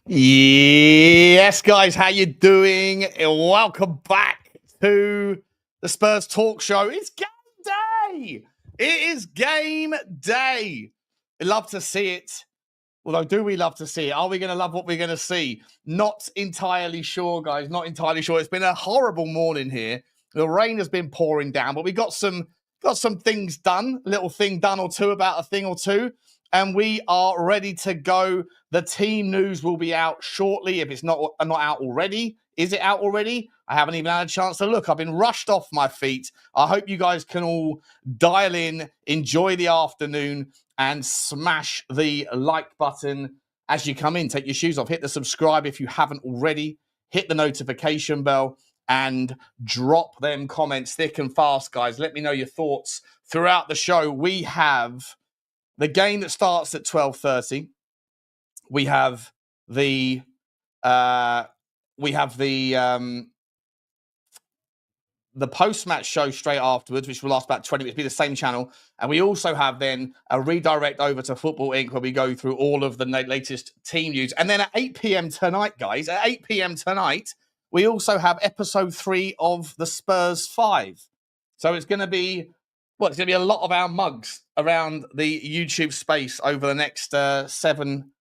Yes, guys, how you doing? Welcome back to the Spurs Talk Show. It's game day. It is game day. We love to see it. Although, do we love to see it? Are we going to love what we're going to see? Not entirely sure, guys. Not entirely sure. It's been a horrible morning here. The rain has been pouring down, but we got some things done. A little thing done or two about a thing or two. And we are ready to go. The team news will be out shortly. If it's not out already, is it out already? I haven't even had a chance to look. I've been rushed off my feet. I hope you guys can all dial in, enjoy the afternoon, and smash the like button as you come in. Take your shoes off. Hit the subscribe if you haven't already. Hit the notification bell and drop them comments thick and fast, guys. Let me know your thoughts throughout the show. We have the game that starts at 12:30. We have the post-match show straight afterwards, which will last about 20 minutes. It'll be the same channel. And we also have then a redirect over to Football Inc., where we go through all of the latest team news. And then at 8 p.m. tonight, guys, at 8 p.m. tonight, we also have episode 3 of the Spurs 5. So it's going to be, it's going to be a lot of our mugs around the YouTube space over the next 11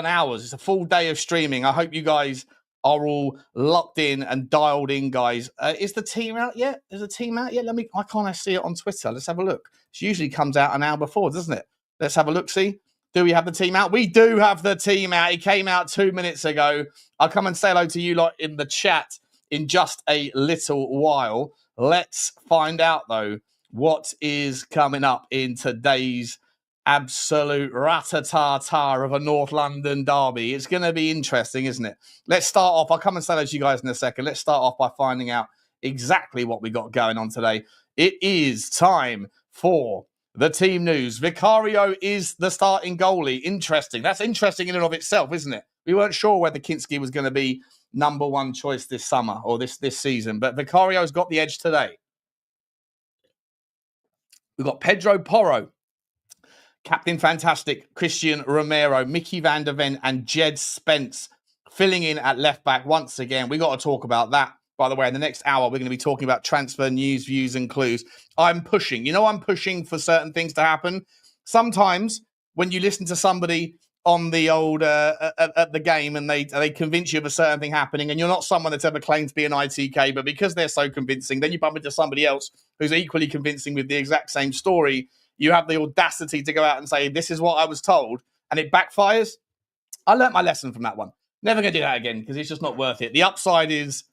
hours. It's a full day of streaming. I hope you guys are all locked in and dialed in, guys. Is the team out yet? Is the team out yet? Why can't I see it on Twitter? Let's have a look. It usually comes out an hour before, doesn't it? Let's have a look, see. Do we have the team out? We do have the team out. It came out 2 minutes ago. I'll come and say hello to you lot in the chat in just a little while. Let's find out, though, what is coming up in today's absolute rat-a-tar-tar of a North London derby. It's going to be interesting, isn't it? Let's start off. I'll come and say that to you guys in a second. Let's start off by finding out exactly what we got going on today. It is time for the team news. Vicario is the starting goalie. Interesting. That's interesting in and of itself, isn't it? We weren't sure whether Kinsky was going to be number one choice this summer or this season, but Vicario's got the edge today. We've got Pedro Porro, Captain Fantastic, Christian Romero, Micky van der Ven, and Jed Spence filling in at left back once again. We got to talk about that. By the way, in the next hour, we're going to be talking about transfer news, views, and clues. I'm pushing. I'm pushing for certain things to happen. Sometimes when you listen to somebody on the old at the game and they convince you of a certain thing happening, and you're not someone that's ever claimed to be an ITK, but because they're so convincing, then you bump into somebody else who's equally convincing with the exact same story. You have the audacity to go out and say, this is what I was told, and it backfires. I learnt my lesson from that one. Never going to do that again because it's just not worth it. The upside is,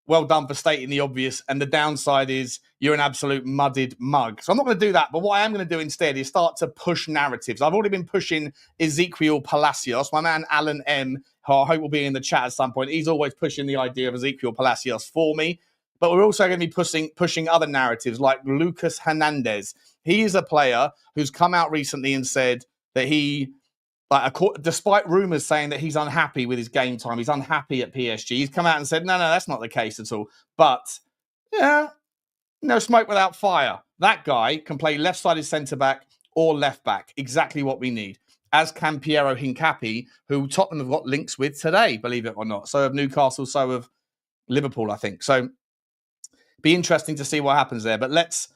well done for stating the obvious, and the downside is you're an absolute mudded mug. So I'm not going to do that, but what I am going to do instead is start to push narratives. I've already been pushing Ezequiel Palacios. My man Alan M., who I hope will be in the chat at some point, he's always pushing the idea of Ezequiel Palacios for me. But we're also going to be pushing other narratives like Lucas Hernandez. He is a player who's come out recently and said that he, despite rumours saying that he's unhappy with his game time, he's unhappy at PSG, he's come out and said, no, that's not the case at all. But, yeah, no smoke without fire. That guy can play left-sided centre-back or left-back, exactly what we need. As can Piero Hincapié, who Tottenham have got links with today, believe it or not. So have Newcastle, so have Liverpool, I think. So be interesting to see what happens there. But let's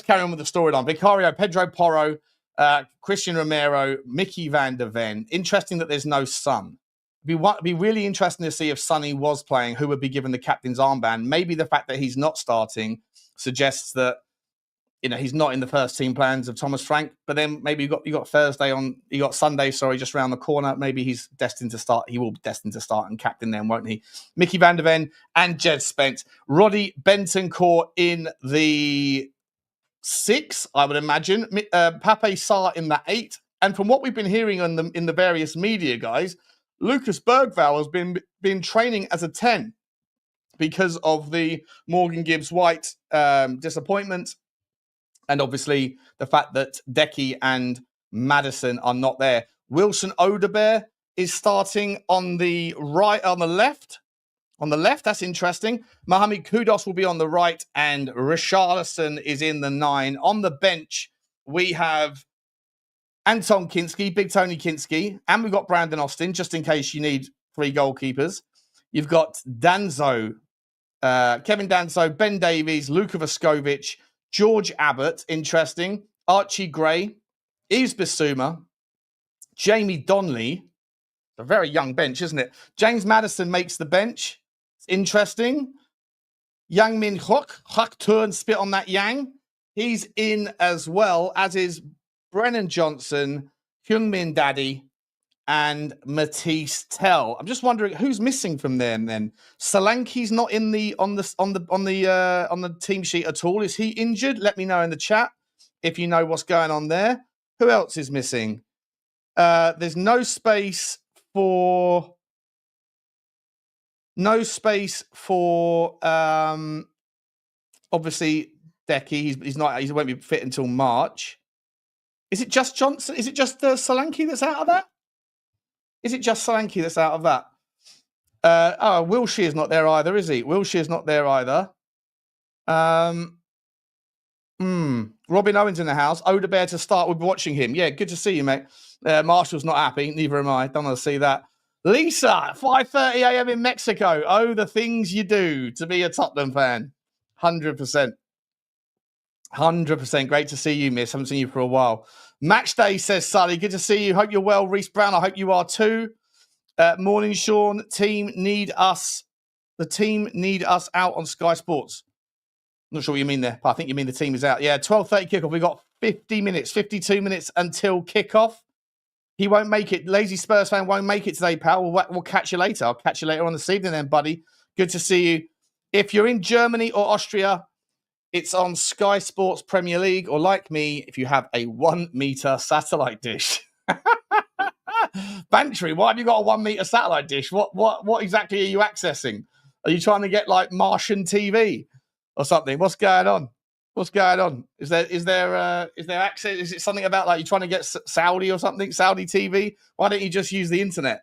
carry on with the storyline. Vicario, Pedro Porro, Christian Romero, Micky van der Ven. Interesting that there's no Son. It'd be really interesting to see if Sonny was playing, who would be given the captain's armband. Maybe the fact that he's not starting suggests that he's not in the first team plans of Thomas Frank. But then maybe you got Sunday, just around the corner. Maybe he's destined to start. He will be destined to start and captain then, won't he? Micky van der Ven and Jed Spence. Roddy Bentancur in the 6, I would imagine. Pape Sarr in the 8. And from what we've been hearing in the various media, guys, Lucas Berghvall has been training as a 10 because of the Morgan Gibbs-White disappointment. And obviously the fact that Decky and Maddison are not there. Wilson Odobert is starting on the right, on the left. On the left, that's interesting. Mohamed Kudus will be on the right, and Richalison is in the 9. On the bench, we have Anton Kinsky, Big Tony Kinsky, and we've got Brandon Austin, just in case you need 3 goalkeepers. You've got Danzo, Kevin Danzo, Ben Davies, Luka Voskovic, George Abbott, interesting, Archie Gray, Yves Bissouma, Jamie Donnelly, a very young bench, isn't it? James Maddison makes the bench. It's interesting. Heung Min Huck turn spit on that Yang. He's in as well, as is Brennan Johnson, Heung Min Daddy, and Mathys Tel. I'm just wondering who's missing from them then. Solanke's not in the on the team sheet at all. Is he injured? Let me know in the chat if you know what's going on there. Who else is missing? There's no space for obviously Decky. He won't be fit until March. Is it just Johnson? Is it just Solanke that's out of that? Is it just Solanke that's out of that? Wilshire's not there either, is he? Wilshire's not there either. Robin Owen's in the house. Oda Bear to start. We'll be watching him. Yeah, good to see you, mate. Marshall's not happy. Neither am I. Don't want to see that. Lisa, 5:30 a.m. in Mexico. Oh, the things you do to be a Tottenham fan. 100%. 100%. Great to see you, miss. Haven't seen you for a while. Match day, says Sully. Good to see you. Hope you're well. Reese Brown, I hope you are too. Morning, Sean. Team need us. The team need us out on Sky Sports. Not sure what you mean there, but I think you mean the team is out. Yeah, 12:30 kickoff. We've got 50 minutes, 52 minutes until kickoff. He won't make it. Lazy Spurs fan won't make it today, pal. We'll catch you later. I'll catch you later on this evening then, buddy. Good to see you. If you're in Germany or Austria, it's on Sky Sports Premier League, or like me, if you have a 1 meter satellite dish. Bantry, why have you got a 1 meter satellite dish? What exactly are you accessing? Are you trying to get like Martian TV or something? What's going on? What's going on? Is there access? Is it something about like you're trying to get Saudi or something? Saudi TV? Why don't you just use the internet?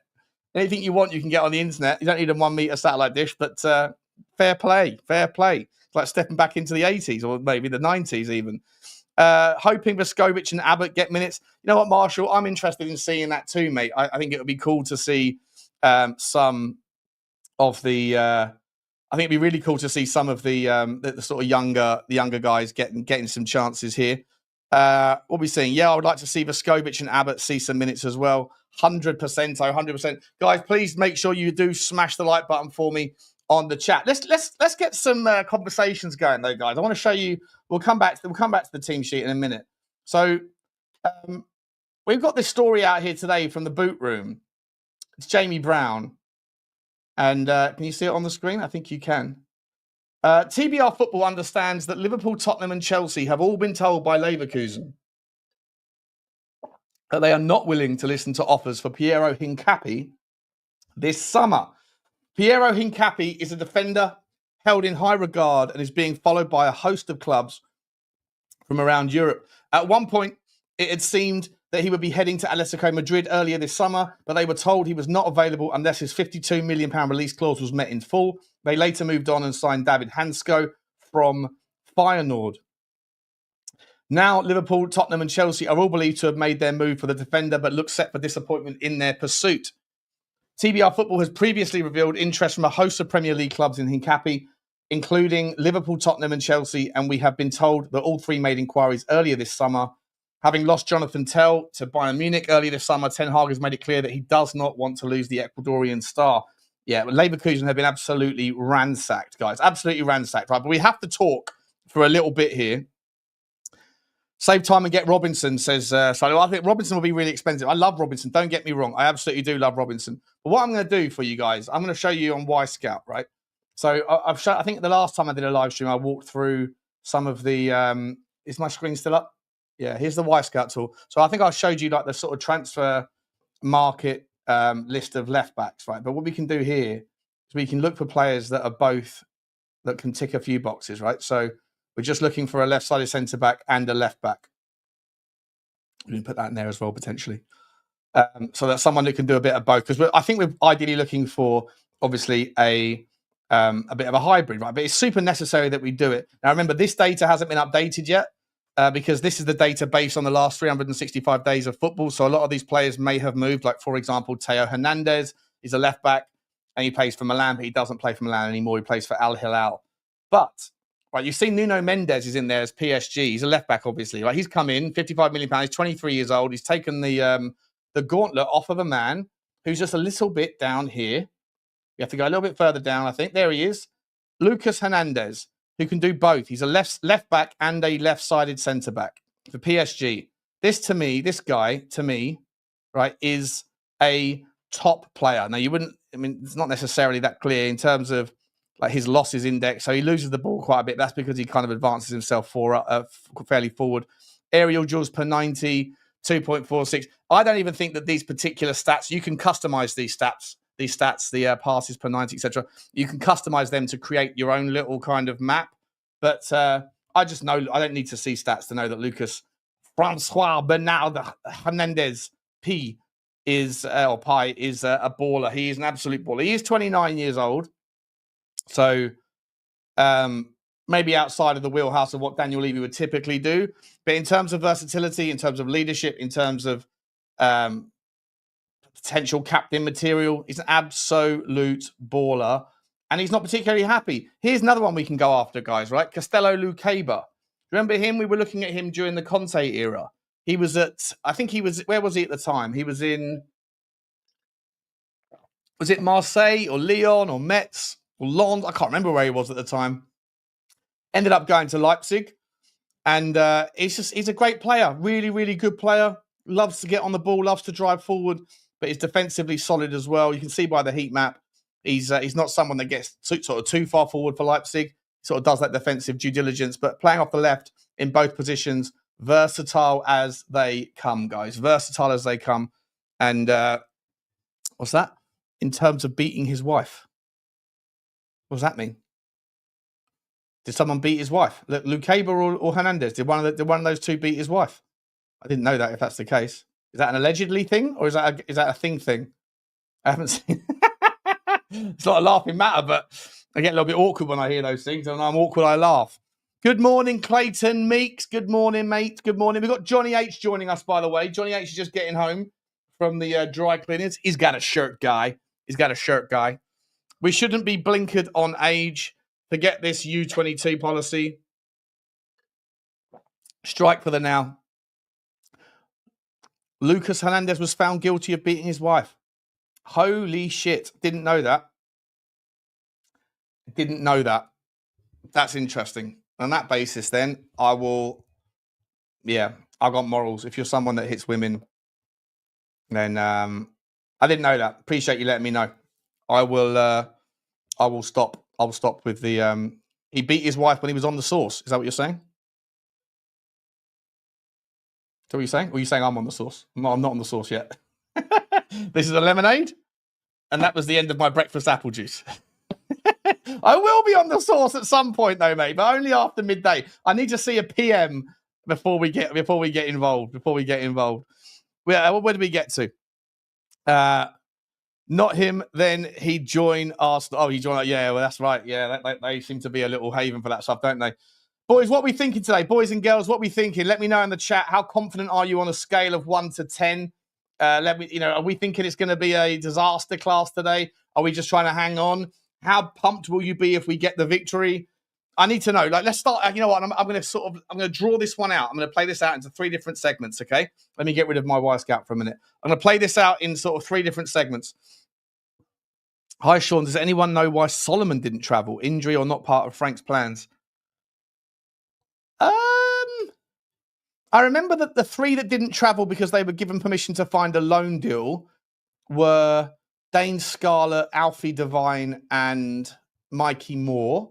Anything you want, you can get on the internet. You don't need a 1 meter satellite dish, but fair play. It's like stepping back into the 80s or maybe the 90s even. Hoping Voskovic and Abbott get minutes. You know what, Marshall? I'm interested in seeing that too, mate. I think it would be cool to see some of the. I think it'd be really cool to see some of the sort of younger guys getting some chances here. What are we seeing? Yeah, I would like to see Voskovic and Abbott see some minutes as well. 100%, 100%. Guys, please make sure you do smash the like button for me on the chat. Let's get some conversations going though, guys. I want to show you. We'll come back to the team sheet in a minute. So we've got this story out here today from the boot room. It's Jamie Brown, and can you see it on the screen? I think you can. TBR Football understands that Liverpool, Tottenham, and Chelsea have all been told by Leverkusen that they are not willing to listen to offers for Piero Hincapié this summer. Piero Hincapié is a defender held in high regard and is being followed by a host of clubs from around Europe. At one point, it had seemed that he would be heading to Atletico Madrid earlier this summer, but they were told he was not available unless his £52 million release clause was met in full. They later moved on and signed David Hansko from Feyenoord. Now, Liverpool, Tottenham and Chelsea are all believed to have made their move for the defender, but look set for disappointment in their pursuit. TBR Football has previously revealed interest from a host of Premier League clubs in Hincapié, including Liverpool, Tottenham and Chelsea, and we have been told that all three made inquiries earlier this summer. Having lost Jonathan Tell to Bayern Munich earlier this summer, Ten Hag has made it clear that he does not want to lose the Ecuadorian star. Yeah, but Leverkusen have been absolutely ransacked, guys. Absolutely ransacked, right? But we have to talk for a little bit here. Save time and get Robinson, says so I think Robinson will be really expensive. I love Robinson. Don't get me wrong. I absolutely do love Robinson. But what I'm going to do for you guys, I'm going to show you on Y Scout, right? So I've shown, I think the last time I did a live stream, I walked through some of the, is my screen still up? Yeah, here's the Y Scout tool. So I think I showed you like the sort of transfer market list of left backs, right? But what we can do here is we can look for players that are both, that can tick a few boxes, right? So we're just looking for a left-sided centre-back and a left-back. We can put that in there as well, potentially. So that's someone who can do a bit of both. Because I think we're ideally looking for, obviously, a bit of a hybrid, right? But it's super necessary that we do it. Now, remember, this data hasn't been updated yet. because this is the data based on the last 365 days of football. So a lot of these players may have moved. Like, for example, Theo Hernandez is a left back and he plays for Milan, but he doesn't play for Milan anymore. He plays for Al Hilal. But, right, you've seen Nuno Mendes is in there as PSG. He's a left back, obviously. Right, he's come in, £55 million. He's 23 years old. He's taken the gauntlet off of a man who's just a little bit down here. You have to go a little bit further down, I think. There he is. Lucas Hernandez, who can do both. He's a left back and a left-sided centre-back for PSG. This guy, to me, right, is a top player. Now, you wouldn't, I mean, it's not necessarily that clear in terms of like his losses index. So he loses the ball quite a bit. That's because he kind of advances himself fairly forward. Aerial duels per 90, 2.46. I don't even think that these particular stats, you can customize these stats, the passes per 90, etc. You can customize them to create your own little kind of map. But I just know, I don't need to see stats to know that Lucas Francois Bernard Hernandez P is, or Pi is a baller. He is an absolute baller. He is 29 years old. So maybe outside of the wheelhouse of what Daniel Levy would typically do. But in terms of versatility, in terms of leadership, in terms of potential captain material, he's an absolute baller. And he's not particularly happy. Here's another one we can go after, guys, right? Castello Luqueba. Remember him? We were looking at him during the Conte era. He was at, I think he was, where was he at the time? He was in, was it Marseille or Lyon or Metz or Lens? I can't remember where he was at the time. Ended up going to Leipzig. And he's a great player. Really, really good player. Loves to get on the ball, loves to drive forward, but he's defensively solid as well. You can see by the heat map, he's not someone that gets sort of too far forward for Leipzig. He sort of does that defensive due diligence, but playing off the left in both positions, versatile as they come, guys. Versatile as they come. And what's that? In terms of beating his wife. What does that mean? Did someone beat his wife? Luqueba or Hernandez? Did one of those two beat his wife? I didn't know that if that's the case. Is that an allegedly thing or is that a thing? I haven't seen. It's not a laughing matter, but I get a little bit awkward when I hear those things, and I'm awkward, I laugh. Good morning, Clayton Meeks. Good morning, mate. Good morning. We've got Johnny H joining us, by the way. Johnny H is just getting home from the dry cleaners. He's got a shirt guy. We shouldn't be blinkered on age. Forget this U22 policy. Strike for the now. Lucas Hernandez was found guilty of beating his wife. Holy shit. Didn't know that. That's interesting. On that basis, then, I've got morals. If you're someone that hits women, then I didn't know that. Appreciate you letting me know. I will stop. I'll stop with the he beat his wife when he was on the sauce. Is that what you're saying? Is that what you're saying? Or are you saying I'm on the sauce? No, I'm not on the sauce yet. This is a lemonade. And that was the end of my breakfast apple juice. I will be on the sauce at some point, though, mate, but only after midday. I need to see a PM before we get involved. Where did we get to? Not him. Then he joined Arsenal. Oh, he joined. Yeah, well, that's right. Yeah, they seem to be a little haven for that stuff, don't they? Boys, what are we thinking today? Boys and girls, what are we thinking? Let me know in the chat. How confident are you on a scale of 1 to 10? Are we thinking it's going to be a disaster class today? Are we just trying to hang on? How pumped will you be if we get the victory? I need to know. Like, let's start. You know what? I'm going to draw this one out. I'm going to play this out into 3 different segments. Okay. Let me get rid of my Y Scout for a minute. I'm going to play this out in sort of 3 different segments. Hi, Sean. Does anyone know why Solomon didn't travel? Injury or not part of Frank's plans? I remember that the 3 that didn't travel because they were given permission to find a loan deal were Dane Scarlett, Alfie Devine, and Mikey Moore.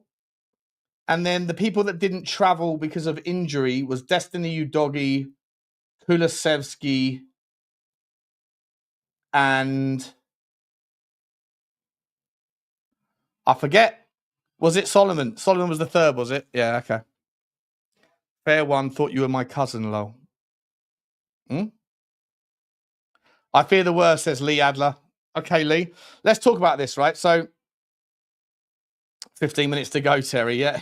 And then the people that didn't travel because of injury was Destiny Udogie, Kulusevski, and I forget. Was it Solomon? Solomon was the 3rd, was it? Yeah, okay. Fair one. Thought you were my cousin, lol. I fear the worst, says Lee Adler. Okay, Lee. Let's talk about this, right? So, 15 minutes to go, Terry, yeah?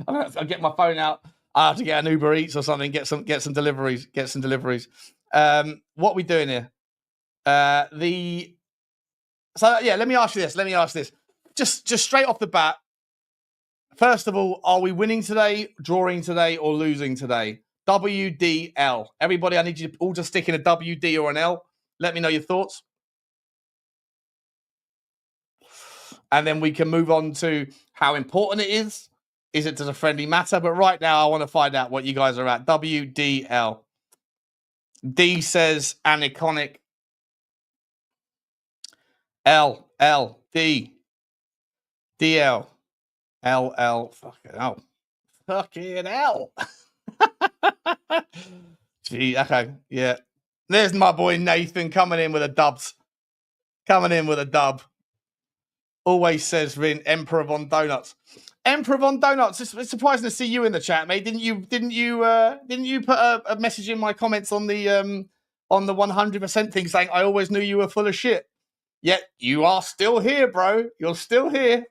I'll get my phone out. I have to get an Uber Eats or something. Get some deliveries. What are we doing here? So yeah, let me ask you this. Just straight off the bat. First of all, are we winning today, drawing today, or losing today? WDL. Everybody, I need you all to stick in a WD or an L. Let me know your thoughts. And then we can move on to how important it is. Is it to the friendly matter? But right now, I want to find out what you guys are at. WDL. D says aniconic. L, D, DL, LL, fucking hell. Fucking hell. Gee, okay, yeah. There's my boy Nathan coming in with a dub. Always says Vin, Emperor Von Donuts. Emperor Von Donuts, it's surprising to see you in the chat, mate. Didn't you put a message in my comments on the 100% thing saying I always knew you were full of shit? Yet you are still here, bro. You're still here.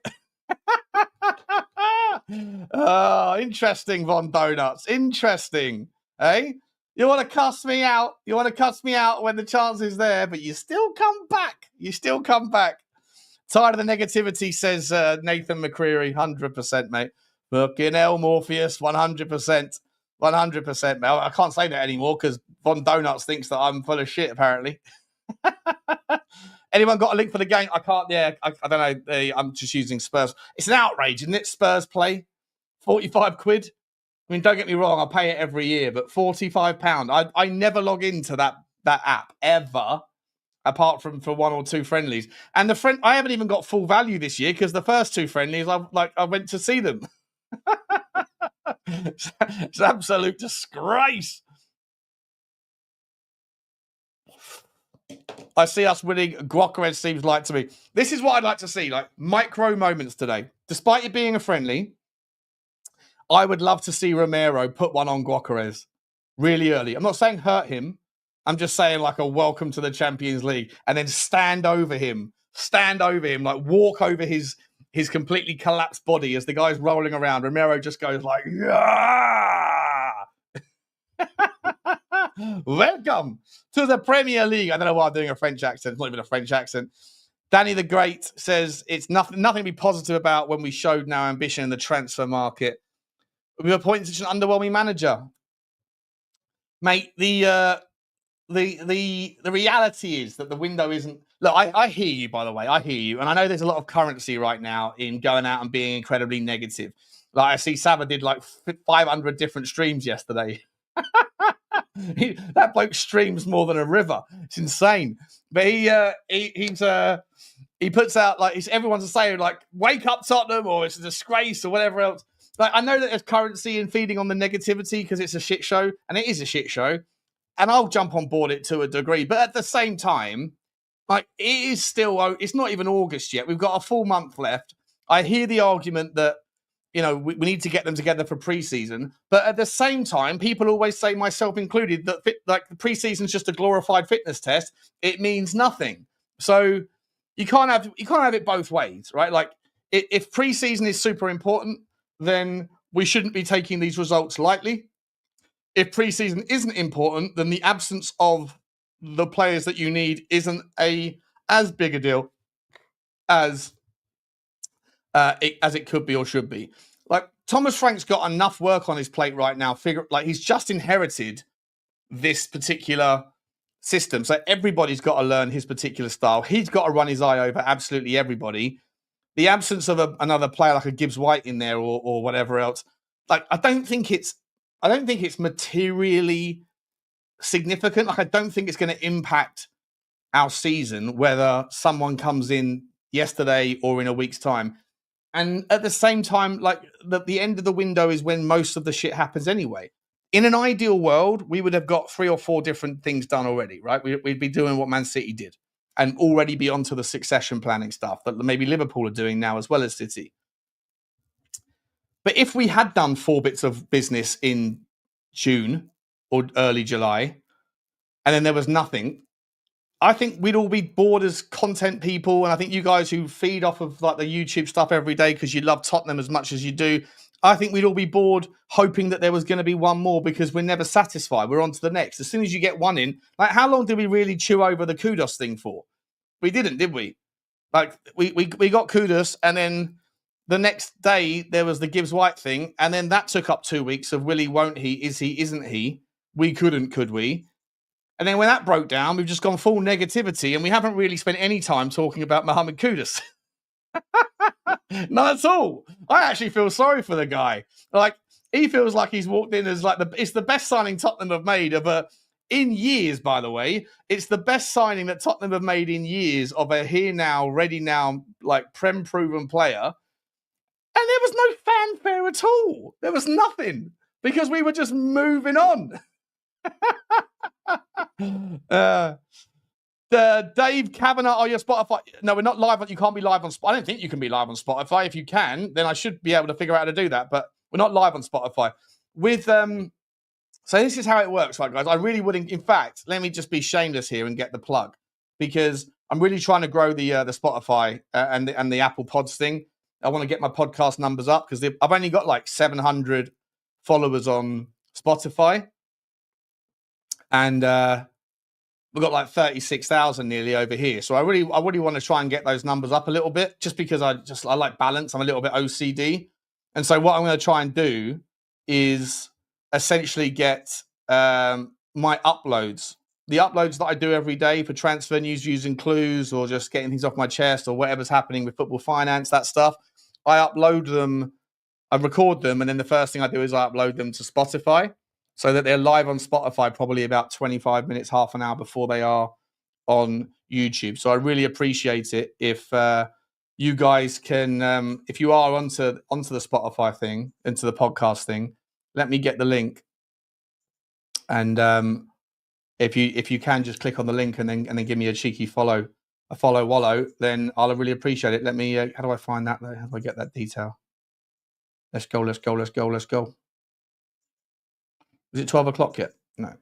Oh, interesting, Von Donuts. Interesting. Hey? You want to cuss me out? You want to cuss me out when the chance is there, but you still come back. Tired of the negativity, says Nathan McCreary. 100%, mate. Fucking hell, Morpheus. 100%. 100%, mate. I can't say that anymore because Von Donuts thinks that I'm full of shit, apparently. Anyone got a link for the game? I can't. Yeah, I don't know. I'm just using Spurs. It's an outrage, isn't it? Spurs play 45 quid. I mean, don't get me wrong. I pay it every year, but £45. I never log into that app ever, apart from for one or two friendlies. And I haven't even got full value this year because the first two friendlies, I went to see them. It's an absolute disgrace. I see us winning. Guacares seems like to me. This is what I'd like to see, like micro moments today. Despite it being a friendly, I would love to see Romero put one on Guacares really early. I'm not saying hurt him. I'm just saying like a welcome to the Champions League and then stand over him, like walk over his completely collapsed body as the guy's rolling around. Romero just goes like, yeah. Welcome to the Premier League. I don't know why I'm doing a French accent. It's not even a French accent. Danny the Great says it's nothing to be positive about when we showed no ambition in the transfer market. We appointed such an underwhelming manager. Mate, the reality is that the window isn't. Look, I hear you, by the way. I hear you. And I know there's a lot of currency right now in going out and being incredibly negative. Like I see Sava did like 500 different streams yesterday. That bloke streams more than a river. It's insane. But he puts out like everyone's saying like wake up Tottenham or it's a disgrace or whatever else. Like I know that there's currency in feeding on the negativity because it's a shit show and it is a shit show, and I'll jump on board it to a degree. But at the same time, like it is still it's not even August yet. We've got a full month left. I hear the argument that we need to get them together for pre-season. But at the same time, people always say, myself included, that the pre-season is just a glorified fitness test. It means nothing. So you can't have it both ways, right? Like if pre-season is super important, then we shouldn't be taking these results lightly. If pre-season isn't important, then the absence of the players that you need isn't as big a deal as it could be or should be. Like Thomas Frank's got enough work on his plate right now. He's just inherited this particular system, so everybody's got to learn his particular style. He's got to run his eye over absolutely everybody. The absence of another player like a Gibbs White in there or whatever else, like I don't think it's materially significant. Like I don't think it's going to impact our season whether someone comes in yesterday or in a week's time. And at the same time, like the end of the window is when most of the shit happens anyway. In an ideal world, we would have got 3 or 4 different things done already, right? We'd be doing what Man City did and already be onto the succession planning stuff that maybe Liverpool are doing now as well as City. But if we had done 4 bits of business in June or early July, and then there was nothing, I think we'd all be bored as content people. And I think you guys who feed off of like the YouTube stuff every day because you love Tottenham as much as you do, I think we'd all be bored hoping that there was going to be one more because we're never satisfied. We're on to the next. As soon as you get one in, like how long did we really chew over the kudos thing for? We didn't, did we? Like we got kudos, and then the next day there was the Gibbs White thing, and then that took up 2 weeks of will he, won't he, is he, isn't he? We couldn't, could we? And then when that broke down, we've just gone full negativity, and we haven't really spent any time talking about Mohamed Kudus. Not at all. I actually feel sorry for the guy. Like he feels like he's walked in as like it's the best signing Tottenham have made in years. By the way, it's the best signing that Tottenham have made in years of a here now, ready now, like Prem proven player. And there was no fanfare at all. There was nothing because we were just moving on. Dave Kavanagh, are you Spotify? No, we're not live. You can't be live on Spotify. I don't think you can be live on Spotify. If you can, then I should be able to figure out how to do that. But we're not live on Spotify. So this is how it works, right, guys? I really wouldn't. In fact, let me just be shameless here and get the plug because I'm really trying to grow the Spotify and the Apple Pods thing. I want to get my podcast numbers up because I've only got like 700 followers on Spotify, and we've got like 36,000 nearly over here. So I really want to try and get those numbers up a little bit just because I like balance. I'm a little bit OCD. And so what I'm going to try and do is essentially get my uploads, the uploads that I do every day for transfer news, views and clues, or just getting things off my chest or whatever's happening with football finance, that stuff. I upload them, I record them. And then the first thing I do is I upload them to Spotify, so that they're live on Spotify probably about 25 minutes, half an hour before they are on YouTube. So I really appreciate it if you guys can, if you are onto the Spotify thing, into the podcast thing, let me get the link. And if you can just click on the link and then give me a cheeky follow wallow, then I'll really appreciate it. Let me, how do I find that? How do I get that detail? Let's go. Is it 12 o'clock yet? No.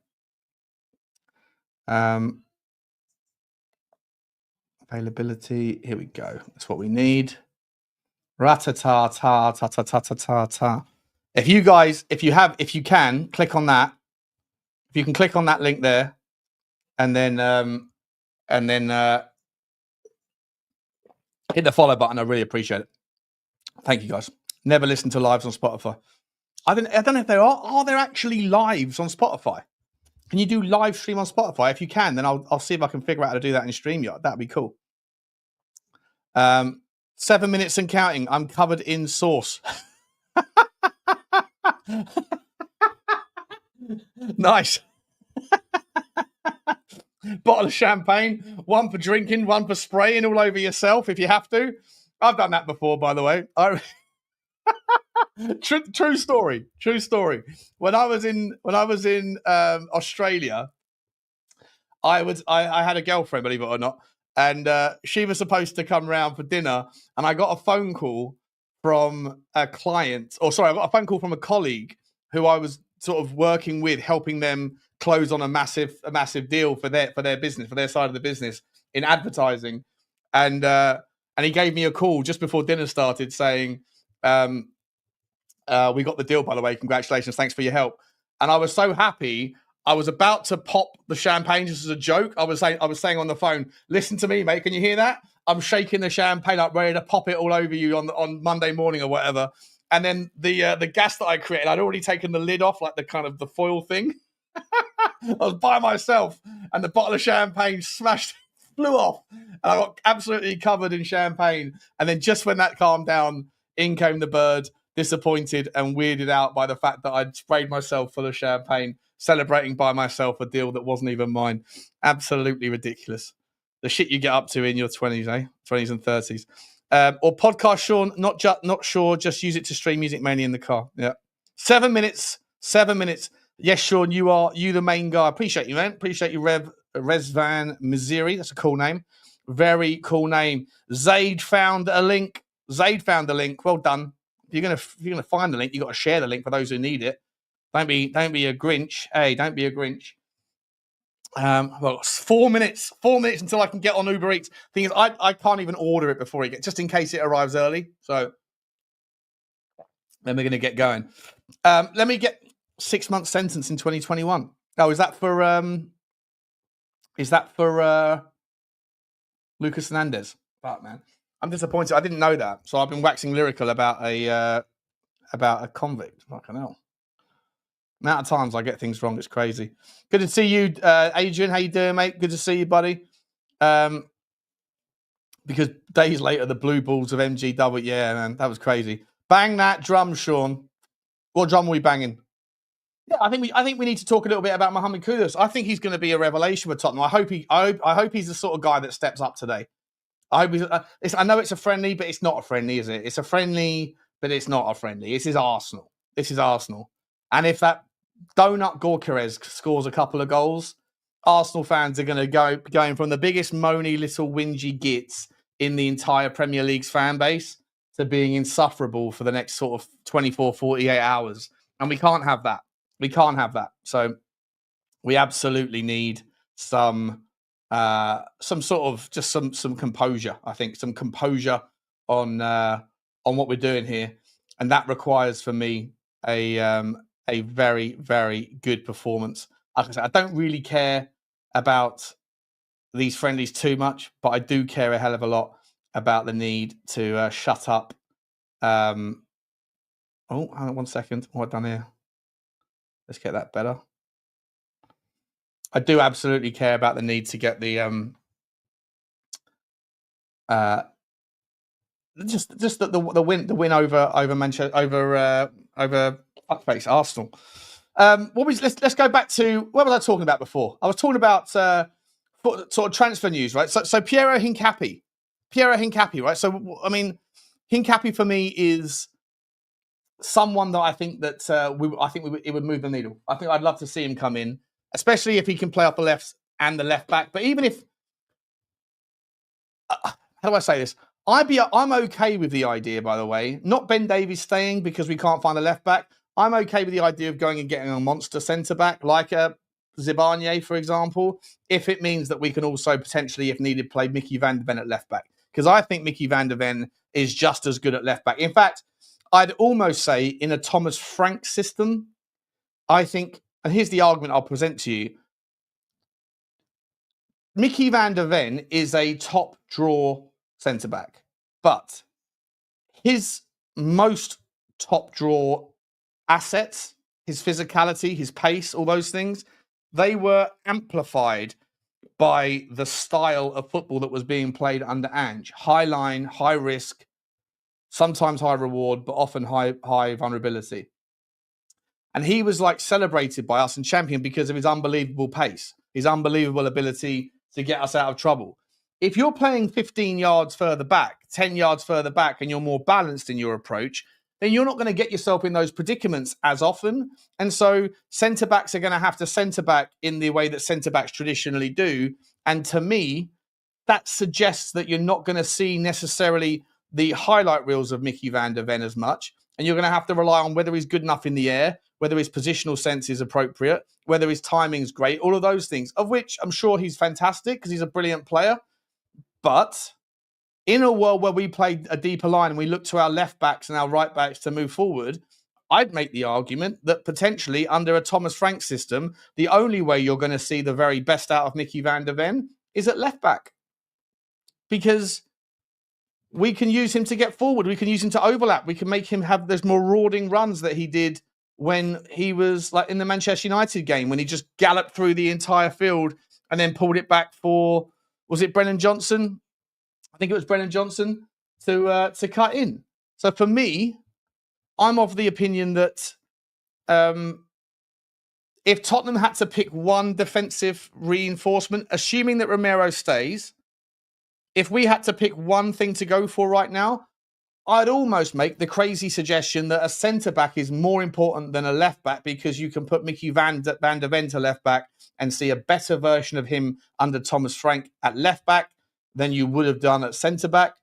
Availability. Here we go. That's what we need. Ratata. If you can click on that. If you can click on that link there, and then hit the follow button. I really appreciate it. Thank you, guys. Never listen to lives on Spotify. I don't know if there are there actually lives on Spotify? Can you do live stream on Spotify? If you can, then I'll see if I can figure out how to do that in StreamYard. That'd be cool. 7 minutes and counting. I'm covered in sauce. Nice. Bottle of champagne, one for drinking, one for spraying all over yourself if you have to. I've done that before, by the way. True story. When I was in Australia, I had a girlfriend, believe it or not, and she was supposed to come round for dinner, and I got a phone call from a client, I got a phone call from a colleague who I was sort of working with, helping them close on a massive deal for their business, for their side of the business in advertising, and he gave me a call just before dinner started saying, we got the deal, by the way. Congratulations. Thanks for your help. And I was so happy. I was about to pop the champagne just as a joke. I was saying on the phone, listen to me, mate. Can you hear that? I'm shaking the champagne up, ready to pop it all over you on Monday morning or whatever. And then the gas that I created, I'd already taken the lid off, like the kind of the foil thing. I was by myself, and the bottle of champagne flew off. And I got absolutely covered in champagne. And then just when that calmed down, in came the bird, disappointed and weirded out by the fact that I'd sprayed myself full of champagne, celebrating by myself a deal that wasn't even mine. Absolutely ridiculous. The shit you get up to in your 20s, 20s and 30s. Or podcast, Sean, not sure, just use it to stream music mainly in the car. Yeah. 7 minutes. Yes, Sean, you the main guy. Appreciate you, man. Appreciate you, Rezvan Missouri. That's a cool name. Very cool name. Zaid found a link. Well done. If you're gonna find the link, you got to share the link for those who need it. Don't be a Grinch. Hey, don't be a Grinch. Well, 4 minutes until I can get on Uber Eats. Thing is, I can't even order it before it gets, just in case it arrives early. So Then we're going to get going. Let me get 6-month sentence in 2021. Oh, is that for Lucas Hernandez? Fuck, man. I'm disappointed. I didn't know that. So I've been waxing lyrical about a convict. Fucking hell. The amount of times I get things wrong, it's crazy. Good to see you, Adrian. How you doing, mate? Good to see you, buddy. Because days later, the blue balls of MGW. Yeah, man, that was crazy. Bang that drum, Sean. What drum are we banging? Yeah, I think we need to talk a little bit about Mohamed Kudus. I think he's going to be a revelation for Tottenham. I hope he's the sort of guy that steps up today. I know it's a friendly, but it's not a friendly, is it? It's a friendly, but it's not a friendly. This is Arsenal. And if that donut Gorkarez scores a couple of goals, Arsenal fans are going to going from the biggest moany little whingy gits in the entire Premier League's fan base to being insufferable for the next sort of 24, 48 hours. And we can't have that. So we absolutely need some sort of just some composure. I think some composure on what we're doing here, and that requires for me a very, very good performance. Like I said, I don't really care about these friendlies too much, but I do care a hell of a lot about the need to shut up. Oh, hang on 1 second. What I've done here? Let's get that better. I do absolutely care about the need to get the just the win over Manchester over fuckface Arsenal. Let's go back to what was I talking about before? I was talking about sort of transfer news, right? So Piero Hincapié, right? So I mean, Hincapié for me is someone that I think that it would move the needle. I think I'd love to see him come in, especially if he can play off the left and the left back. But even if, how do I say this? I'm okay with the idea, by the way, not Ben Davies staying because we can't find a left back. I'm okay with the idea of going and getting a monster centre back like a Zibarnier, for example, if it means that we can also potentially, if needed, play Micky van de Ven at left back. Because I think Micky van de Ven is just as good at left back. In fact, I'd almost say in a Thomas Frank system, I think, and here's the argument I'll present to you. Micky van de Ven is a top draw centre-back, but his most top draw assets, his physicality, his pace, all those things, they were amplified by the style of football that was being played under Ange. High line, high risk, sometimes high reward, but often high vulnerability. And he was like celebrated by us and championed because of his unbelievable pace, his unbelievable ability to get us out of trouble. If you're playing 15 yards further back, 10 yards further back, and you're more balanced in your approach, then you're not going to get yourself in those predicaments as often. And so centre-backs are going to have to centre-back in the way that centre-backs traditionally do. And to me, that suggests that you're not going to see necessarily the highlight reels of Micky van de Ven as much. And you're going to have to rely on whether he's good enough in the air, whether his positional sense is appropriate, whether his timing's great, all of those things, of which I'm sure he's fantastic because he's a brilliant player. But in a world where we play a deeper line and we look to our left backs and our right backs to move forward, I'd make the argument that potentially under a Thomas Frank system, the only way you're going to see the very best out of Micky van de Ven is at left back. Because we can use him to get forward. We can use him to overlap. We can make him have those marauding runs that he did when he was like in the Manchester United game, when he just galloped through the entire field and then pulled it back for, was it Brennan Johnson? I think it was Brennan Johnson to cut in. So for me, I'm of the opinion that if Tottenham had to pick one defensive reinforcement, assuming that Romero stays, if we had to pick one thing to go for right now, I'd almost make the crazy suggestion that a centre-back is more important than a left-back because you can put Micky van de Ven to left-back and see a better version of him under Thomas Frank at left-back than you would have done at centre-back.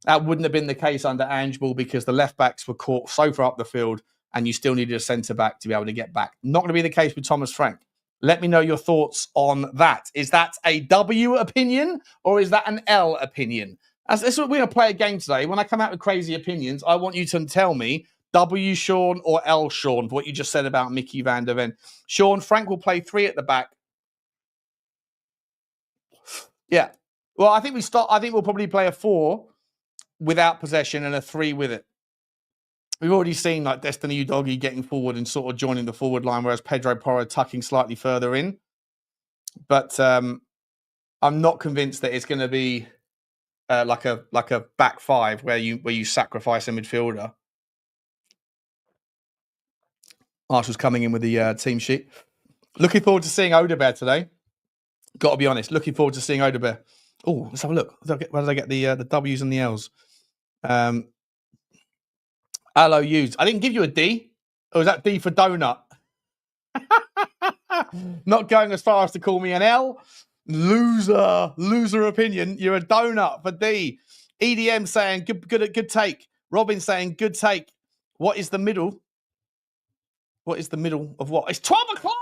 That wouldn't have been the case under Ange Ball because the left-backs were caught so far up the field and you still needed a centre-back to be able to get back. Not going to be the case with Thomas Frank. Let me know your thoughts on that. Is that a W opinion or is that an L opinion? We're going to play a game today. When I come out with crazy opinions, I want you to tell me, W Sean or L Sean for what you just said about Micky van der Ven. Sean, Frank will play 3 at the back. Yeah. Well, I think we'll probably play a 4 without possession and a 3 with it. We've already seen like Destiny Udogie getting forward and sort of joining the forward line, whereas Pedro Porro tucking slightly further in. But I'm not convinced that it's going to be like a back 5 where you sacrifice a midfielder. Marshall's coming in with the team sheet. Looking forward to seeing Odebear today. Got to be honest. Looking forward to seeing Odebear. Oh, let's have a look. Where did I get the W's and the L's? LOUs. I didn't give you a D. Or was that D for donut? Not going as far as to call me an L. Loser opinion. You're a donut for D. EDM saying good take. Robin saying good take. What is the middle? What is the middle of what? It's 12 o'clock.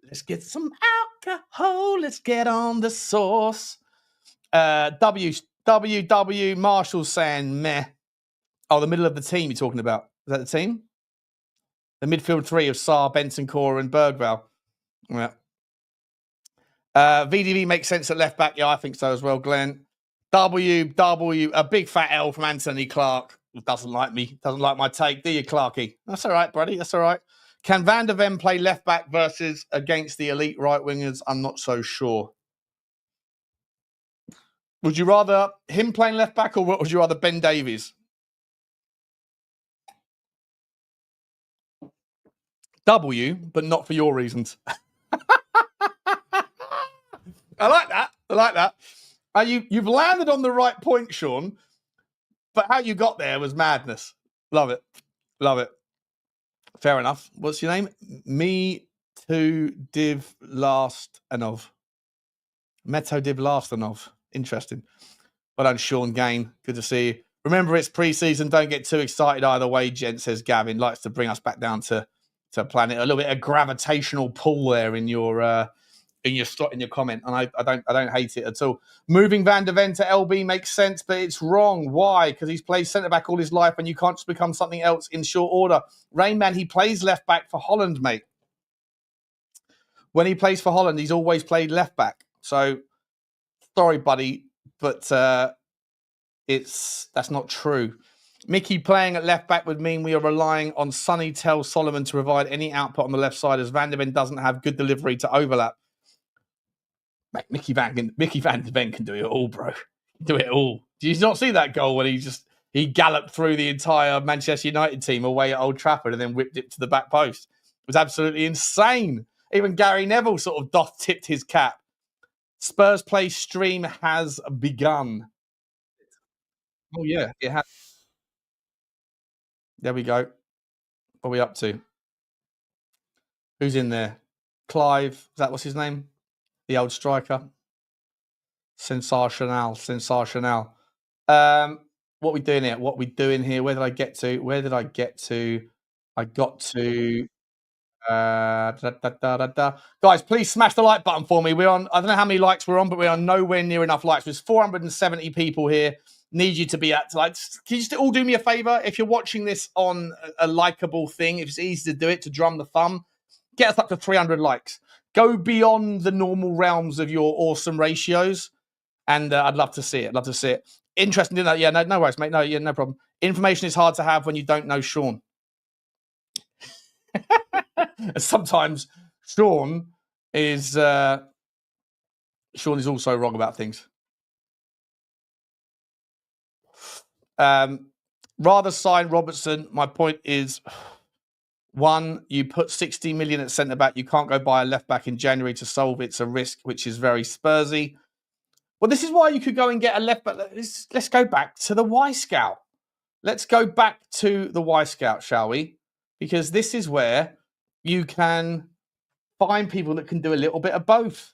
Let's get some alcohol. Let's get on the sauce. WW Marshall saying meh. Oh, the middle of the team you're talking about. Is that the team? The midfield 3 of Sarr, Benson, Cora, and Berghvall. Yeah. VDV makes sense at left back. Yeah, I think so as well, Glenn. WW, a big fat L from Anthony Clark. Doesn't like me. Doesn't like my take. Do you, Clarky? That's all right, buddy. That's all right. Can Van der Ven play left back versus against the elite right wingers? I'm not so sure. Would you rather him playing left back or would you rather Ben Davies? W, but not for your reasons. I like that. I like that. You've landed on the right point, Sean, but how you got there was madness. Love it. Love it. Fair enough. What's your name? Me to Div Lastanov. Meto Div Lastanov. Interesting. Well done, Sean Gain. Good to see you. Remember, it's pre-season. Don't get too excited either way, gent, says Gavin. Likes to bring us back down to planet. A little bit of gravitational pull there in your comment, and I don't hate it at all. Moving Van der Ven to LB makes sense, but it's wrong. Why? Because he's played centre back all his life, and you can't just become something else in short order. Rainman, he plays left back for Holland, mate. When he plays for Holland, he's always played left back. So sorry, buddy, but that's not true. Micky playing at left back would mean we are relying on Sonny Tel Solomon to provide any output on the left side, as Van der Ven doesn't have good delivery to overlap. Mate, Micky van der Ven can do it all, bro. Do it all. Did you not see that goal when he galloped through the entire Manchester United team away at Old Trafford and then whipped it to the back post? It was absolutely insane. Even Gary Neville sort of tipped his cap. Spurs play stream has begun. Oh, yeah, it has. There we go. What are we up to? Who's in there? Clive. Is that what's his name? The old striker. Sensational. What are we doing here? Where did I get to? I got to... Guys, please smash the like button for me. We're on, I don't know how many likes we're on, but we are nowhere near enough likes. There's 470 people here. Need you to be at, like, can you just all do me a favor? If you're watching this on a likable thing, if it's easy to do it, to drum the thumb, get us up to 300 likes. Go beyond the normal realms of your awesome ratios. And I'd love to see it. Interesting, didn't I? Yeah, no worries, mate. No problem. Information is hard to have when you don't know Sean. Sometimes Sean is also wrong about things. Rather sign Robertson. My point is, one, you put 60 million at centre back. You can't go buy a left back in January to solve it. It's a risk, which is very Spursy. Well, this is why you could go and get a left back. Let's go back to the Y Scout. Let's go back to the Y Scout, shall we? Because this is where you can find people that can do a little bit of both.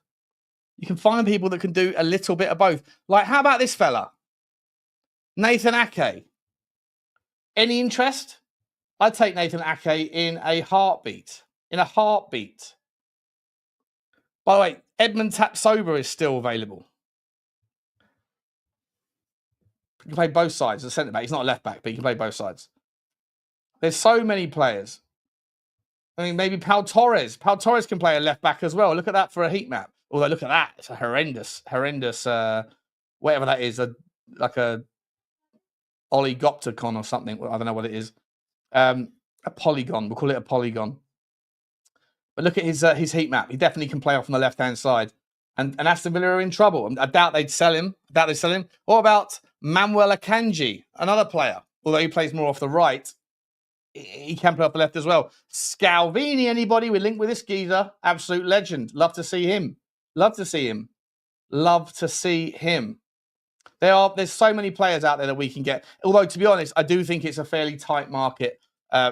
You can find people that can do a little bit of both. Like, how about this fella? Nathan Ake. Any interest? I'd take Nathan Ake in a heartbeat. By the way, Edmund Tapsoba is still available. He can play both sides as a centre back. He's not a left back, but he can play both sides. There's so many players. I mean, maybe Pau Torres. Pau Torres can play a left back as well. Look at that for a heat map. Although, look at that. It's a horrendous, whatever that is, like a oligopticon or something. I don't know what it is. A polygon. We'll call it a polygon. But look at his heat map. He definitely can play off on the left-hand side. And Aston Villa are in trouble. I doubt they'd sell him. What about Manuel Akanji, another player? Although he plays more off the right, he can play off the left as well. Scalvini, anybody? We link with this geezer. Absolute legend. Love to see him. There's so many players out there that we can get. Although, to be honest, I do think it's a fairly tight market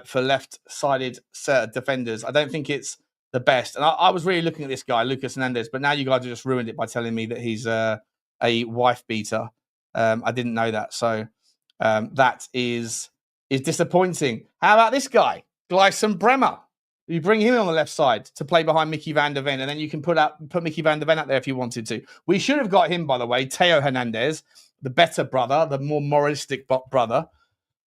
for left-sided defenders. I don't think it's the best. And I was really looking at this guy, Lucas Hernandez, but now you guys have just ruined it by telling me that he's a wife beater. I didn't know that. So that is disappointing. How about this guy, Gleison Bremer? You bring him in on the left side to play behind Micky van der Ven, and then you can put Micky van der Ven out there if you wanted to. We should have got him, by the way, Theo Hernandez, the better brother, the more moralistic brother.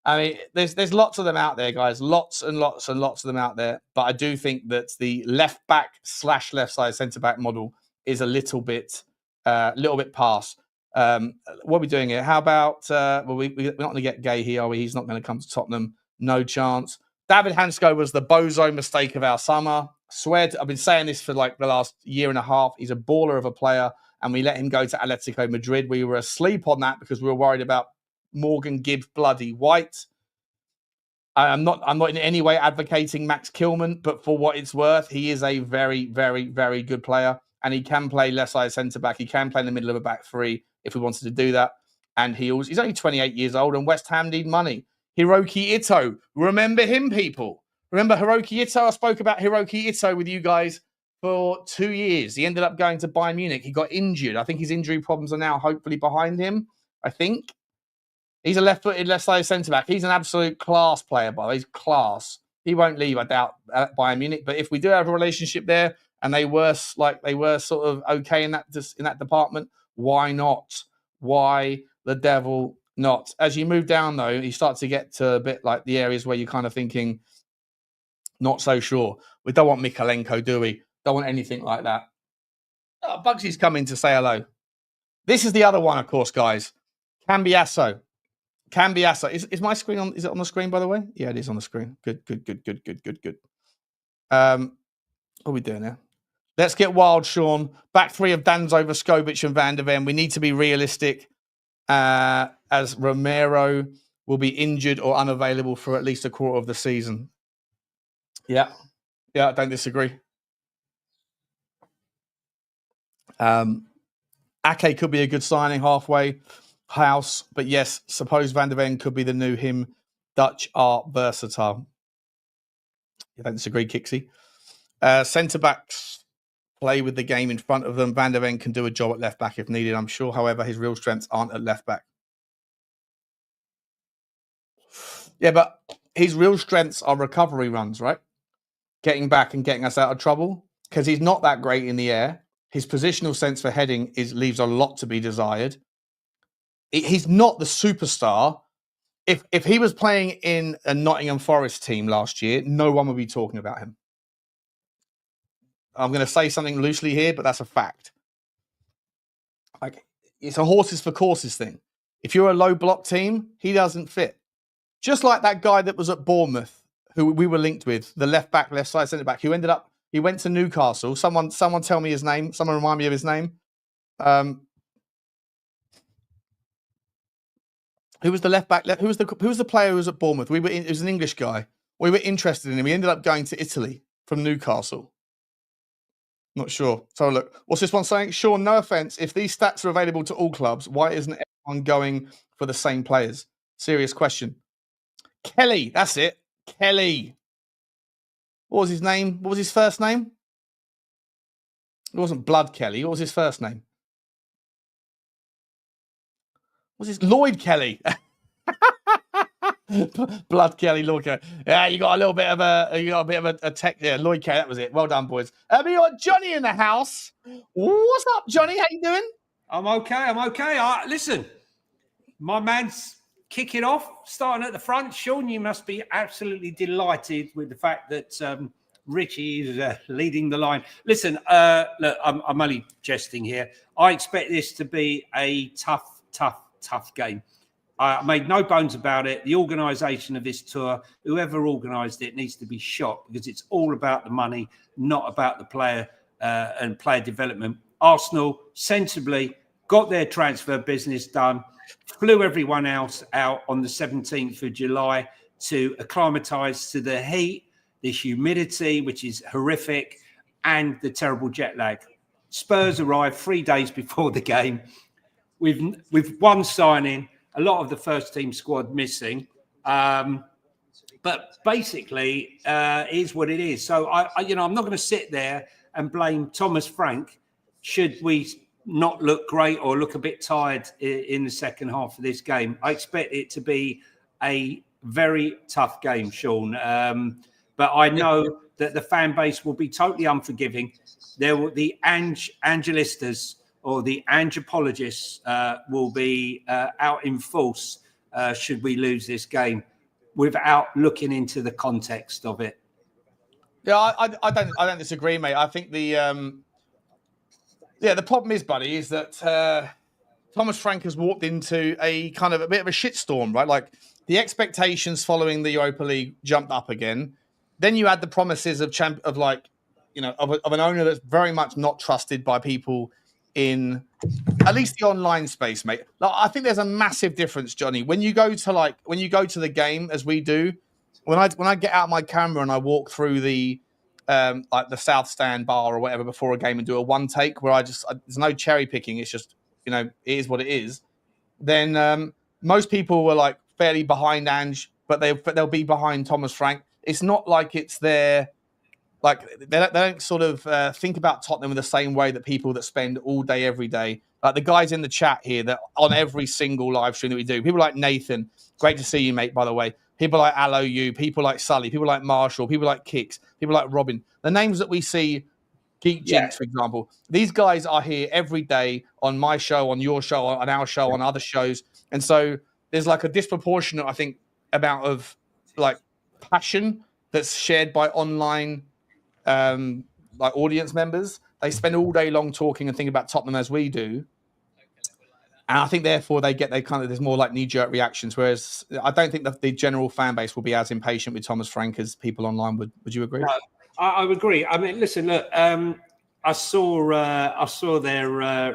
I mean, there's lots of them out there, guys. Lots and lots and lots of them out there. But I do think that the left back / left side centre back model is a little bit past. What are we doing here? How about we're not going to get Gay here, are we? He's not going to come to Tottenham. No chance. David Hansko was the bozo mistake of our summer. I've been saying this for like the last year and a half. He's a baller of a player, and we let him go to Atletico Madrid. We were asleep on that because we were worried about Morgan Gibbs bloody White. I'm not in any way advocating Max Kilman, but for what it's worth, he is a very, very, very good player, and he can play left side centre back. He can play in the middle of a back three if we wanted to do that. And he's only 28 years old, and West Ham need money. Hiroki Ito, remember him, people? Remember Hiroki Ito? I spoke about Hiroki Ito with you guys for 2 years. He ended up going to Bayern Munich. He got injured. I think his injury problems are now hopefully behind him. I think. He's a left-footed, left-sided centre-back. He's an absolute class player, by the way. He's class. He won't leave, I doubt, at Bayern Munich. But if we do have a relationship there and they were sort of okay in that department, why not? Why the devil not? As you move down, though, you start to get to a bit like the areas where you're kind of thinking, not so sure. We don't want Mikalenko, do we? Don't want anything like that. Oh, Bugsy's coming to say hello. This is the other one, of course, guys. Cambiasso. Is my screen on? Is it on the screen, by the way? Yeah, it is on the screen. Good. What are we doing now? Let's get wild, Sean. Back three of Danzo, Vescovic, and Van der Ven. We need to be realistic, as Romero will be injured or unavailable for at least a quarter of the season. Yeah, I don't disagree. Ake could be a good signing halfway house, but yes, suppose Van der Ven could be the new him. Dutch are versatile. You don't disagree, Kixie. Centre backs play with the game in front of them. Van der Ven can do a job at left back if needed, I'm sure. However, his real strengths aren't at left back. Yeah, but his real strengths are recovery runs, right? Getting back and getting us out of trouble, because he's not that great in the air. His positional sense for heading leaves a lot to be desired. He's not the superstar. If he was playing in a Nottingham Forest team last year, no one would be talking about him. I'm going to say something loosely here, but that's a fact. Like, it's a horses for courses thing. If you're a low block team, he doesn't fit. Just like that guy that was at Bournemouth, who we were linked with, the left back, left side centre back, he went to Newcastle. Someone tell me his name. Someone remind me of his name. Who was the left back? Who was the player who was at Bournemouth? It was an English guy. We were interested in him. He ended up going to Italy from Newcastle. Not sure. So look, what's this one saying? Sean, no offense. If these stats are available to all clubs, why isn't everyone going for the same players? Serious question. Kelly, that's it. Kelly. What was his name? What was his first name? It wasn't Blood Kelly. What was his first name? Was his Lloyd Kelly? Blood Kelly, Lloyd Kelly. Yeah, you got a little bit of a tech there. Lloyd Kelly, that was it. Well done, boys. We got Johnny in the house. What's up, Johnny? How you doing? I'm okay. Listen, my man's kick it off, starting at the front. Sean, you must be absolutely delighted with the fact that Richie is leading the line. Listen, look, I'm only jesting here. I expect this to be a tough game. I made no bones about it. The organisation of this tour, whoever organised it, needs to be shot because it's all about the money, not about the player and player development. Arsenal sensibly got their transfer business done, flew everyone else out on the 17th of July to acclimatise to the heat, the humidity, which is horrific, and the terrible jet lag. Spurs arrived 3 days before the game with one signing, a lot of the first team squad missing. But basically, it is what it is. So, I'm not going to sit there and blame Thomas Frank should we not look great or look a bit tired in the second half of this game. I expect it to be a very tough game, Sean. But I know that the fan base will be totally unforgiving. There will the Angelistas or the Ange-apologists will be out in force should we lose this game without looking into the context of it. Yeah, I don't disagree, mate. I think the problem is, buddy, is that Thomas Frank has walked into a kind of a bit of a shitstorm, right? Like the expectations following the Europa League jumped up again. Then you had the promises of an owner that's very much not trusted by people in at least the online space, mate. Like, I think there's a massive difference, Johnny. When you go to the game, as we do, when I get out my camera and I walk through the the South Stand bar or whatever before a game and do a one take where there's no cherry picking. It's just, it is what it is. Then most people were like fairly behind Ange, but they'll be behind Thomas Frank. It's not like it's their, like they don't sort of think about Tottenham in the same way that people that spend all day, every day, like the guys in the chat here that on every single live stream that we do, people like Nathan, great to see you, mate, by the way. People like Allo U, people like Sully, people like Marshall, people like Kicks, people like Robin. The names that we see, Geek Jinx, for example, these guys are here every day on my show, on your show, on our show, on other shows. And so there's like a disproportionate, I think, amount of like passion that's shared by online like audience members. They spend all day long talking and thinking about Tottenham as we do. And I think therefore there's more like knee-jerk reactions, whereas I don't think that the general fan base will be as impatient with Thomas Frank as people online would. Would you agree? No, I would agree. I mean, listen, look, I saw there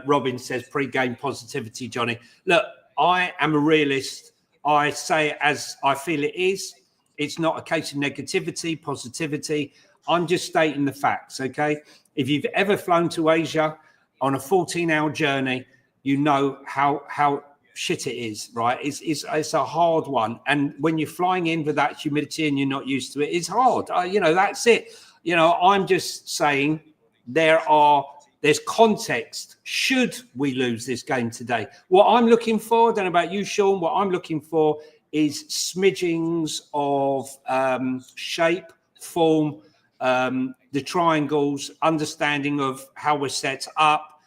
Robin says pre-game positivity, Johnny. Look, I am a realist. I say it as I feel it is. It's not a case of negativity, positivity. I'm just stating the facts, okay? If you've ever flown to Asia on a 14-hour journey, you know how shit it is, right? It's a hard one. And when you're flying in with that humidity and you're not used to it, it's hard. That's it. I'm just saying there's context should we lose this game today. What I'm looking for, I don't know about you, Sean, what I'm looking for is smidgings of shape, form, the triangles, understanding of how we're set up.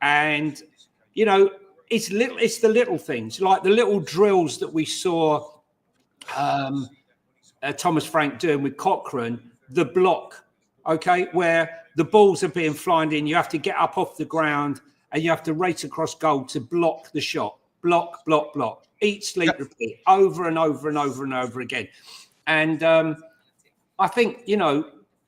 And, it's the little things, like the little drills that we saw Thomas Frank doing with Cochrane, the block, okay, where the balls are being flying in. You have to get up off the ground and you have to race across goal to block the shot. Block, block, block. Eat, sleep, repeat, over and over and over and over again. And I think,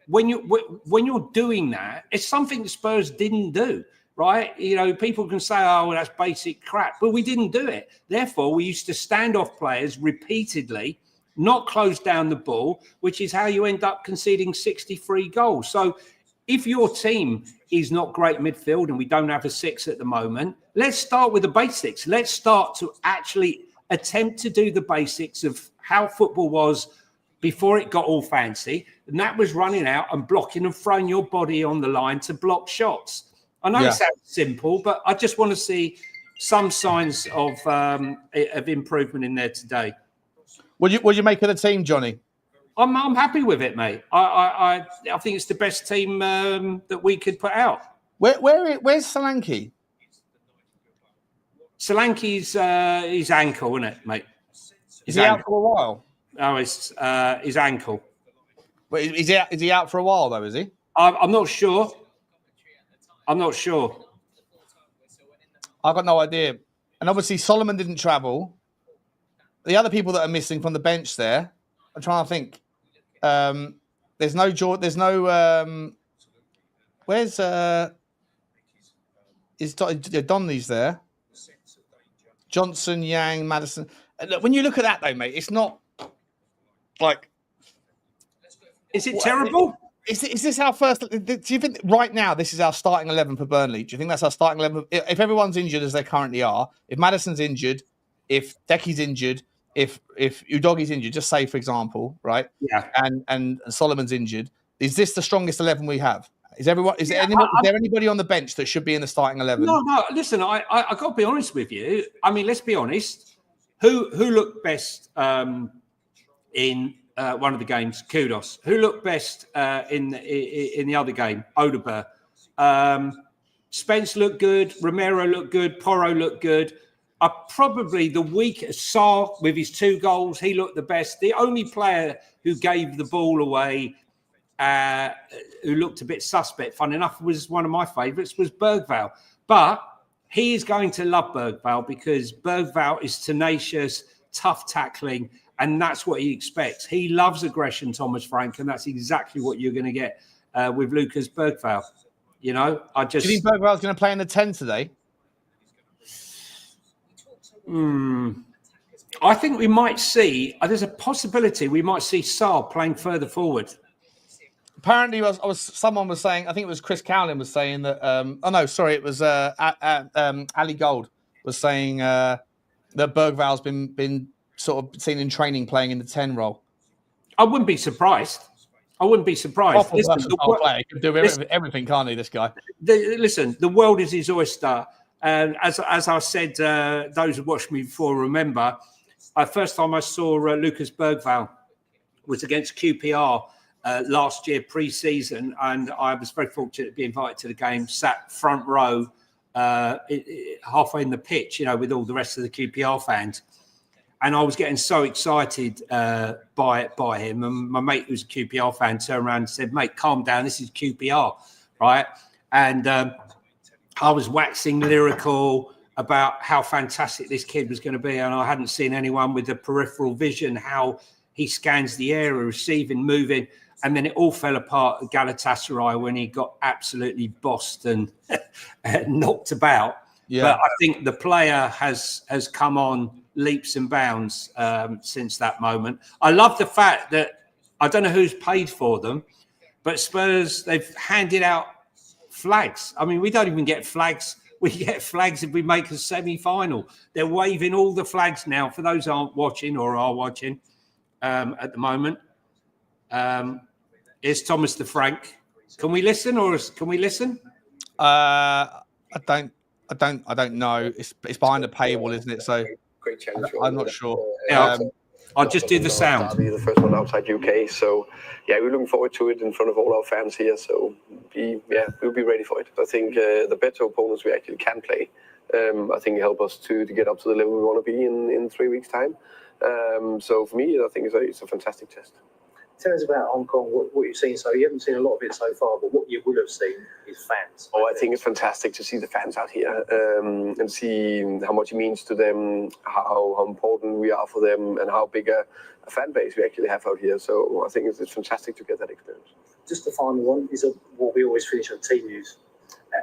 when you're doing that, it's something the Spurs didn't do, right? People can say, oh, well, that's basic crap, but we didn't do it. Therefore, we used to stand off players repeatedly, not close down the ball, which is how you end up conceding 63 goals. So if your team is not great midfield and we don't have a six at the moment, let's start with the basics. Let's start to actually attempt to do the basics of how football was before it got all fancy. And that was running out and blocking and throwing your body on the line to block shots. I know it sounds simple, but I just want to see some signs of improvement in there today. What you make of the team, Johnny? I'm happy with it, mate. I think it's the best team that we could put out. Where's Solanke? Solanke's his ankle, isn't it, mate? Is he out for a while? Oh, it's his ankle. Wait, is he out for a while though? Is he? I'm not sure. I'm not sure. I've got no idea. And obviously Solomon didn't travel. The other people that are missing from the bench there, I'm trying to think. There's no George. There's no. Where's is Donnelly's there? Johnson, Yang, Maddison. When you look at that though, mate, it's not like. Is it terrible? Is this our first? Do you think right now this is our starting 11 for Burnley? Do you think that's our starting 11? If everyone's injured as they currently are, if Maddison's injured, if Decky's injured, if Udogie's injured, just say for example, right? Yeah. And Solomon's injured, is this the strongest 11 we have? Is there anybody on the bench that should be in the starting 11? No. Listen, I got to be honest with you. I mean, let's be honest. Who looked best in one of the games? Kudos. Who looked best in the other game? Odegaard. Spence looked good. Romero looked good. Porro looked good. Probably the weakest. Sarr with his 2 goals, he looked the best. The only player who gave the ball away, who looked a bit suspect, fun enough, was one of my favourites, was Berghvall. But he is going to love Berghvall because Berghvall is tenacious, tough tackling, and that's what he expects. He loves aggression, Thomas Frank, and that's exactly what you're going to get with Lucas Berghvall. You know, Do you think Berghvall's going to play in the 10 today? I think we might see. There's a possibility we might see Sarr playing further forward. Apparently, someone was saying. I think it was Chris Cowlin was saying that. It was Ali Gold was saying that Berghvall's been sort of seen in training playing in the 10 role. I wouldn't be surprised. Listen, player. He can do everything, can't he? This guy. Listen, the world is his oyster. And as I said, those who watched me before remember, first time I saw Lucas Berghvall was against QPR last year pre-season, and I was very fortunate to be invited to the game, sat front row, halfway in the pitch, you know, with all the rest of the QPR fans. And I was getting so excited by him. And my mate, who's a QPR fan, turned around and said, "Mate, calm down. This is QPR, right?" And I was waxing lyrical about how fantastic this kid was going to be. And I hadn't seen anyone with the peripheral vision, how he scans the area, receiving, moving. And then it all fell apart at Galatasaray when he got absolutely bossed and knocked about. Yeah. But I think the player has come on leaps and bounds since that moment. I love the fact that I don't know who's paid for them, but Spurs, they've handed out flags. I mean, we don't even get flags. We get flags if we make a semi-final. They're waving all the flags now for those who aren't watching or are watching at the moment. Here's Thomas the Frank. Can we listen can we listen? I don't know. It's behind a paywall, isn't it? So great challenge. I'm not sure. I'll just do the sound. The first one outside UK. So yeah, we're looking forward to it in front of all our fans here. So we'll be ready for it. I think the better opponents we actually can play, I think help us to get up to the level we want to be in 3 weeks' time. So for me, I think it's a fantastic test. Tell us about Hong Kong, what you've seen. So you haven't seen a lot of it so far, but what you would have seen is fans. Oh, I think it's fantastic to see the fans out here and see how much it means to them, how important we are for them, and how big a fan base we actually have out here. So I think it's fantastic to get that experience. Just the final one is what we always finish on team news.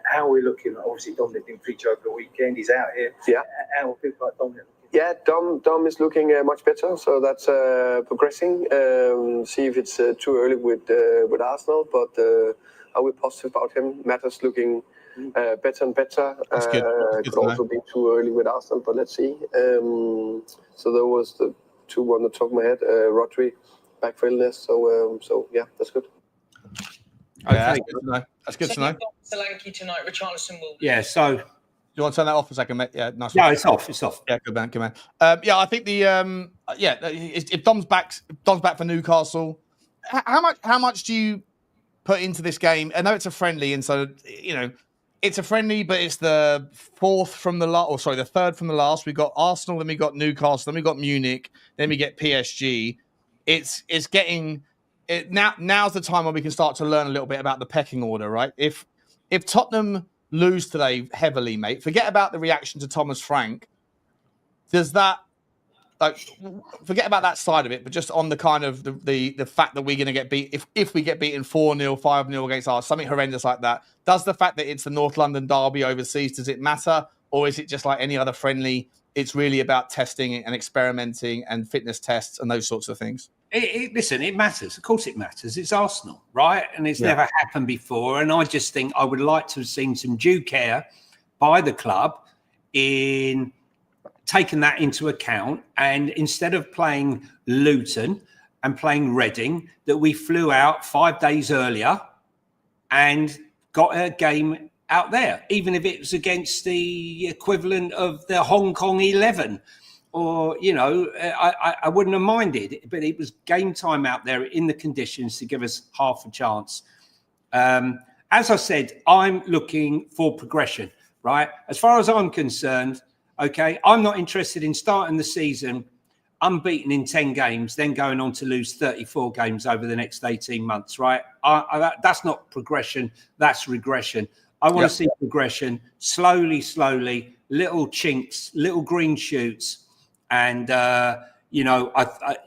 How are we looking? Obviously, Dominic didn't feature over the weekend. He's out here. Yeah. How are people like Dominic? Yeah, Dom is looking much better, so that's progressing. See if it's too early with Arsenal, but we're positive about him. Matters looking better and better. That's good. Could also be too early with Arsenal, but let's see. So there was the two on the top of my head. Rodri back for illness, so yeah, that's good. Okay, that's good to know. That's good to know. Solanke tonight, Richalison will. Yeah, so. Do you want to turn that off for a second, mate? Yeah, nice. No, it's off. It's off. Yeah, good man, good man. I think if Dom's back for Newcastle, how much do you put into this game? I know it's a friendly, and so It's a friendly, but it's the fourth from the last, or sorry, the third from the last. We got Arsenal, then we got Newcastle, then we got Munich, then we get PSG. It's getting it now. Now's the time when we can start to learn a little bit about the pecking order, right? If Tottenham lose today heavily, mate, forget about the reaction to Thomas Frank. Does that forget about that side of it, but just on the kind of the fact that we're going to get beat if we get beaten 4-0, 5-0 against Arsenal, something horrendous like that. Does the fact that it's the North London derby overseas, does it matter, or is it just like any other friendly? It's really about testing and experimenting and fitness tests and those sorts of things. Listen, it matters. Of course it matters. It's Arsenal, right? And it's never happened before. And I just think I would like to have seen some due care by the club in taking that into account. And instead of playing Luton and playing Reading, that we flew out 5 days earlier and got a game out there, even if it was against the equivalent of the Hong Kong 11. Or, you know, I wouldn't have minded, but it was game time out there in the conditions to give us half a chance. As I said, I'm looking for progression, right? As far as I'm concerned, okay, I'm not interested in starting the season unbeaten in 10 games, then going on to lose 34 games over the next 18 months, right? That's not progression, that's regression. I want to see progression slowly, little chinks, little green shoots. And, you know,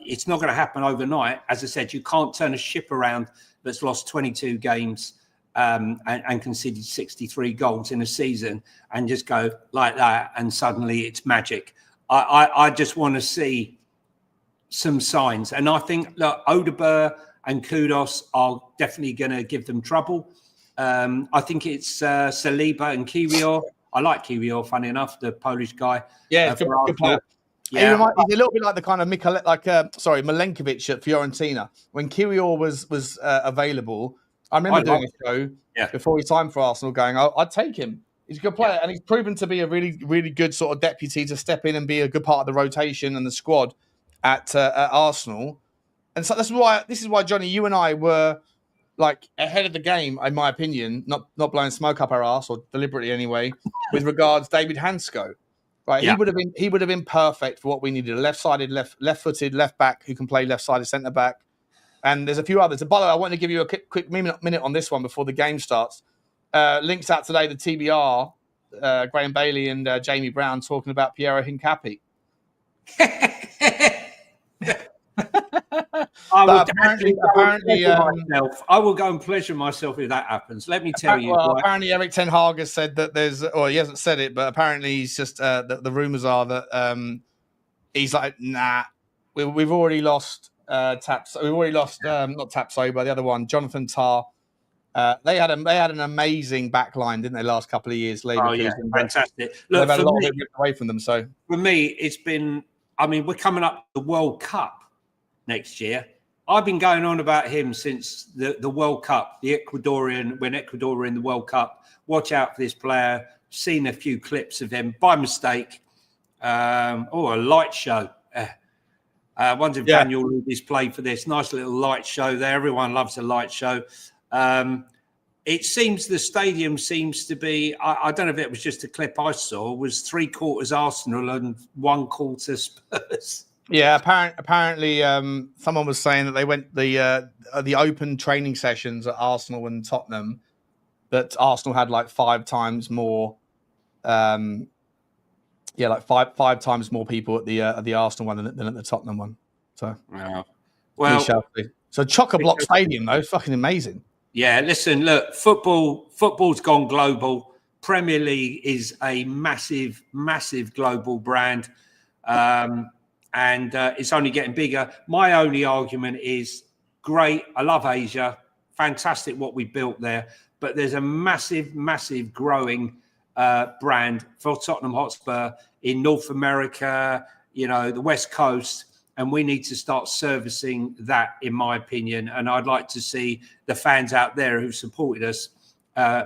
it's not going to happen overnight. As I said, you can't turn a ship around that's lost 22 games and conceded 63 goals in a season and just go like that and suddenly it's magic. I just want to see some signs. And I think, look, Odegaard and Kudos are definitely going to give them trouble. I think it's Saliba and Kiwior. I like Kiwior, funny enough, the Polish guy. Yeah, good player. Yeah, he's a little bit like the kind of Milenkovic at Fiorentina. When Kiwior was available, I remember doing a show before he signed for Arsenal going, I'd take him. He's a good player, and he's proven to be a really, really good sort of deputy to step in and be a good part of the rotation and the squad at Arsenal. And so this is why, Johnny, you and I were like ahead of the game, in my opinion, not blowing smoke up our arse or deliberately anyway, with regards David Hansko. Right, he would have been perfect for what we needed. A left-sided, left-footed left back who can play left-sided centre back. And there's a few others. And by the way, I want to give you a quick minute on this one before the game starts. Links out today, the TBR, Graham Bailey and Jamie Brown talking about Piero Hincapié. I will go and pleasure myself if that happens. Let me tell you. Well, apparently Eric Ten Hag has said that he hasn't said it, but apparently he's just the rumours are that he's like, nah, we've already lost Taps. We've already lost not Tapsoba, the other one, Jonathan Tah. They had an amazing back line, didn't they, last couple of years? Fantastic. Look, they've had a lot of it ripped away from them. So for me, it's been. I mean, we're coming up to the World Cup next year. I've been going on about him since the World Cup, when Ecuador were in the World Cup. Watch out for this player. Seen a few clips of him by mistake. A light show. Wonder if Daniel Ruby's played for this. Nice little light show there. Everyone loves a light show. It seems the stadium seems to be, I don't know if it was just a clip I saw, was 3/4 Arsenal and 1/4 Spurs. Yeah, apparently someone was saying that they went the open training sessions at Arsenal and Tottenham, that Arsenal had like 5 times more, five times more people at the Arsenal one than at the Tottenham one. So, so chock-a-block stadium though, fucking amazing. Yeah, listen, look, football's gone global. Premier League is a massive, massive global brand. And it's only getting bigger. My only argument is, great, I love Asia, fantastic what we built there, but there's a massive, massive growing brand for Tottenham Hotspur in North America, you know, the West Coast, and we need to start servicing that, in my opinion. And I'd like to see the fans out there who supported us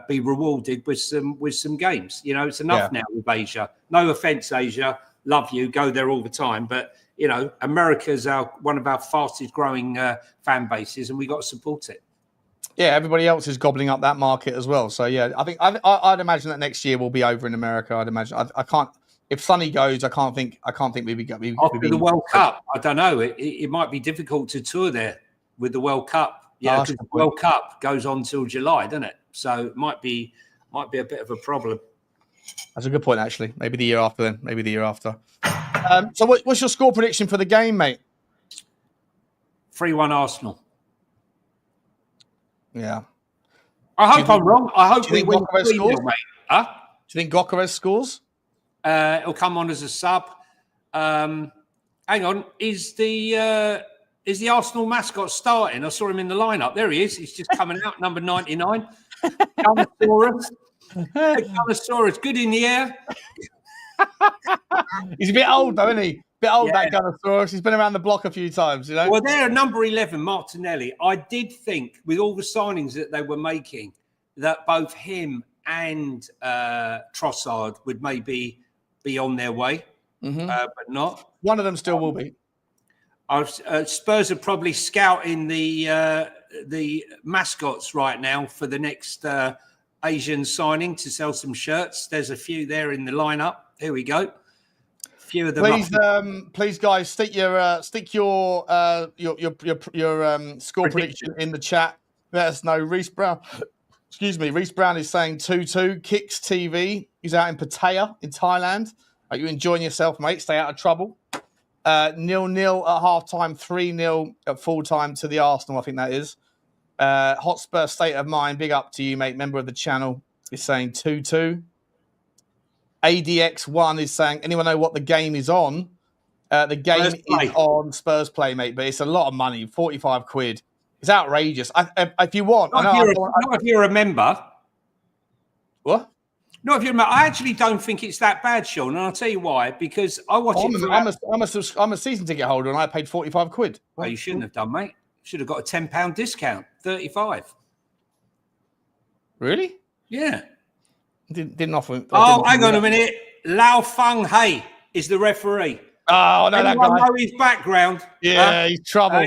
be rewarded with some games. You know, it's enough now with Asia. No offense, Asia. Love you, go there all the time, but you know, America's one of our fastest growing fan bases, and we got to support it. Yeah, everybody else is gobbling up that market as well. So yeah, I think I'd imagine that next year will be over in America. I'd imagine. I can't. If Sonny goes, I can't think we'd be after the World Cup. I don't know. It might be difficult to tour there with the World Cup. Yeah, because the World Cup goes on till July, doesn't it? So it might be a bit of a problem. That's a good point, actually. Maybe the year after then. Maybe the year after. So what's your score prediction for the game, mate? 3-1 Arsenal. Yeah. I hope I'm wrong. I hope we win 3-0, mate. Huh? Do you think Gyökeres scores? It'll come on as a sub. Hang on. Is the Arsenal mascot starting? I saw him in the lineup. There he is. He's just coming out, number 99. Gunnosaurus, good in the air. He's a bit old, though, isn't he? Bit old, that Gunnosaurus. He's been around the block a few times, you know. Well, they're number 11, Martinelli. I did think, with all the signings that they were making, that both him and Trossard would maybe be on their way, but not. One of them still will be. Spurs are probably scouting the mascots right now for the next Asian signing to sell some shirts. There's a few there in the lineup. Here we go. Few of them. Please, guys, stick your score prediction in the chat. Let us know. Reece Brown is saying 2-2. Kicks TV. He's out in Pattaya in Thailand. Are you enjoying yourself, mate? Stay out of trouble. 0-0 at half-time, 3-0 at full-time to the Arsenal, I think that is. Hotspur State of Mind, big up to you, mate. Member of the channel is saying 2-2. ADX1 is saying, anyone know what the game is on? The game is on Spurs Play, mate, but it's a lot of money, 45 quid. It's outrageous. If you want... Not if you're a member. What? No, if you remember, I actually don't think it's that bad, Sean, and I'll tell you why. Because I watch it. I'm a season ticket holder, and I paid 45 quid. Well, you shouldn't have done, mate. Should have got a £10 discount, 35. Really? Yeah. Didn't offer. Hang on a minute. Lao Feng Hei is the referee. Oh, no, that guy. Know his background. Yeah, he's trouble.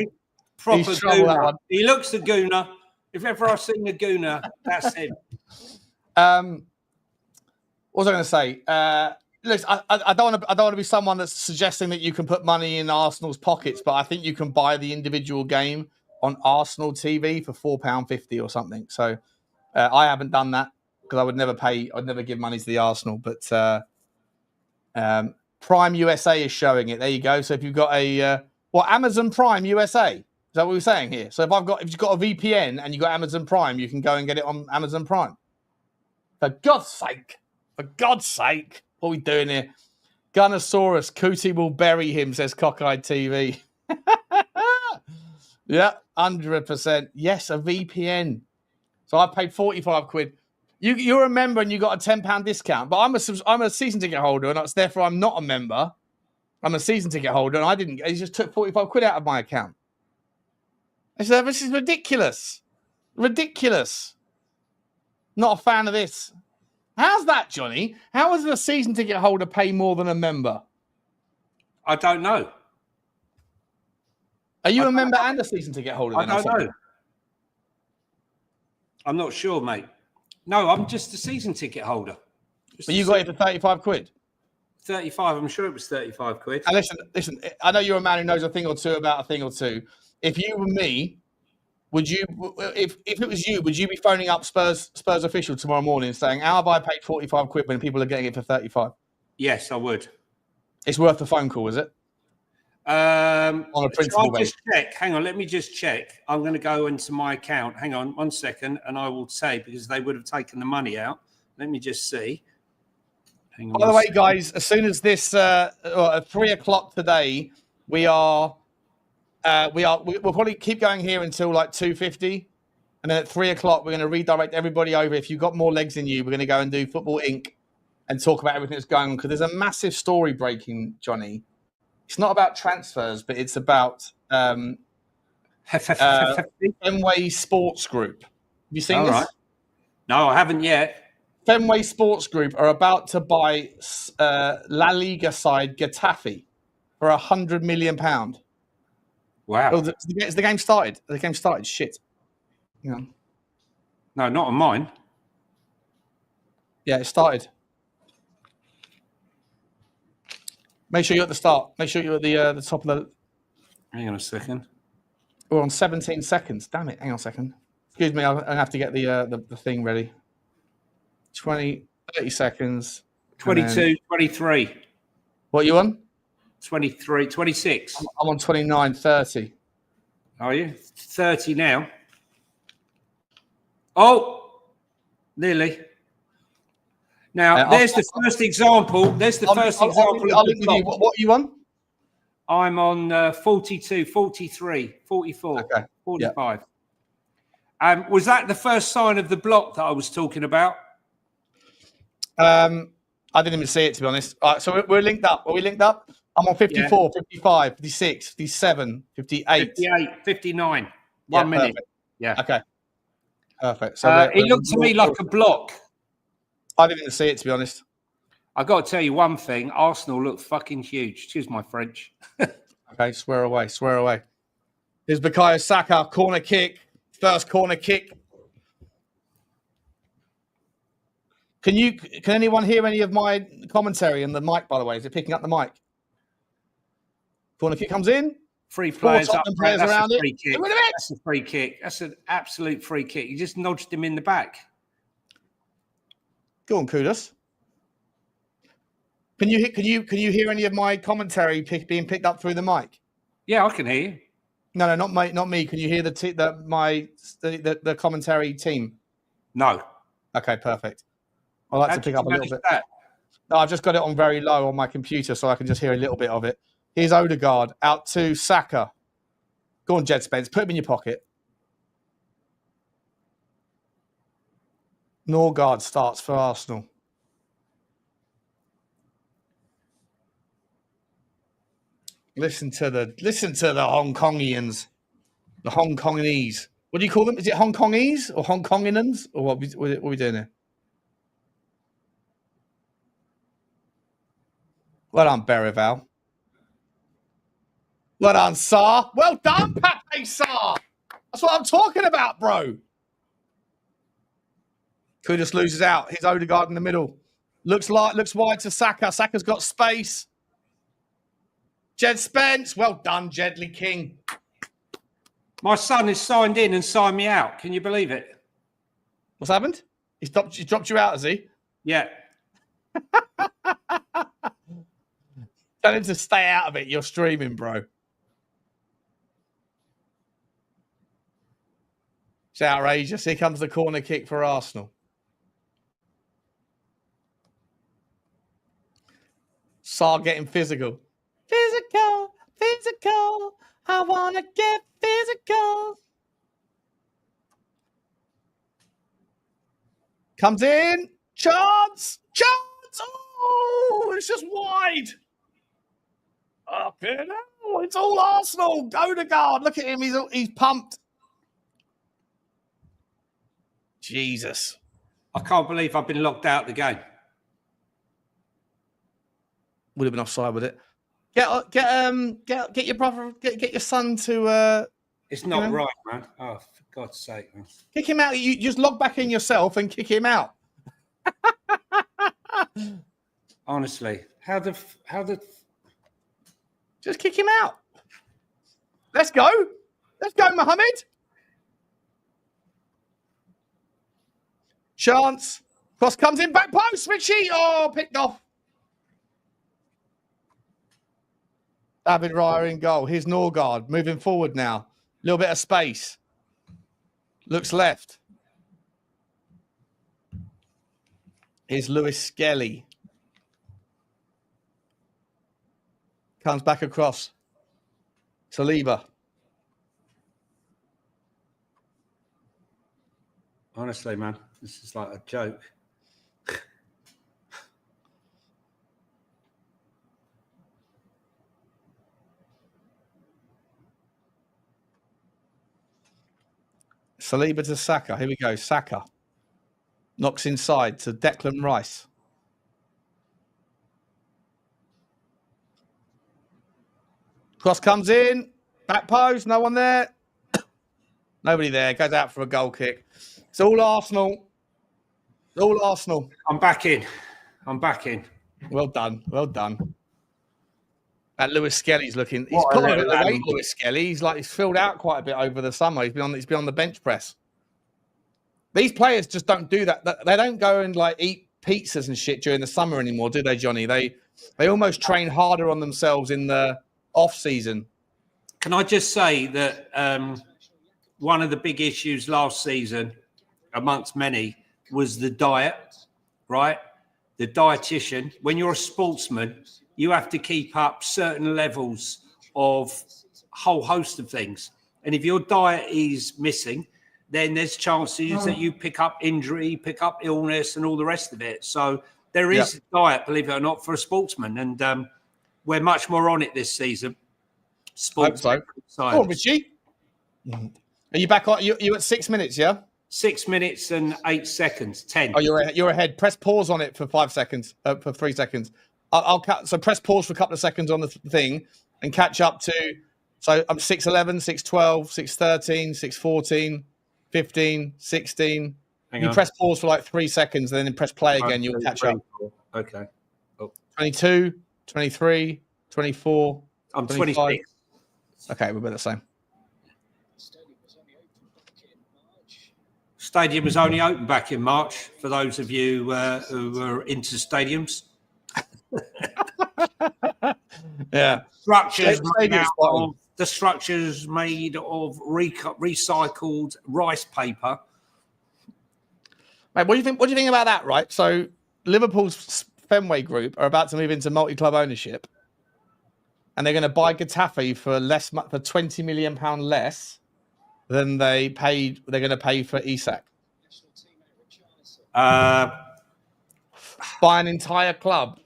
Proper he's trouble, that one. He looks a gooner. If ever I've seen a gooner, that's him. What was I going to say? Listen, I don't want to be someone that's suggesting that you can put money in Arsenal's pockets, but I think you can buy the individual game on Arsenal TV for £4.50 or something. So I haven't done that because I would never pay. I'd never give money to the Arsenal. But Prime USA is showing it. There you go. So if you've got Amazon Prime USA, is that what we're saying here? So if you've got a VPN and you've got Amazon Prime, you can go and get it on Amazon Prime. For God's sake. For God's sake, what are we doing here? Gunnosaurus, Cootie will bury him, says Cockeyed TV. Yeah, 100%. Yes, a VPN. So I paid 45 quid. You're a member and you got a £10 discount, but I'm a season ticket holder, and that's therefore I'm not a member. I'm a season ticket holder, and I didn't. He just took 45 quid out of my account. I said, this is ridiculous. Ridiculous. Not a fan of this. How's that, Johnny? How does a season ticket holder pay more than a member? I don't know. Are you a member and a season ticket holder? I don't know. I'm not sure, mate. No, I'm just a season ticket holder. But you got it for 35 quid? 35. I'm sure it was 35 quid. And listen. I know you're a man who knows a thing or two about a thing or two. If you were me, would you, if it was you, would you be phoning up Spurs official tomorrow morning saying, how have I paid 45 quid when people are getting it for 35? Yes, I would. It's worth a phone call, is it? On a principal basis. Check. Hang on, let me just check. I'm going to go into my account. Hang on 1 second, and I will say, because they would have taken the money out. Let me just see. Hang on. By the way, guys, as soon as this at 3:00 today, we'll probably keep going here until like 2:50, and then at 3:00 we're going to redirect everybody over. If you've got more legs in you, we're going to go and do Football Inc. and talk about everything that's going on, because there's a massive story breaking, Johnny. It's not about transfers, but it's about Fenway Sports Group. Have you seen this? Right. No, I haven't yet. Fenway Sports Group are about to buy La Liga side Getafe for £100 million. Wow. Oh, the game started. The game started. Shit. Hang on. No, not on mine. Yeah, it started. Make sure you're at the start. Make sure you're at the top of the... Hang on a second. We're on 17 seconds. Damn it. Hang on a second. Excuse me. I'll have to get the thing ready. 30 seconds. 22, 23. What are you on? 23, 26. I'm on 29, 30. Are you? 30 now. Oh, nearly. Now, there's the first example. There's the first example. I'll link with you. What are you on? I'm on 42, 43, 44, okay. 45. Yeah. Was that the first sign of the block that I was talking about? I didn't even see it, to be honest. All right, so we're linked up. Are we linked up? I'm on 54, 55, 56, 57, 58. 58, 59. 1 minute. Perfect. Yeah. Okay. Perfect. So it looked to me like a block. I didn't even see it, to be honest. I got to tell you one thing. Arsenal looked fucking huge. Excuse my French. Okay, swear away, swear away. Here's Bukayo Saka, corner kick. First corner kick. Can anyone hear any of my commentary in the mic, by the way? Is it picking up the mic? Corner kick comes in. Three players up. Players That's around a free kick. It. That's a free kick. That's an absolute free kick. You just nudged him in the back. Go on, Kudos. Can you hear any of my commentary being picked up through the mic? Yeah, I can hear you. No, not me. Can you hear the commentary team? No. Okay, perfect. I like to pick up a little bit. That? No, I've just got it on very low on my computer, so I can just hear a little bit of it. Here's Odegaard out to Saka. Go on, Jed Spence. Put him in your pocket. Norgard starts for Arsenal. Listen to the Hong Kongians, the Hong Kongese. What do you call them? Is it Hong Kongese or Hong Konginans? Or what are we doing here? Well done, Berghvall. Well done, Sarr. Well done, Pape Sarr. That's what I'm talking about, bro. Kudus loses out. Here's Odegaard in the middle. Looks wide to Saka. Saka's got space. Jed Spence. Well done, Jedley King. My son is signed in and signed me out. Can you believe it? What's happened? He dropped you out, has he? Yeah. Tell him to stay out of it. You're streaming, bro. It's outrageous. Here comes the corner kick for Arsenal. Sarr getting physical. Physical. I want to get physical. Comes in. Chance. Oh, it's just wide. It's all Arsenal. Odegaard, look at him. He's pumped. Jesus. I can't believe I've been locked out of the game. Would have been offside with it. Get your brother, get your son to. It's not right, man. Oh, for God's sake, man. Kick him out. You just log back in yourself and kick him out. Honestly, how the just kick him out. Let's go, Mohammed. Chance. Cross comes in, back post. Richie. Oh, picked off. David Raya in goal. Here's Norgard moving forward now. A little bit of space. Looks left. Here's Lewis Skelly. Comes back across. Saliba. Honestly, man, this is like a joke. Saliba to Saka. Here we go. Saka knocks inside to Declan Rice. Cross comes in. Back post. No one there. Nobody there. Goes out for a goal kick. It's all Arsenal. It's all Arsenal. I'm back in. Well done. Well done. That Lewis Skelly's looking. He's What a put on a bit little of weight, animal. Lewis Skelly. He's filled out quite a bit over the summer. He's been on the bench press. These players just don't do that. They don't go and like eat pizzas and shit during the summer anymore, do they, Johnny? They almost train harder on themselves in the off season. Can I just say that one of the big issues last season, amongst many, was the diet, right? The dietitian. When you're a sportsman, you have to keep up certain levels of a whole host of things. And if your diet is missing, then there's chances that you pick up injury, pick up illness and all the rest of it. So there is a diet, believe it or not, for a sportsman. And we're much more on it this season. Sports. Oh, Richie. Are you back on? You at 6 minutes, yeah? 6 minutes and 8 seconds, 10. Oh, you're ahead. Press pause on it for 5 seconds, for 3 seconds. So press pause for a couple of seconds on the thing and catch up to. So I'm 6:11, 6:12, 6:13, 6:14, 15, 16. You press pause for like 3 seconds, and then press play again. You'll catch up. Okay. 22, 23, 24. I'm 25. 26. Okay, we're about the same. Stadium was only open back in March for those of you who are into stadiums. Yeah. The structure's made of recycled rice paper. Mate, what do you think about that, right? So Liverpool's Fenway Group are about to move into multi-club ownership, and they're going to buy Getafe for £20 million less than they're going to pay for Isak. Buy an entire club.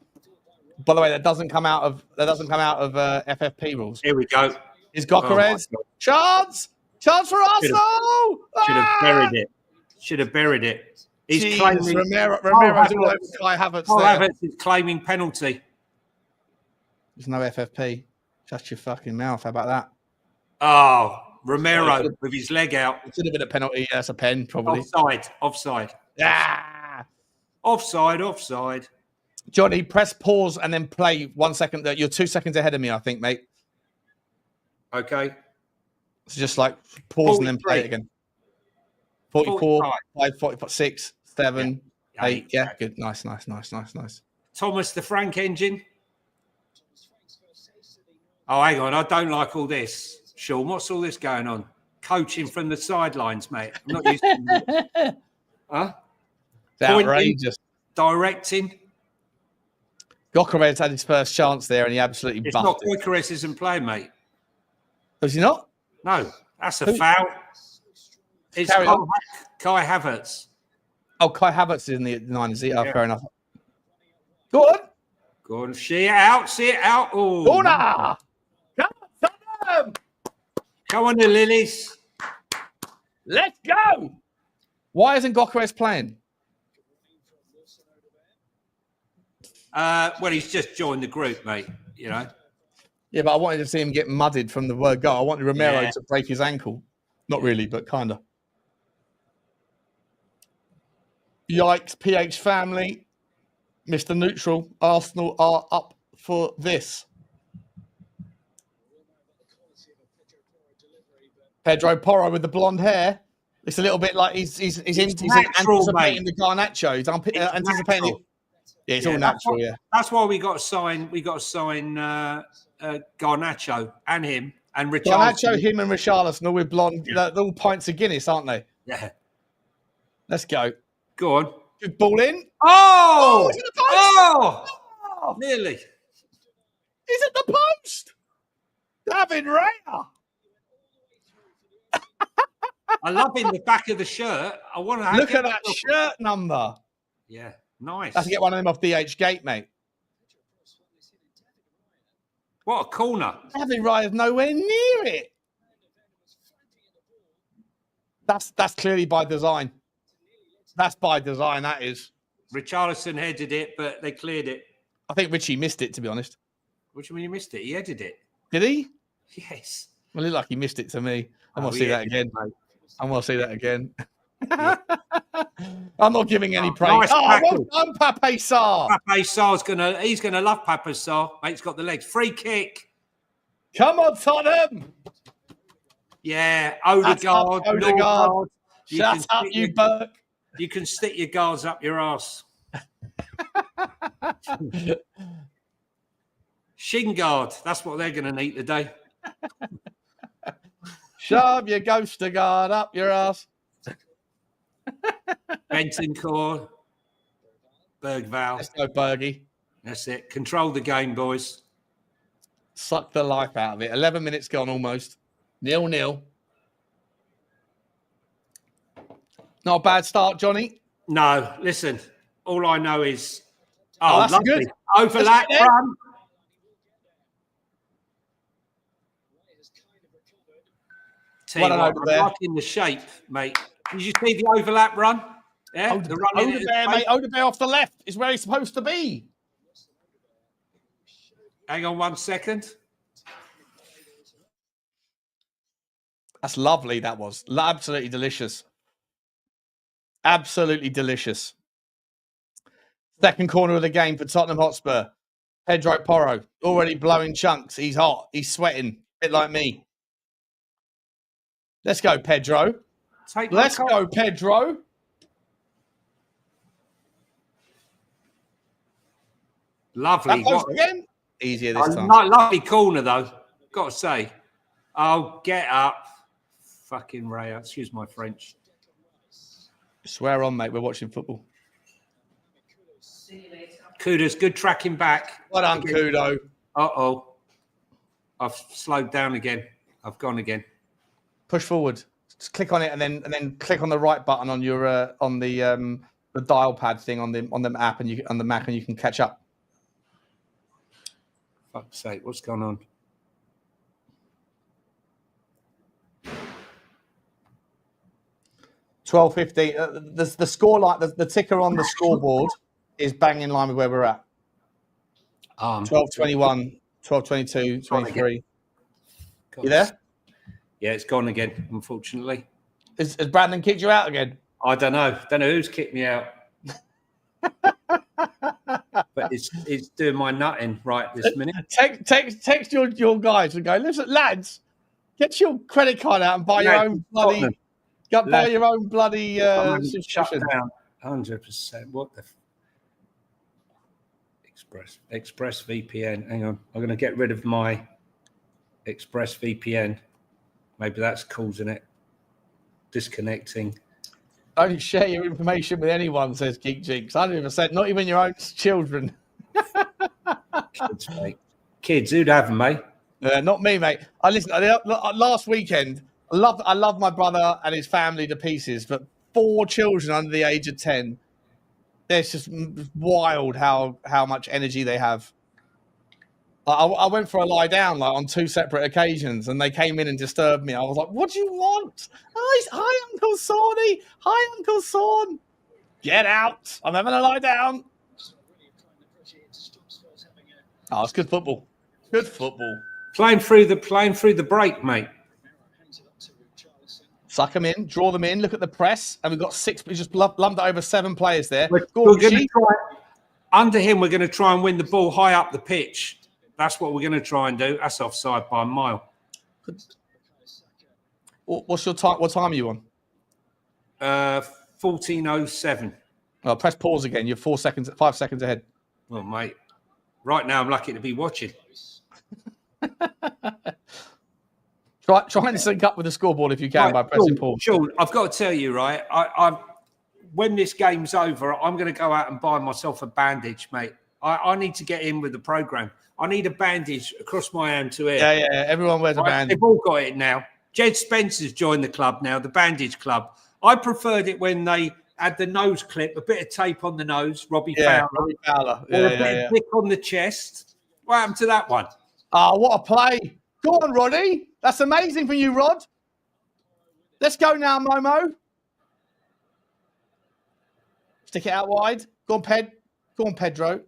By the way, that doesn't come out of FFP rules. Here we go. Is Gyökeres chance for Arsenal? Should have buried it. He's claiming Romero's all over Kai Havertz. Havertz is claiming penalty. There's no FFP. Shut your fucking mouth. How about that? Oh, Romero with his leg out. It should have been a penalty. That's a pen, probably. Offside. Ah! Offside. Johnny, press pause and then play 1 second. You're 2 seconds ahead of me, I think, mate. Okay. So just like pause and then play it again. 44, 5, 46, 7, 8. Yeah, good. Nice. Thomas the Frank engine. Oh, hang on. I don't like all this. Sean, what's all this going on? Coaching from the sidelines, mate. I'm not used to it. Huh? It's outrageous. Directing. Gyökeres had his first chance there and he absolutely It's buffed not it. Gyökeres isn't playing, mate. Was he not? No, that's a foul. It's Kai Havertz. Oh, Kai Havertz is in the 9, is he? Oh, fair enough. Go on. See it out. Oh, Corner! Come on, Tottenham! Come on, the Lilies. Let's go! Why isn't Gyökeres playing? Well, he's just joined the group, mate, you know. Yeah, but I wanted to see him get mudded from the word goal. I wanted Romero to break his ankle. Not really, but kind of. Yikes, PH family. Mr. Neutral, Arsenal are up for this. Pedro Porro with the blonde hair. It's a little bit like he's anticipating the Garnacho. He's anticipating it. Yeah, it's all natural. That's why we got to sign. Garnacho and him and Richalison. Garnacho, him and Richalison, all with blonde. They're all pints of Guinness, aren't they? Yeah. Let's go. Go on. Good ball in. Oh! He's at the post. Oh! Nearly. He's at the post. David Raya. I love in the back of the shirt. I want to look at that shirt number. Yeah, nice. That's to get one of them off DH Gate, mate. What a corner. David Raya's nowhere near it. That's clearly by design. That's by design, that is. Richarlison headed it, but they cleared it. I think Richie missed it, to be honest. What do you mean he missed it? He headed it. Did he? Yes. Well, it looked like he missed it to me. I'm going to see that again. I want to see that again. I'm not giving any praise. Nice Well done, Pape Sarr. Pape Sarr's he's gonna love Pape Sarr. Mate's got the legs. Free kick. Come on, Tottenham. Yeah, Odegaard. Shut up, you Burke. You can stick your guards up your arse. Shin guard. That's what they're going to need today. Shove your ghoster guard up your ass. Bentancur. Berghvall. Let's go, Bergie. That's it. Control the game, boys. Suck the life out of it. 11 minutes gone almost. 0-0. Not a bad start, Johnny. No, listen. All I know is... Oh, that's lovely. good. Overlap run. Well done, I'm liking the shape, mate. Did you see the overlap run? Yeah, the run Odegaard off the left is where he's supposed to be. Hang on 1 second. That's lovely, that was. Absolutely delicious. Absolutely delicious. Second corner of the game for Tottenham Hotspur. Pedro Porro, already blowing chunks. He's hot. He's sweating. A bit like me. Let's go, Pedro. Let's go, Pedro. Lovely. Again? Easier this time. Lovely corner, though. Got to say. Oh, get up. Fucking Raya. Excuse my French. Swear on, mate. We're watching football. Kudos. Good tracking back. Well done, Kudo. Uh-oh. I've slowed down again. I've gone again. Push forward. Just click on it and then click on the right button on your on the dial pad thing on the app and on the Mac, and you can catch up. Fuck's sake, what's going on? $12.50. The score, like the ticker on the scoreboard, is bang in line with where we're at. 12:21, 12:22, 23. You there? Yeah, it's gone again, unfortunately. Has Brandon kicked you out again? I don't know. Don't know who's kicked me out. But it's doing my nutting right this minute. Text your guys and go, listen, lads, get your credit card out and buy your own bloody... Buy your own bloody shut down. 100%. What the Express VPN. Hang on. I'm going to get rid of my Express VPN. Maybe that's causing it. Disconnecting. Don't share your information with anyone, says Geek Jinx. 100%. Not even your own children. Kids, mate. Kids, who'd have them, mate? Not me, mate. Last weekend, I love my brother and his family to pieces, but 4 children under the age of 10, it's just wild how much energy they have. I went for a lie down on 2 separate occasions, and they came in and disturbed me. I was like, "What do you want?" Hi, Uncle Sawney. Hi, Uncle Sawn. Get out! I'm having a lie down. Oh, it's good football. Good football. Playing through the break, mate. Suck them in, draw them in. Look at the press, and we've got 6. We just lumped it over 7 players there. We're going to try under him. We're going to try and win the ball high up the pitch. That's what we're going to try and do. That's offside by a mile. What's your time? What time are you on? 14:07. Oh, press pause again. You're 5 seconds ahead. Well, mate, right now I'm lucky to be watching. Try and sync up with the scoreboard if you can by pressing pause. Sean, I've got to tell you, right? When this game's over, I'm going to go out and buy myself a bandage, mate. I need to get in with the program. I need a bandage across my hand to here. Yeah. Everyone wears a bandage. They've all got it now. Jed Spencer's joined the club now, the bandage club. I preferred it when they had the nose clip, a bit of tape on the nose, Robbie Fowler. Or a bit of pick on the chest. What happened to that one? Oh, what a play. Go on, Roddy. That's amazing for you, Rod. Let's go now, Momo. Stick it out wide. Go on, Pedro.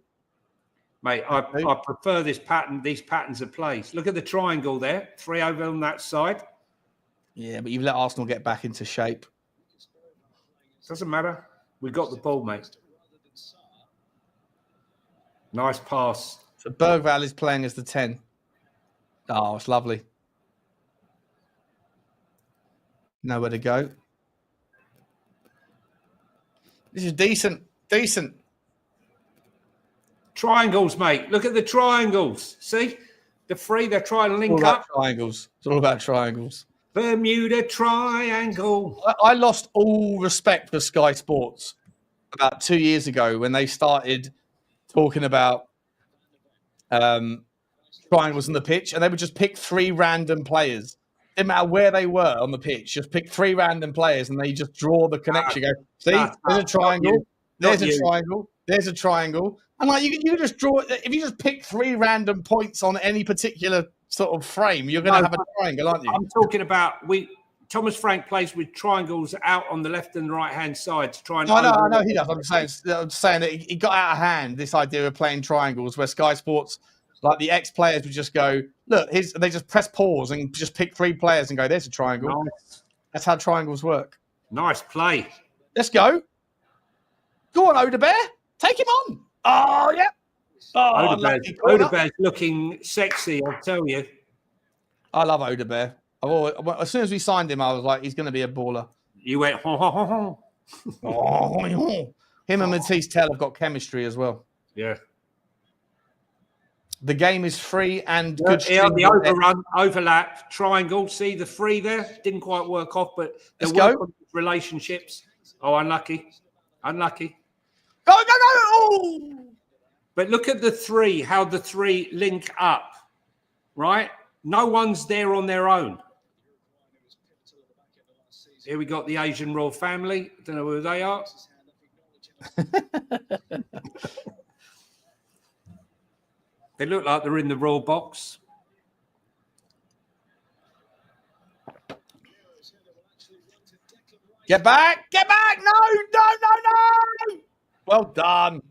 Mate, I prefer this pattern, these patterns of plays. Look at the triangle there. 3 over on that side. Yeah, but you've let Arsenal get back into shape. Doesn't matter. We got the ball, mate. Nice pass. So Berghvall is playing as the 10. Oh, it's lovely. Nowhere to go. This is decent. Decent. Triangles, mate. Look at the triangles. See? The three, they're trying to link up. Triangles. It's all about triangles. Bermuda Triangle. I lost all respect for Sky Sports about 2 years ago when they started talking about triangles on the pitch, and they would just pick 3 random players. Didn't matter where they were on the pitch, just pick 3 random players, and they just draw the connection. Go, see, there's a triangle, there's a triangle, there's a triangle. And like you can just draw, if you just pick 3 random points on any particular sort of frame, you're going to have a triangle, aren't you? I'm talking about Thomas Frank plays with triangles out on the left and right hand side to try and. I know he does. I'm saying that it got out of hand, this idea of playing triangles, where Sky Sports, like the ex-players, would just go, look, they just press pause and just pick 3 players and go, there's a triangle. Nice. That's how triangles work. Nice play. Let's go. Go on, Odebear. Take him on. Oh, yeah. Oh, Odebear's looking sexy, I'll tell you. I love Odebear. As soon as we signed him, I was like, he's going to be a baller. You went, ho, ho, ho, ho. Oh, him and Mathys Tel have got chemistry as well. Yeah. The game is free and good. Yeah, the overrun, overlap, triangle. See the 3 there? Didn't quite work off, but let's go. Relationships. Oh, unlucky. Unlucky. Go. Oh! But look at the 3, how the 3 link up, right? No one's there on their own. Here we got the Asian royal family. Don't know who they are. They look like they're in the royal box. Get back! No! Well done.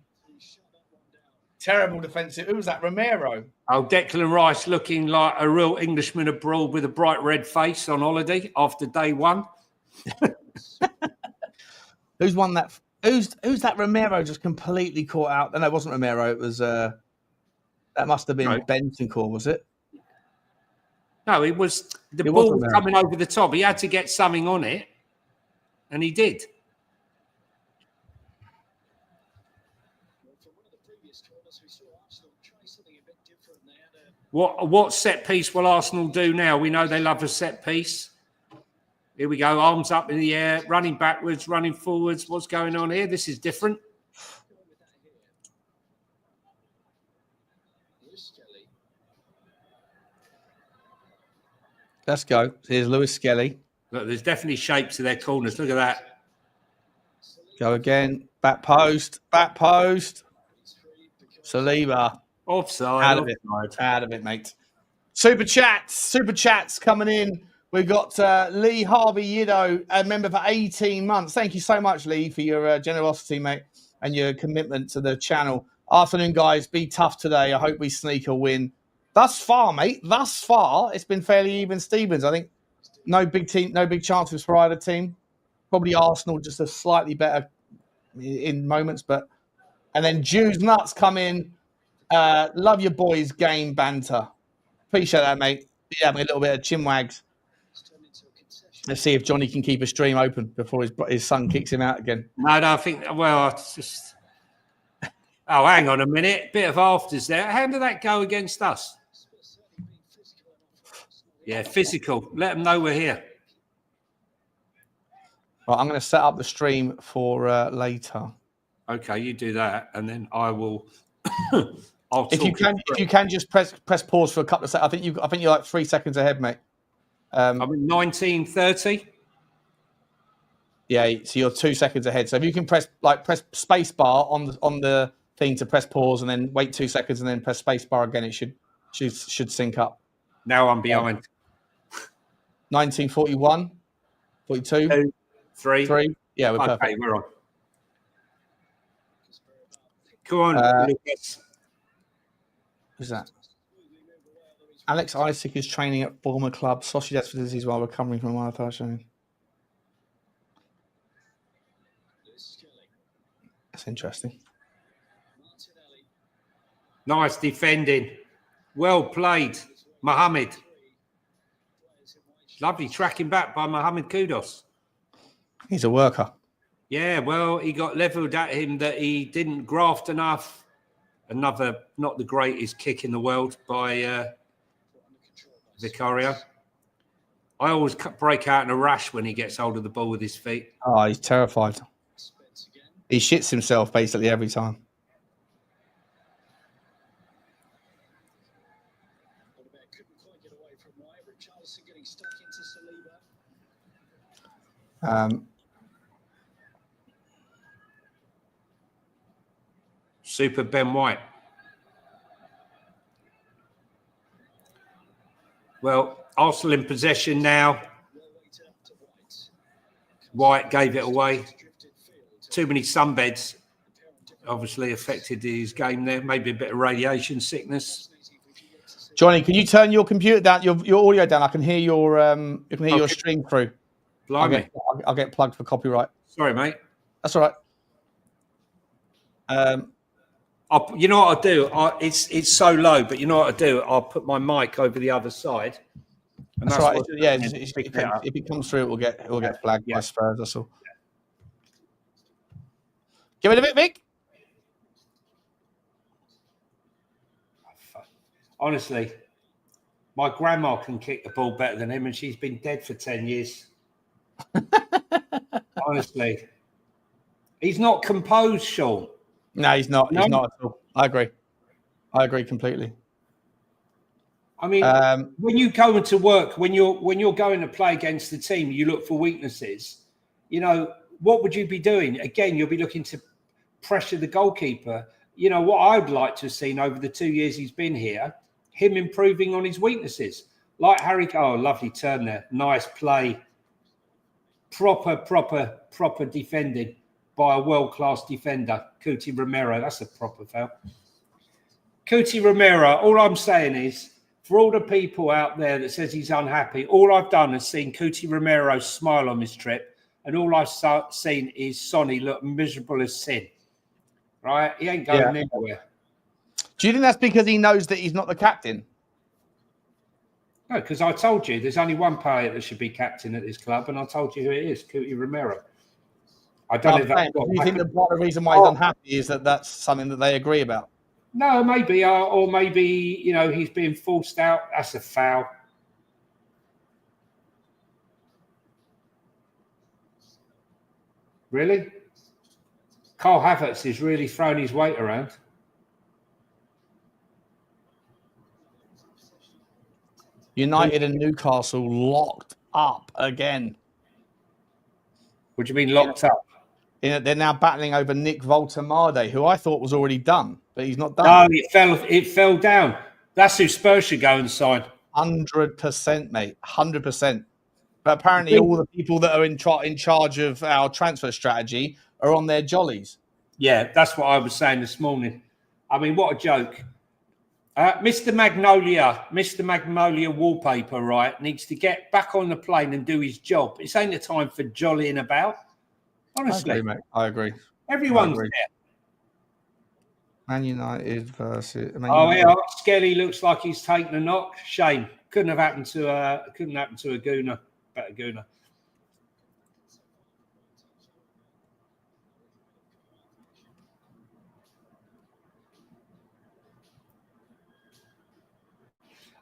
Terrible defensive. Who was that? Romero. Oh, Declan Rice looking like a real Englishman abroad with a bright red face on holiday after day 1. Who's won that? Who's that? Romero just completely caught out. No, it wasn't Romero. It was that must have been Bentancur, was it? No, it was the ball was coming over the top. He had to get something on it, and he did. What set piece will Arsenal do now? We know they love a set piece. Here we go, arms up in the air, running backwards, running forwards. What's going on here? This is different. Let's go. Here's Lewis Skelly. Look, there's definitely shapes to their corners. Look at that. Go again. Back post. Saliba. Offside. Out of it, mate. Super chats coming in. We've got Lee Harvey Yido, a member for 18 months. Thank you so much, Lee, for your generosity, mate, and your commitment to the channel. Afternoon, guys. Be tough today. I hope we sneak a win. Thus far, mate, it's been fairly even Stevens. I think no big chances for either team. Probably Arsenal just a slightly better in moments, but and then Jews Nuts come in. Love your boys' game banter. Appreciate that, mate. Be having a little bit of chinwags. Let's see if Johnny can keep a stream open before his son kicks him out again. No, I think, well, it's just... Oh, hang on a minute. Bit of afters there. How did that go against us? Yeah, physical. Let them know we're here. Right, I'm going to set up the stream for later. Okay, you do that, and then I will... If you can just press pause for a couple of seconds. I think you're like 3 seconds ahead, mate. I'm in 19:30. Yeah, so you're 2 seconds ahead. So if you can press space bar on the thing to press pause, and then wait 2 seconds, and then press space bar again, it should sync up. Now I'm behind. 1941, 42, 2, 3. Yeah, we're perfect. Okay, we're on. Go on, Lucas. Who's that? Alex Isaac is training at former club Sausage facilities while recovering from a Mathys Sarr. That's interesting. Nice defending. Well played, Mohammed. Lovely tracking back by Mohammed Kudus. He's a worker. Yeah, well, he got levelled at him that he didn't graft enough. Another, not the greatest kick in the world by Vicario. I always break out in a rash when he gets hold of the ball with his feet. Oh, he's terrified. He shits himself basically every time. Super Ben White. Well, Arsenal in possession now. White gave it away. Too many sunbeds obviously affected his game there. Maybe a bit of radiation sickness. Johnny, can you turn your computer down, your audio down? I can hear your your stream through. Blimey. I'll get plugged for copyright. Sorry, mate. That's all right. You know what I'll do? It's so low, but you know what I'll do? I'll put my mic over the other side. And that's right. Yeah, if it comes through, it will get flagged by Spurs. That's all. Give it a bit, Vic. Honestly, my grandma can kick the ball better than him, and she's been dead for 10 years. Honestly, he's not composed, Sean. No, he's not. He's not at all. I agree completely. I mean, when you go into work, when you're going to play against the team, you look for weaknesses. You know, what would you be doing? Again, you'll be looking to pressure the goalkeeper. You know, what I'd like to have seen over the 2 years he's been here, him improving on his weaknesses. Like Harry, oh, lovely turn there. Nice play. Proper defending by a world-class defender, Cuti Romero. That's a proper foul. Cuti Romero, all I'm saying is, for all the people out there that says he's unhappy, all I've done is seen Cuti Romero smile on this trip, and all I've seen is Sonny look miserable as sin. Right? He ain't going anywhere. Do you think that's because he knows that he's not the captain? No, because I told you there's only one player that should be captain at this club, and I told you who it is, Cuti Romero. I don't know if do you think that part of the reason why he's unhappy is that that's something that they agree about? No, maybe, or maybe, you know, he's being forced out. That's a foul. Really? Carl Havertz is really throwing his weight around. United and Newcastle locked up again. What do you mean locked up? They're now battling over Nick Voltemade, who I thought was already done, but he's not done. No, it fell down. That's who Spurs should go and sign. 100%, mate. 100%. But apparently all the people that are in charge of our transfer strategy are on their jollies. Yeah, that's what I was saying this morning. I mean, what a joke. Mr. Magnolia Wallpaper, right, needs to get back on the plane and do his job. It's ain't the time for jollying about. Honestly. I agree, mate. I agree. Everyone's there. Man United versus... Yeah, Skelly looks like he's taken a knock. Shame. Couldn't have happened to a Gooner. Better Gooner.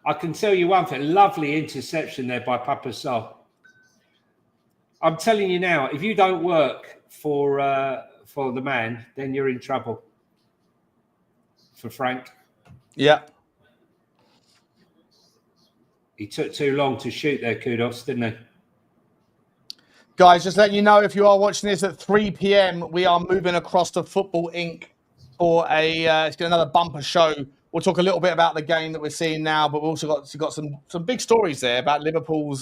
I can tell you one thing. Lovely interception there by Pape Matar Sarr. I'm telling you now, if you don't work for the man, then you're in trouble. For Frank. Yeah. He took too long to shoot there, Kudus, didn't he? Guys, just letting you know, if you are watching this at 3 p.m, we are moving across to Football Inc. for it's another bumper show. We'll talk a little bit about the game that we're seeing now, but we've also got some big stories there about Liverpool's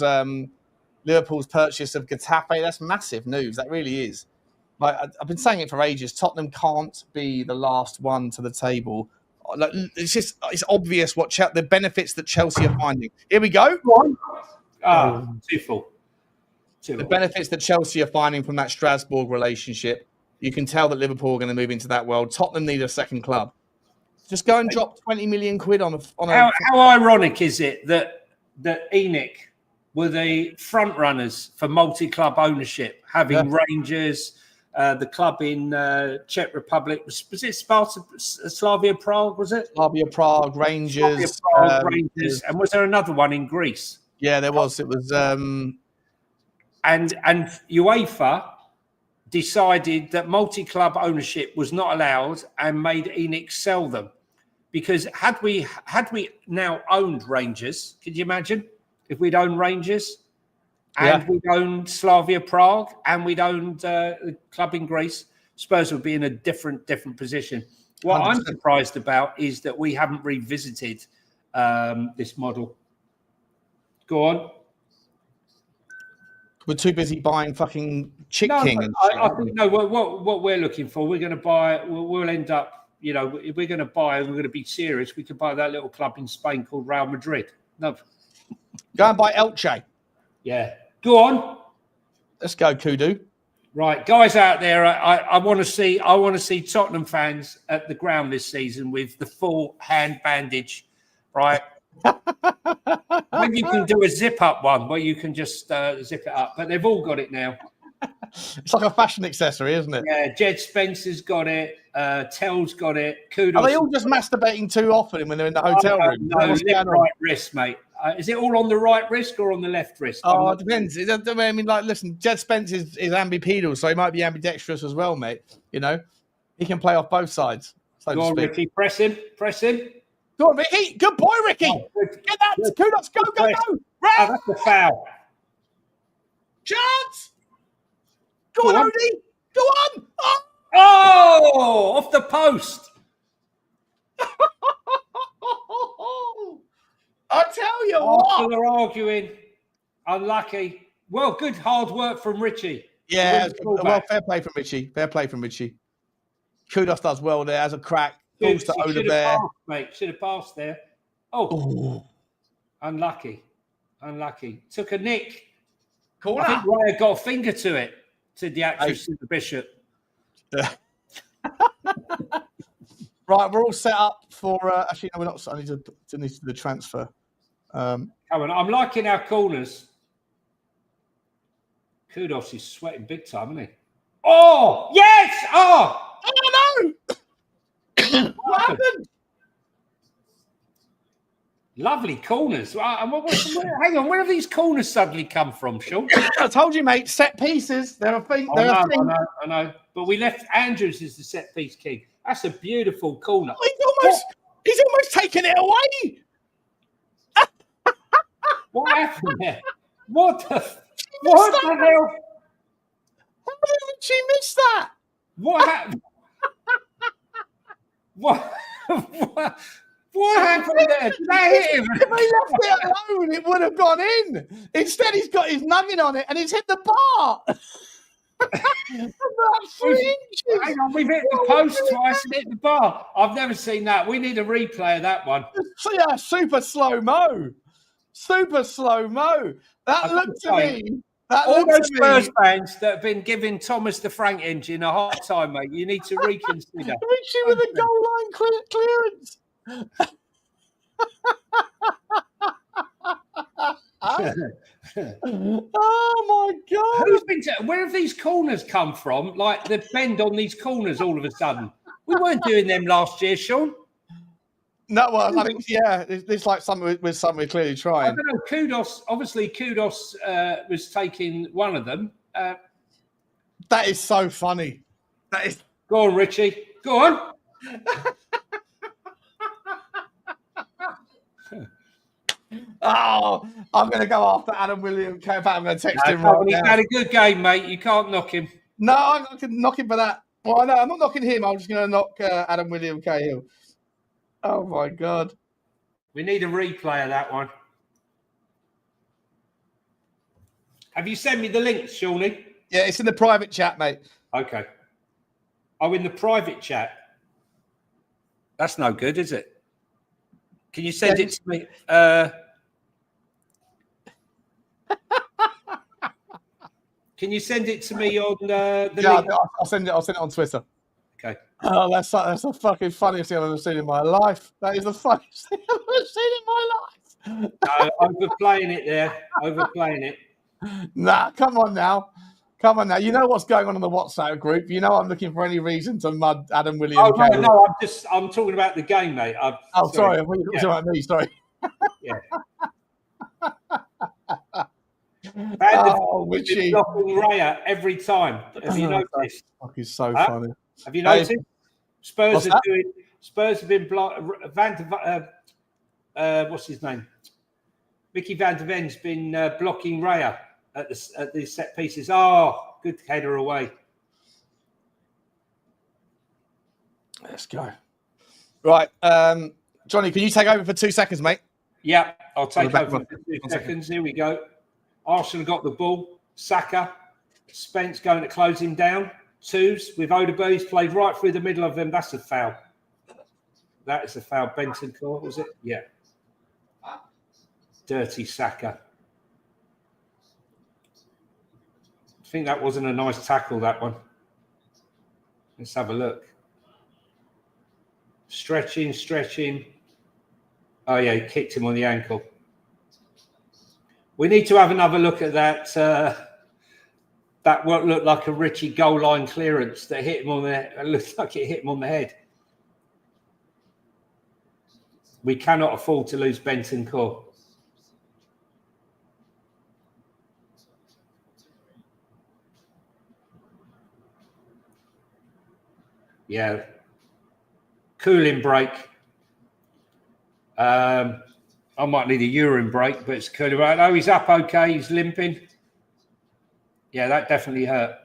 purchase of Getafe. That's massive news. That really is. Like, I've been saying it for ages. Tottenham can't be the last one to the table. Like, it's obvious what the benefits that Chelsea are finding. Here we go. Too full. The benefits that Chelsea are finding from that Strasbourg relationship You can tell that Liverpool are going to move into that world. Tottenham need a second club. Just go and drop 20 million quid on a. How ironic is it that ENIC were the front runners for multi-club ownership, having Rangers, the club in Czech Republic. Was it Slavia Prague? Was it Slavia Prague, Rangers, Rangers, and was there another one in Greece? Yeah, there was. It was. And UEFA decided that multi-club ownership was not allowed and made ENIC sell them, because had we now owned Rangers, could you imagine if we'd owned Rangers and we'd owned Slavia Prague and we'd owned the club in Greece, Spurs would be in a different position. What 100%. I'm surprised about is that we haven't revisited this model. Go on. We're too busy buying fucking Chick No, King. And I think what we're looking for, we're going to buy. We'll end up, if we're going to buy, we're going to be serious. We could buy that little club in Spain called Real Madrid. No, go and buy Elche. Yeah, go on. Let's go, Kudu. Right, guys out there, I want to see Tottenham fans at the ground this season with the full hand bandage, right? Maybe you can do a zip-up one where you can just zip it up, but they've all got it now. It's like a fashion accessory, isn't it? Yeah, Jed Spencer's got it. Tel's got it. Kudos. Are they all just masturbating too often when they're in the hotel room? No, right wrist, mate. Is it all on the right wrist or on the left wrist? Oh, it depends. I mean, like, listen, Jed Spence is ambipedal, so he might be ambidextrous as well, mate. He can play off both sides. So go on, Ricky. Press him. Go on, Ricky. Good boy, Ricky. Oh, get that. Good. Kudos. Go. Right. Oh, that's a foul. Chance. Go on, Odie. Go on. Oh, off the post. I tell you what. They're arguing. Unlucky. Well, good hard work from Richie. Yeah, well, fair play from Richie. Kudos does well there as a crack. Balls to Oda there. Mate, should have passed there. Oh. Unlucky. Took a nick. Corner. I think Raya got a finger to it, said the actress to the Bishop. Right, we're all set up for. Actually, no, we're not. I need to do the transfer. Come on, I'm liking our corners. Kudos is sweating big time, isn't he? Oh yes! Oh no! What happened? Lovely corners. Hang on, where have these corners suddenly come from, Sean? I told you, mate. Set pieces. They're a thing. I know. But we left Andrews as the set piece king. That's a beautiful corner. He's almost taken it away. What happened there? What the hell? How did she miss that? What happened? What happened there? Did I hit him? If he left it alone, it would have gone in. Instead, he's got his nuggin on it and he's hit the bar. About 3 inches. Hang on, we've hit the post twice and hit the bar. I've never seen that. We need a replay of that one. Yeah, super slow-mo. That looked to me. All those Spurs fans that have been giving Thomas the Frank engine a hard time, mate, you need to reconsider. Richie with a goal line clearance. Oh my God! Where have these corners come from? Like the bend on these corners all of a sudden. We weren't doing them last year, Sean. No, well, I think it's like something we're clearly trying. I don't know. Kudos was taking one of them. That is so funny. That is. Go on, Richie. Go on. Oh, I'm going to go after Adam Williams. I'm going to text him right now. He's had a good game, mate. You can't knock him. No, I can knock him for that. Well, no, I'm not knocking him. I'm just going to knock Adam Williams Cahill. Oh, my God. We need a replay of that one. Have you sent me the link, Shawnee? Yeah, it's in the private chat, mate. Okay. Oh, in the private chat? That's no good, is it? Can you send it to me? Can you send it to me on the Yeah, link? I'll send it on Twitter. Okay. Oh, that's the fucking funniest thing I've ever seen in my life. That is the funniest thing I've ever seen in my life. No, overplaying it there. Overplaying it. Nah, come on now. Come on now. You know what's going on in the WhatsApp group. You know I'm looking for any reason to mud Adam William. Oh, no, I'm talking about the game, mate. Sorry. I thought you were talking about me. Sorry. Yeah. Witchy. Blocking Raya every time. Have you noticed? Fucking so funny. Have you noticed? Spurs have been what's his name? Micky van de Ven's been blocking Raya at the set pieces. Oh, good header away. Let's go. Right. Johnny, can you take over for 2 seconds, mate? Yeah, I'll take over for 2 seconds. Here we go. Arsenal got the ball. Saka. Spence going to close him down. Twos with Udogie. He's played right through the middle of them. That's a foul. That is a foul. Bentancur, was it? Yeah. Dirty Saka. I think that wasn't a nice tackle, that one. Let's have a look. Stretching. Oh, yeah, he kicked him on the ankle. We need to have another look at that. That what looked like a Richie goal line clearance that hit him on the. It looked like it hit him on the head. We cannot afford to lose Bentancur. Yeah. Cooling break. I might need a urine break, but it's cooling break. Oh, he's up okay. He's limping. Yeah, that definitely hurt.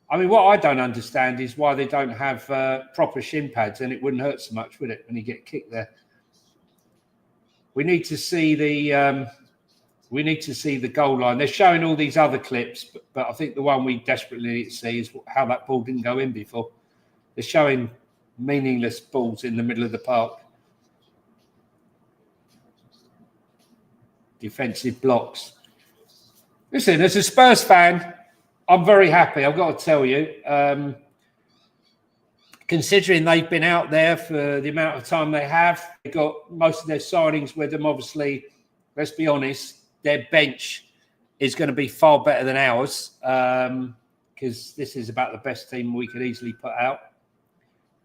I mean, what I don't understand is why they don't have proper shin pads, and it wouldn't hurt so much, would it, when you get kicked there? We need to see the goal line. They're showing all these other clips, but I think the one we desperately need to see is how that ball didn't go in before. They're showing meaningless balls in the middle of the park. Defensive blocks. Listen, as a Spurs fan, I'm very happy. I've got to tell you, considering they've been out there for the amount of time they have, they've got most of their signings with them. Obviously, let's be honest, their bench is going to be far better than ours because this is about the best team we could easily put out.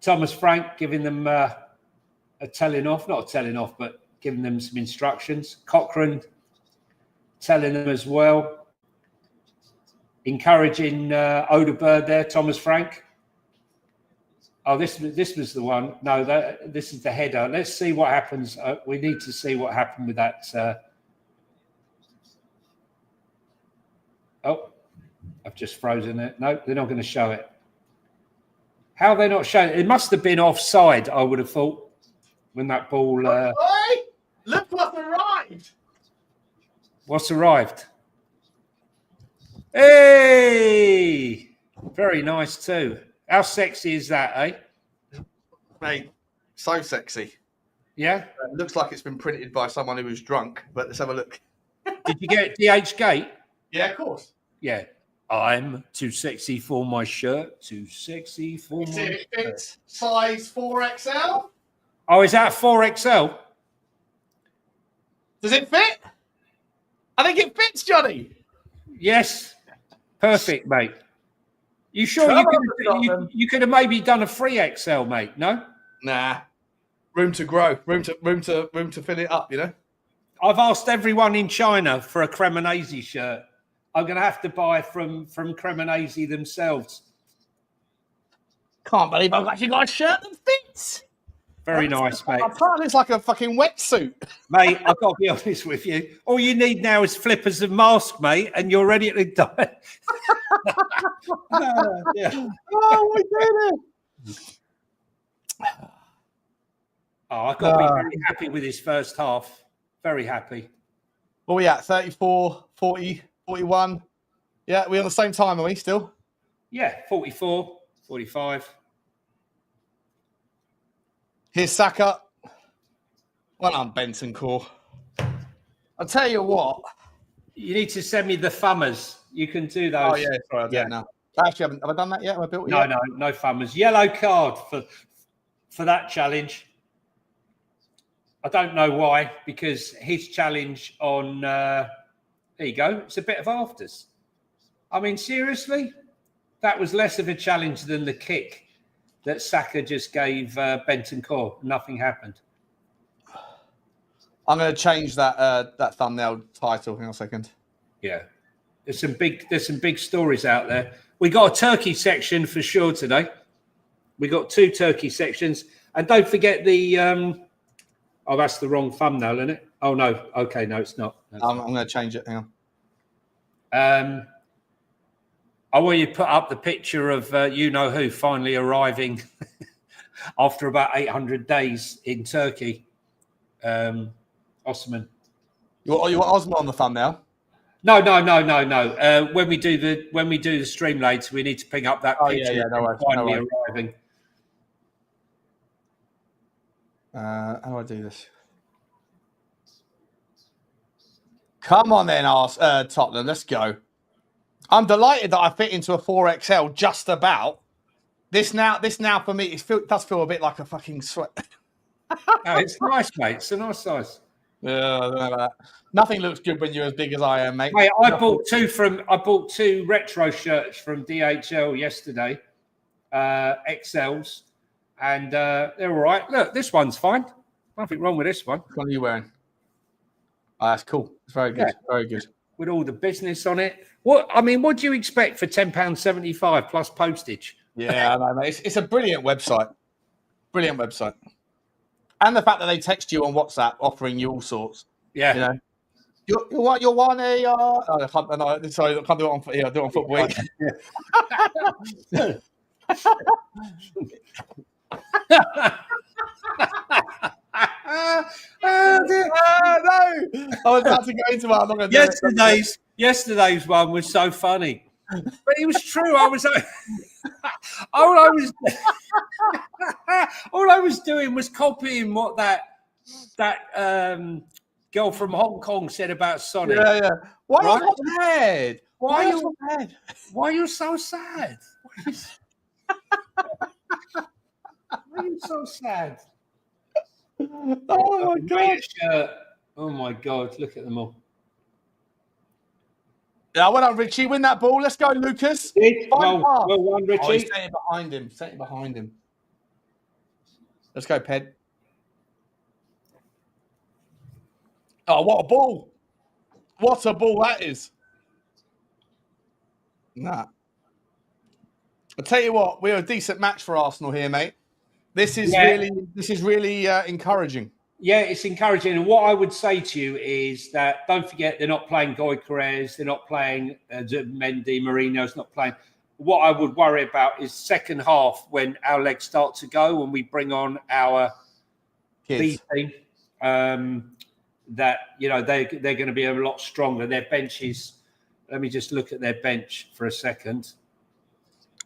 Thomas Frank giving them a telling off, not a telling off, but giving them some instructions. Cochrane telling them as well. Encouraging Udogie there, Thomas Frank. Oh, this was the one. No, this is the header. Let's see what happens. We need to see what happened with that. Oh, I've just frozen it. No, they're not going to show it. How are they not showing it? It must have been offside, I would have thought, when that ball... Look what arrived! What's arrived? Hey! Very nice too. How sexy is that, eh? Mate, so sexy. Yeah? It looks like it's been printed by someone who was drunk, but let's have a look. Did you get DH Gate? Yeah, of course. Yeah. I'm too sexy for my shirt. Too sexy for my It shirt. fits size 4XL. Oh, is that 4XL? Does it fit? I think it fits, Johnny. Yes. Perfect, mate. You sure you could have maybe done a 3XL, mate? No? Nah. Room to grow. Room to fill it up, you know? I've asked everyone in China for a Cremonese shirt. I'm going to have to buy from Cremonese themselves. Can't believe I've actually got a shirt that fits. Very nice, mate. My part looks like a fucking wetsuit. Mate, I've got to be honest with you. All you need now is flippers and mask, mate, and you're ready to die. Yeah. Oh, we did it. Oh, I've got to be very happy with his first half. Very happy. What are we at? 34, 40, 41? Yeah, we on the same time, are we still? Yeah, 44, 45. Here's Saka. Well done, Bentancur. I'll tell you what. You need to send me the thumbers. You can do those. Oh yeah, sorry, I don't know. Actually, have I done that yet? Have I built it yet? No thumbers. Yellow card for that challenge. I don't know why, because his challenge on there you go. It's a bit of afters. I mean, seriously, that was less of a challenge than the kick that Saka just gave Bentancur. Nothing happened. I'm going to change that thumbnail title. Hang on a second. Yeah, there's some big stories out there. We got a Turkey section for sure today. We got 2 Turkey sections, and don't forget the. Oh, that's the wrong thumbnail, isn't it? Oh no. Okay, no, it's not. I'm going to change it. Hang on. I want you to put up the picture of you know who finally arriving after about 800 days in Turkey. Osman. You want Osman on the thumbnail? No. When we do the stream later, we need to pick up that picture. Yeah, no worries, finally arriving. How do I do this? Come on then, Tottenham. Let's go. I'm delighted that I fit into a 4XL just about. This now for me, it does feel a bit like a fucking sweat. No, it's nice, mate. It's a nice size. Yeah, I don't know about that. Nothing looks good when you're as big as I am, mate. Mate, I bought 2 retro shirts from DHL yesterday, XLs, and they're all right. Look, this one's fine. Nothing wrong with this one. What one are you wearing? Oh, that's cool. It's very good. Yeah. Very good. With all the business on it. What do you expect for £10.75 plus postage? Yeah, I know, mate. It's a brilliant website. Brilliant website. And the fact that they text you on WhatsApp offering you all sorts. Yeah. You know. You're one a I can't do it on here. I'll do it on Football Week. No, I was about to go into what I'm not going to do. Yesterday's one was so funny, but it was true. all I was doing was copying what that girl from Hong Kong said about Sonic. Yeah. Why are you sad? Why are you so sad? Why are you so sad? Oh my god! Oh my god! Look at them all. Yeah, well done, Richie. Win that ball. Let's go, Lucas. Well done, Richie. Oh, he's setting behind him. Let's go, Ped. Oh, what a ball! What a ball that is. Nah. I'll tell you what, we're a decent match for Arsenal here, mate. This is really encouraging. Yeah, it's encouraging. And what I would say to you is that don't forget they're not playing Gyökeres, they're not playing Mendy, Mourinho's not playing. What I would worry about is second half when our legs start to go, when we bring on our B team. That they're going to be a lot stronger. Their benches. Let me just look at their bench for a second.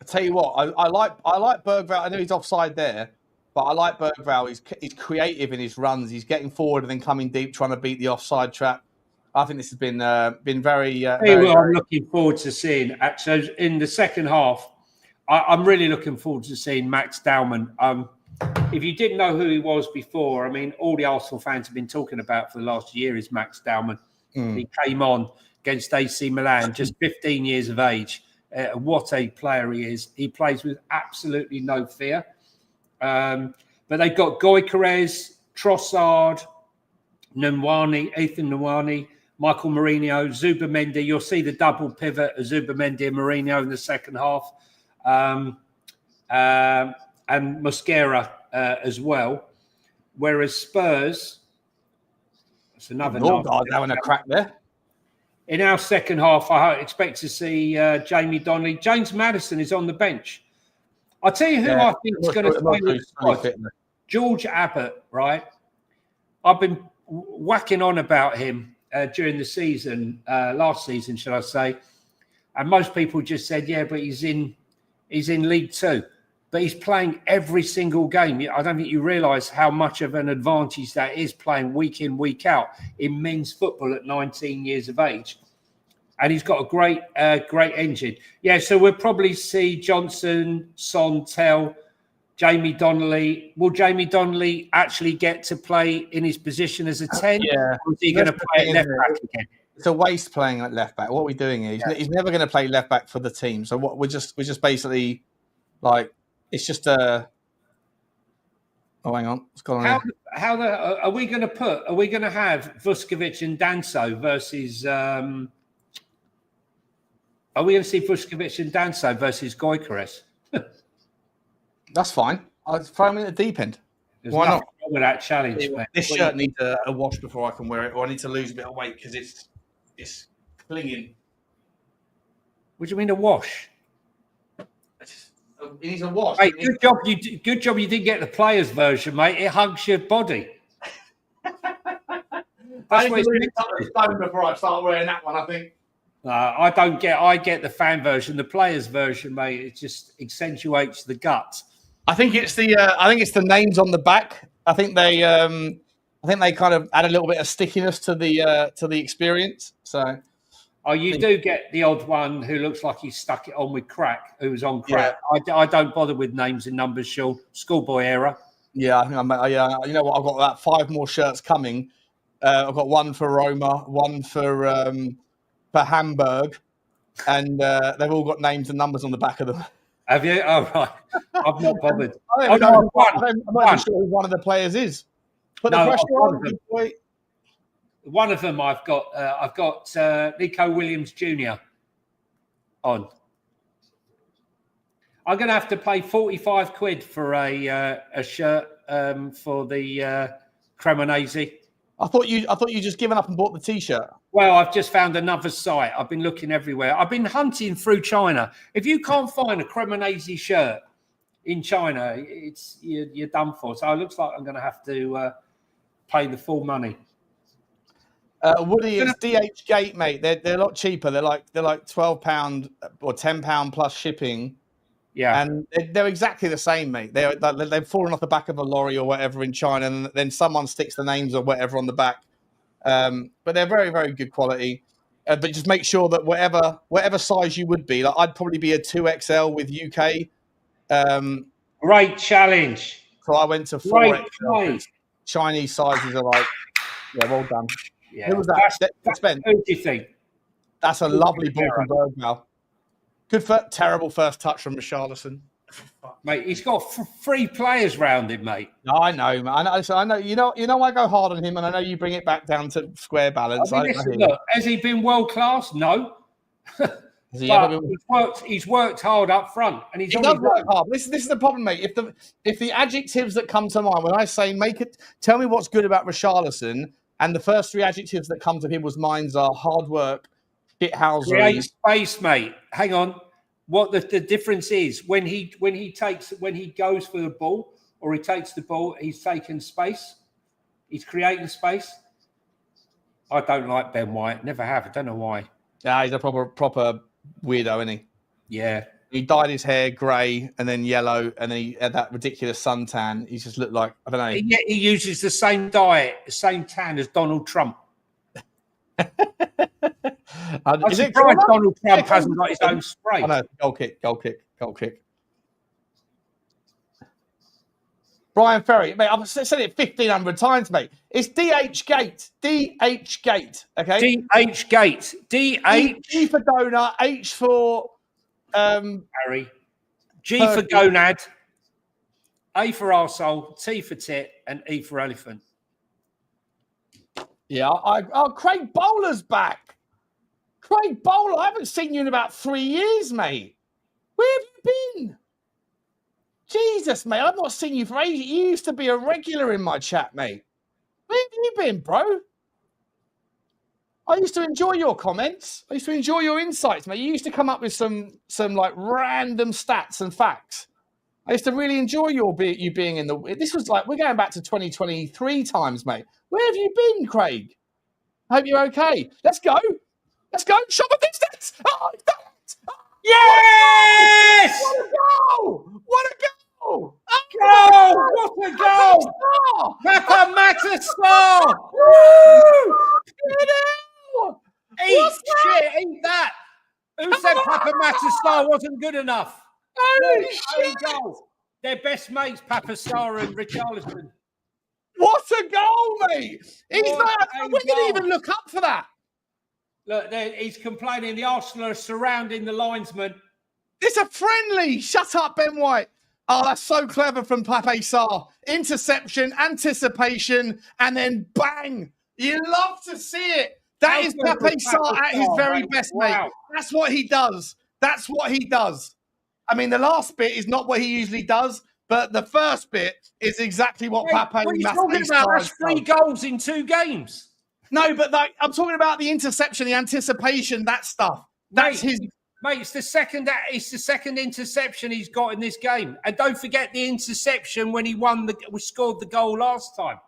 I tell you what, I like Berghvall. I know he's offside there, but I like Berghvall. He's creative in his runs. He's getting forward and then coming deep, trying to beat the offside trap. I think this has been very. I'm looking forward to seeing. Actually, in the second half, I'm really looking forward to seeing Max Dowman. If you didn't know who he was before, I mean, all the Arsenal fans have been talking about for the last year is Max Dowman. He came on against AC Milan, just 15 years of age. What a player he is. He plays with absolutely no fear. But they've got Gyökeres, Trossard, Ethan Nwani, Michael Mourinho, Zubimendi. You'll see the double pivot of Zubimendi and Mourinho in the second half. And Mosquera as well. Whereas Spurs, that's another having a crack there. In our second half, I expect to see Jamie Donnelly. James Maddison is on the bench. I'll tell you who I think is going to play with the squad. George Abbott, right? I've been whacking on about him during the season, last season, shall I say. And most people just said, yeah, but he's in League Two. But he's playing every single game. I don't think you realise how much of an advantage that is playing week in, week out in men's football at 19 years of age. and he's got a great engine. Yeah, so we'll probably see Johnson, Son, Tel, Jamie Donnelly. Will Jamie Donnelly actually get to play in his position as a 10? Yeah. Or is he going to play at left back again? It's a waste playing at left back. What are we doing here? He's never going to play left back for the team. So what we're just basically like it's just a. Oh, hang on, what's going on? Are we going to have Vuskovic and Danso versus? Are we going to see Vuskovic and Danso versus Gyökeres? That's fine. I'll throw him in the deep end. There's Why not? wrong with that challenge, man. This shirt needs a wash before I can wear it, or I need to lose a bit of weight because it's clinging. What do you mean a wash? It needs a wash. Hey, good job you didn't get the players' version, mate. It hugs your body. I need to lose a couple of stone before I start wearing that one, I think. I get the fan version. The players' version, mate, it just accentuates the gut. I think it's the names on the back. I think they kind of add a little bit of stickiness to the experience. So, you do get the odd one who looks like he stuck it on with crack. Who's on crack? Yeah. I don't bother with names and numbers. Schoolboy era. Yeah, you know what? I've got about 5 more shirts coming. I've got one for Roma, one for Hamburg, and they've all got names and numbers on the back of them. Have you? Oh, right. I've not bothered. I'm not even sure who one of the players is. Put the pressure on. One of them I've got Nico Williams Jr. on. I'm going to have to pay 45 quid for a shirt for the Cremonese. I thought you just given up and bought the T-shirt. Well, I've just found another site. I've been looking everywhere. I've been hunting through China. If you can't find a Cremonese shirt in China, you're done for. So it looks like I'm going to have to pay the full money. Woody, it's DH Gate, mate. They're a lot cheaper. They're like £12 or £10 plus shipping. Yeah, and they're exactly the same, mate. They've fallen off the back of a lorry or whatever in China, and then someone sticks the names or whatever on the back. But they're very, very good quality. But just make sure that whatever size you would be, like I'd probably be a 2XL with UK. Great challenge. So I went to 4XL. Chinese sizes are like, yeah, well done. Yeah. Who was that? Who do you think? That's a lovely ball from Berghvall. Good terrible first touch from Richalison. Mate, he's got 3 players round him, mate. No, I know, man. I know. You know, I go hard on him, and I know you bring it back down to square balance. Look, has he been world class? No. He's worked hard up front, and he does work hard. This is the problem, mate. If the adjectives that come to mind when I say tell me what's good about Richarlison, and the first 3 adjectives that come to people's minds are hard work, shithousery. Create space, mate. Hang on. What the difference is when he goes for the ball or he takes the ball, he's taking space. He's creating space. I don't like Ben White. Never have. I don't know why. Yeah, he's a proper weirdo, isn't he? Yeah. He dyed his hair grey and then yellow, and then he had that ridiculous suntan. He just looked like, I don't know. He uses the same diet, the same tan as Donald Trump. I'm surprised Donald Trump hasn't got his own spray. I know. Goal kick. Brian Ferry, mate, I've said it 1,500 times, mate. It's DH Gate. DH Gate, okay? DH Gate. D for donut, H for... Harry. G for gonad, A for arsehole, T for tit, and E for elephant. Yeah, Craig Bowler's back. Craig Bowler, I haven't seen you in about 3 years, mate. Where have you been? Jesus, mate, I've not seen you for ages. You used to be a regular in my chat, mate. Where have you been, bro? I used to enjoy your comments. I used to enjoy your insights, mate. You used to come up with some like random stats and facts. I used to really enjoy you being in the... This was like, we're going back to 2023 times, mate. Where have you been, Craig? I hope you're okay. Let's go. Shot the distance. Oh, he's done it. Yes! What a goal! What a goal! What a goal! Mathys Tel! Woo! Eat shit! Eat that! Who said Pape Matar Sarr wasn't good enough? Holy There shit! you go. They're best mates, Pape Sarr and Richalison. What a goal, mate! He's What not. a We didn't goal. even look up for that. Look, he's complaining. The Arsenal are surrounding the linesman. It's a friendly. Shut up, Ben White. Oh, that's so clever from Pape Sarr. Interception, anticipation, and then bang. You love to see it. That is How good Pape was Sarr Pape at his Sarr, very mate? best, Wow. mate. That's what he does. That's what he does. I mean, the last bit is not what he usually does, but the first bit is exactly what Hey, Pape what are you Matar talking about? Sarr That's 3 does. goals in 2 games. No, but like, I'm talking about the interception, the anticipation, that stuff. That's his. Mate, it's the second interception he's got in this game. And don't forget the interception when he scored the goal last time.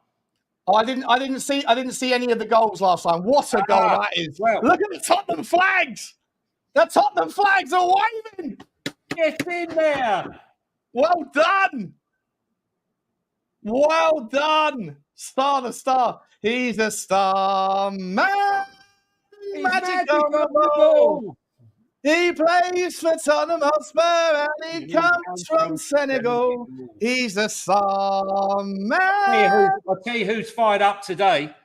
Oh, I didn't see any of the goals last time. What a goal that is. Well. Look at the Tottenham flags. The Tottenham flags are waving. Get in there. Well done. Well done. Star the star. He's a star man. He's Magic on the ball. He plays for Tottenham Hotspur and he comes from Senegal. He's a star man. I'll tell you who's fired up today.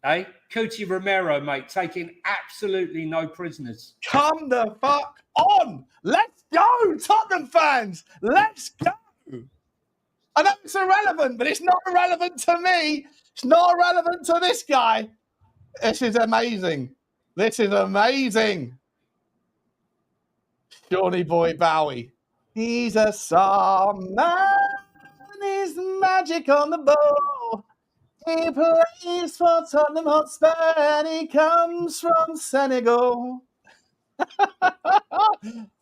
Eh? Cuti Romero, mate, taking absolutely no prisoners. Come the fuck on. Let's go, Tottenham fans. Let's go. I know it's irrelevant, but it's not irrelevant to me. It's not irrelevant to this guy. This is amazing. This is amazing. Shawnee Boy Bowie. He's a star man. He's magic on the ball. He plays for Tottenham Hotspur and he comes from Senegal.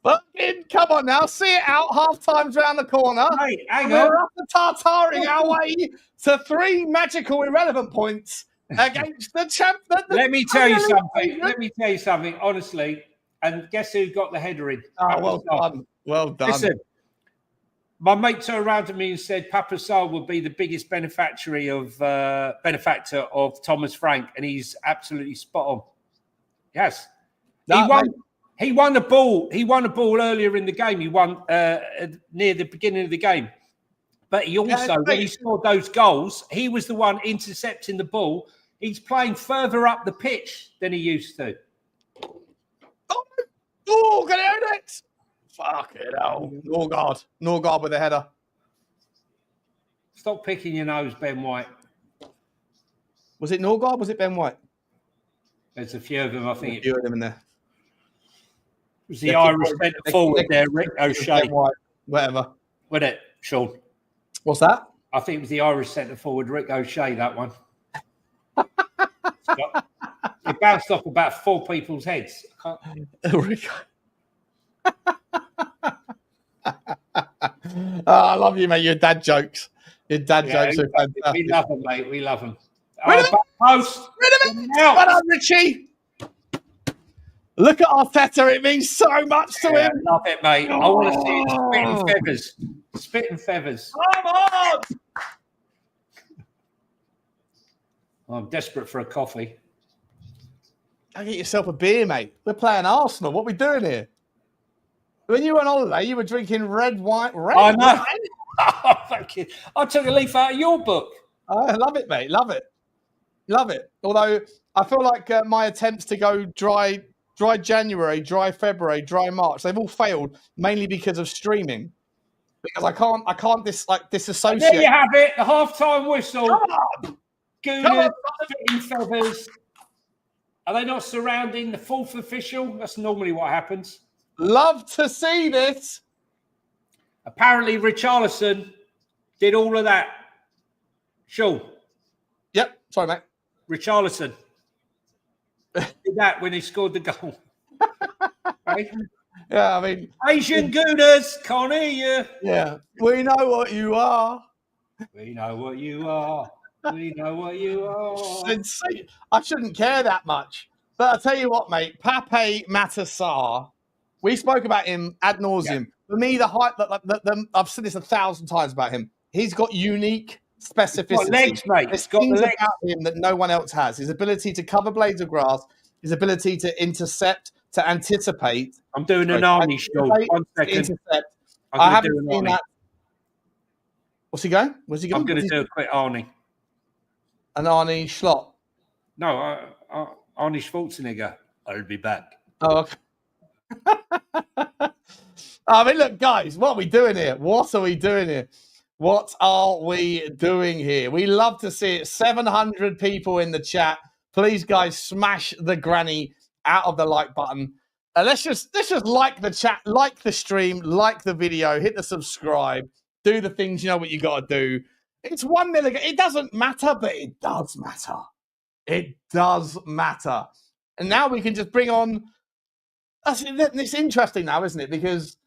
Fucking come on now, see it out. Half time's round the corner. Hey, hang on. We're after tartaring our way to 3 magical irrelevant points against the champ. Let me tell you something. Honestly, and guess who got the header in? Oh, well done. Well done. Listen, my mate turned around to me and said Pape Sarr would be the biggest benefactor of Thomas Frank, and he's absolutely spot on. Yes. He won the ball. He won the ball earlier in the game. He won near the beginning of the game. But he also, when he scored those goals, he was the one intercepting the ball. He's playing further up the pitch than he used to. Oh, get out it! Fuck it out. Norgard with a header. Stop picking your nose, Ben White. Was it Norgard? Was it Ben White? There's a few of them, I think. A few of them in there. It was the Irish centre forward there, Rick O'Shea. Whatever. Wasn't it, Sean? What's that? I think it was the Irish centre forward, Rick O'Shea, that one. It bounced off about 4 people's heads. I love you, mate. Your dad jokes. Your dad jokes are fantastic. We love them, mate. We love them. Post. Well done, Richie. Look at Arteta. It means so much to him. Love it, mate. I want to see it spitting feathers. Spitting feathers. Come on. I'm desperate for a coffee. Go get yourself a beer, mate. We're playing Arsenal. What are we doing here? When you were on holiday, you were drinking red wine. I know. Thank you. I took a leaf out of your book. I love it, mate. Love it. Love it. Although I feel like my attempts to go dry January, dry February, dry March, they've all failed mainly because of streaming. Because I can't disassociate. There you have it. The halftime whistle. Come on. Gooners, spitting feathers. Are they not surrounding the 4th official? That's normally what happens. Love to see this. Apparently, Richalison did all of that. Sean. Yep. Sorry, mate. Richalison did that when he scored the goal. Right? Yeah, I mean... Asian Gooners, can't hear you. Yeah. We know what you are. We know what you are. We know what you are. I shouldn't care that much. But I'll tell you what, mate. Pape Matar Sarr, we spoke about him ad nauseum. Yeah. For me, I've said this 1,000 times about him. He's got unique specificity. He's got legs, mate. There's things about him that no one else has. His ability to cover blades of grass, his ability to intercept, to anticipate. I'm doing an Arnie show. 1 second. Intercept. I'm I gonna haven't do an seen Arnie. that. What's he going? Where's he going? I'm going to do a quick Arnie. An Arnie Schlott. No, Arnie Schwarzenegger. I'll be back. Oh, okay. I mean, look, guys, what are we doing here? What are we doing here? What are we doing here? We love to see it. 700 people in the chat. Please, guys, smash the granny out of the like button. Let's just like the chat, like the stream, like the video, hit the subscribe, do the things you know what you got to do. It's 1-0 again. It doesn't matter, but it does matter. It does matter. And now we can just bring on. It's interesting now, isn't it? Because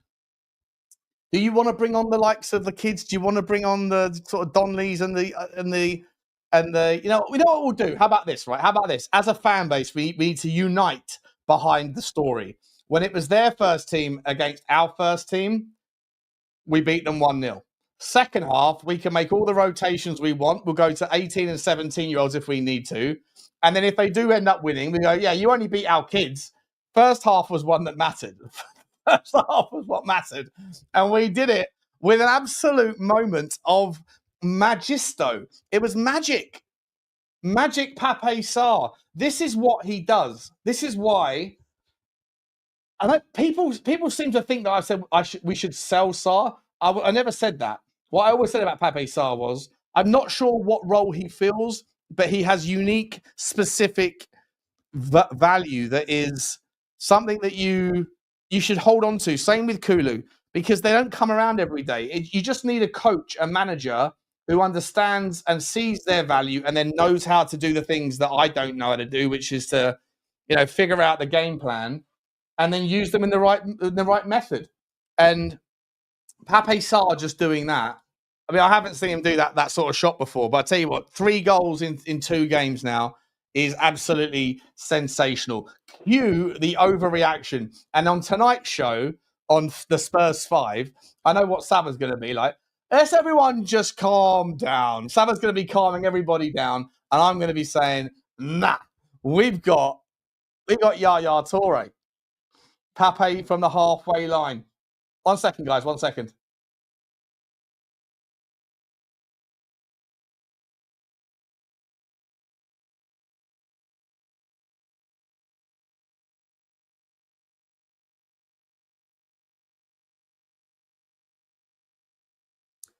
do you want to bring on the likes of the kids? Do you want to bring on the sort of Donleys and the you know, we know what we'll do. How about this, right? How about this? As a fan base, we need to unite behind the story. When it was their first team against our first team, we beat them 1-0. Second half, we can make all the rotations we want. We'll go to 18 and 17-year-olds if we need to. And then if they do end up winning, we go, yeah, you only beat our kids. First half was one that mattered. First half was what mattered. And we did it with an absolute moment of magisto. It was magic. Magic Pape Sarr. This is what he does. This is why. I know people seem to think that I said we should sell Sarr. I never said that. What I always said about Pape Sarr was I'm not sure what role he fills, but he has unique, specific value that is something that you should hold on to. Same with Kulu, because they don't come around every day. You just need a coach, a manager who understands and sees their value and then knows how to do the things that I don't know how to do, which is to, you know, figure out the game plan and then use them in the right method. And Pape Sarr just doing that. I mean, I haven't seen him do that sort of shot before, but I tell you what, 3 goals in 2 games now is absolutely sensational. Cue the overreaction. And on tonight's show, on the Spurs 5, I know what Sava's going to be like. Let's everyone just calm down. Sava's going to be calming everybody down. And I'm going to be saying, nah, we've got Yaya Toure. Pape from the halfway line. 1 second, guys, 1 second.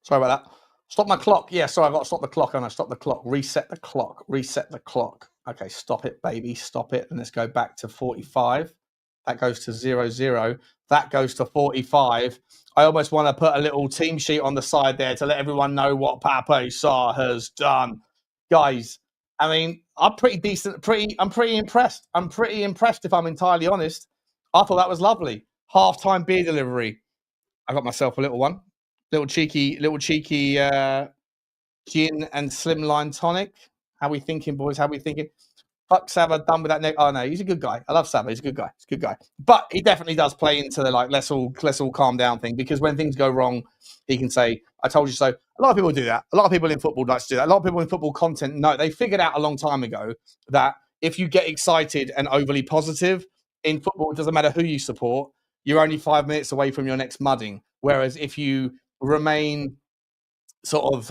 Sorry about that. Stop my clock. Yeah, sorry, I've got to stop the clock. And I stop the clock. Reset the clock. Reset the clock. Okay, stop it, baby. Stop it. And let's go back to 45. That goes to 0-0. That goes to 45. I almost want to put a little team sheet on the side there to let everyone know what Pape Sarr has done. Guys, I mean, I'm pretty decent. I'm pretty impressed. I'm pretty impressed, if I'm entirely honest. I thought that was lovely. Half-time beer delivery. I got myself a little one. Little cheeky gin and slimline tonic. How we thinking, boys? How we thinking? Fuck Sava, done with that neck. Oh no, he's a good guy. I love Sava. He's a good guy. He's a good guy. But he definitely does play into the like let's all calm down thing, because when things go wrong, he can say, "I told you so." A lot of people do that. A lot of people in football like to do that. A lot of people in football content know they figured out a long time ago that if you get excited and overly positive in football, it doesn't matter who you support. You're only 5 minutes away from your next mudding. Whereas if you remain sort of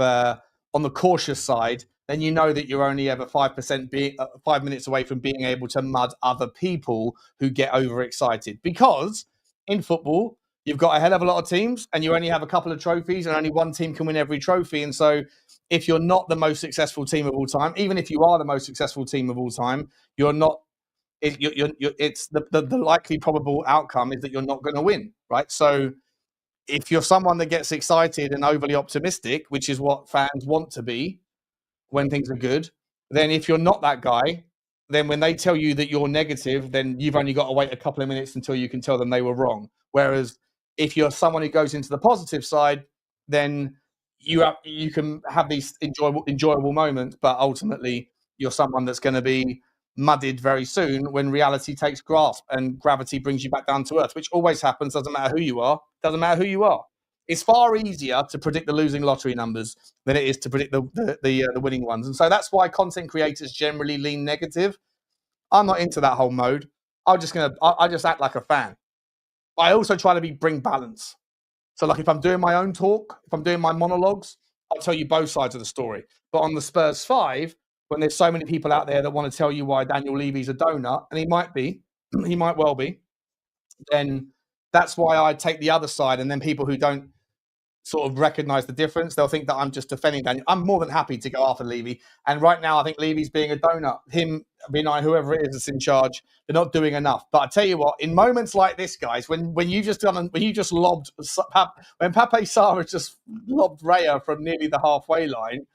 on the cautious side, then you know that you're only ever 5 minutes away from being able to mud other people who get overexcited. Because in football, you've got a hell of a lot of teams and you only have a couple of trophies and only one team can win every trophy. And so if you're not the most successful team of all time, even if you are the most successful team of all time, you're not. It's the likely probable outcome is that you're not going to win, right? So if you're someone that gets excited and overly optimistic, which is what fans want to be when things are good, then if you're not that guy, then when they tell you that you're negative, then you've only got to wait a couple of minutes until you can tell them they were wrong. Whereas if you're someone who goes into the positive side, then you can have these enjoyable moments, but ultimately you're someone that's going to be mudded very soon when reality takes grasp and gravity brings you back down to earth, which always happens. Doesn't matter who you are. Doesn't matter who you are. It's far easier to predict the losing lottery numbers than it is to predict the winning ones. And so that's why content creators generally lean negative. I'm not into that whole mode. I just act like a fan. I also try to bring balance. So, like, if I'm doing my own talk, if I'm doing my monologues, I'll tell you both sides of the story. But on the Spurs 5, when there's so many people out there that want to tell you why Daniel Levy's a donut, and he might well be, then that's why I take the other side. And then people who don't sort of recognize the difference, they'll think that I'm just defending Daniel. I'm more than happy to go after Levy. And right now, I think Levy's being a donut. Him, Vinay, whoever it is that's in charge, they're not doing enough. But I tell you what, in moments like this, guys, when you just lobbed, when Pape Sarr has just lobbed Raya from nearly the halfway line,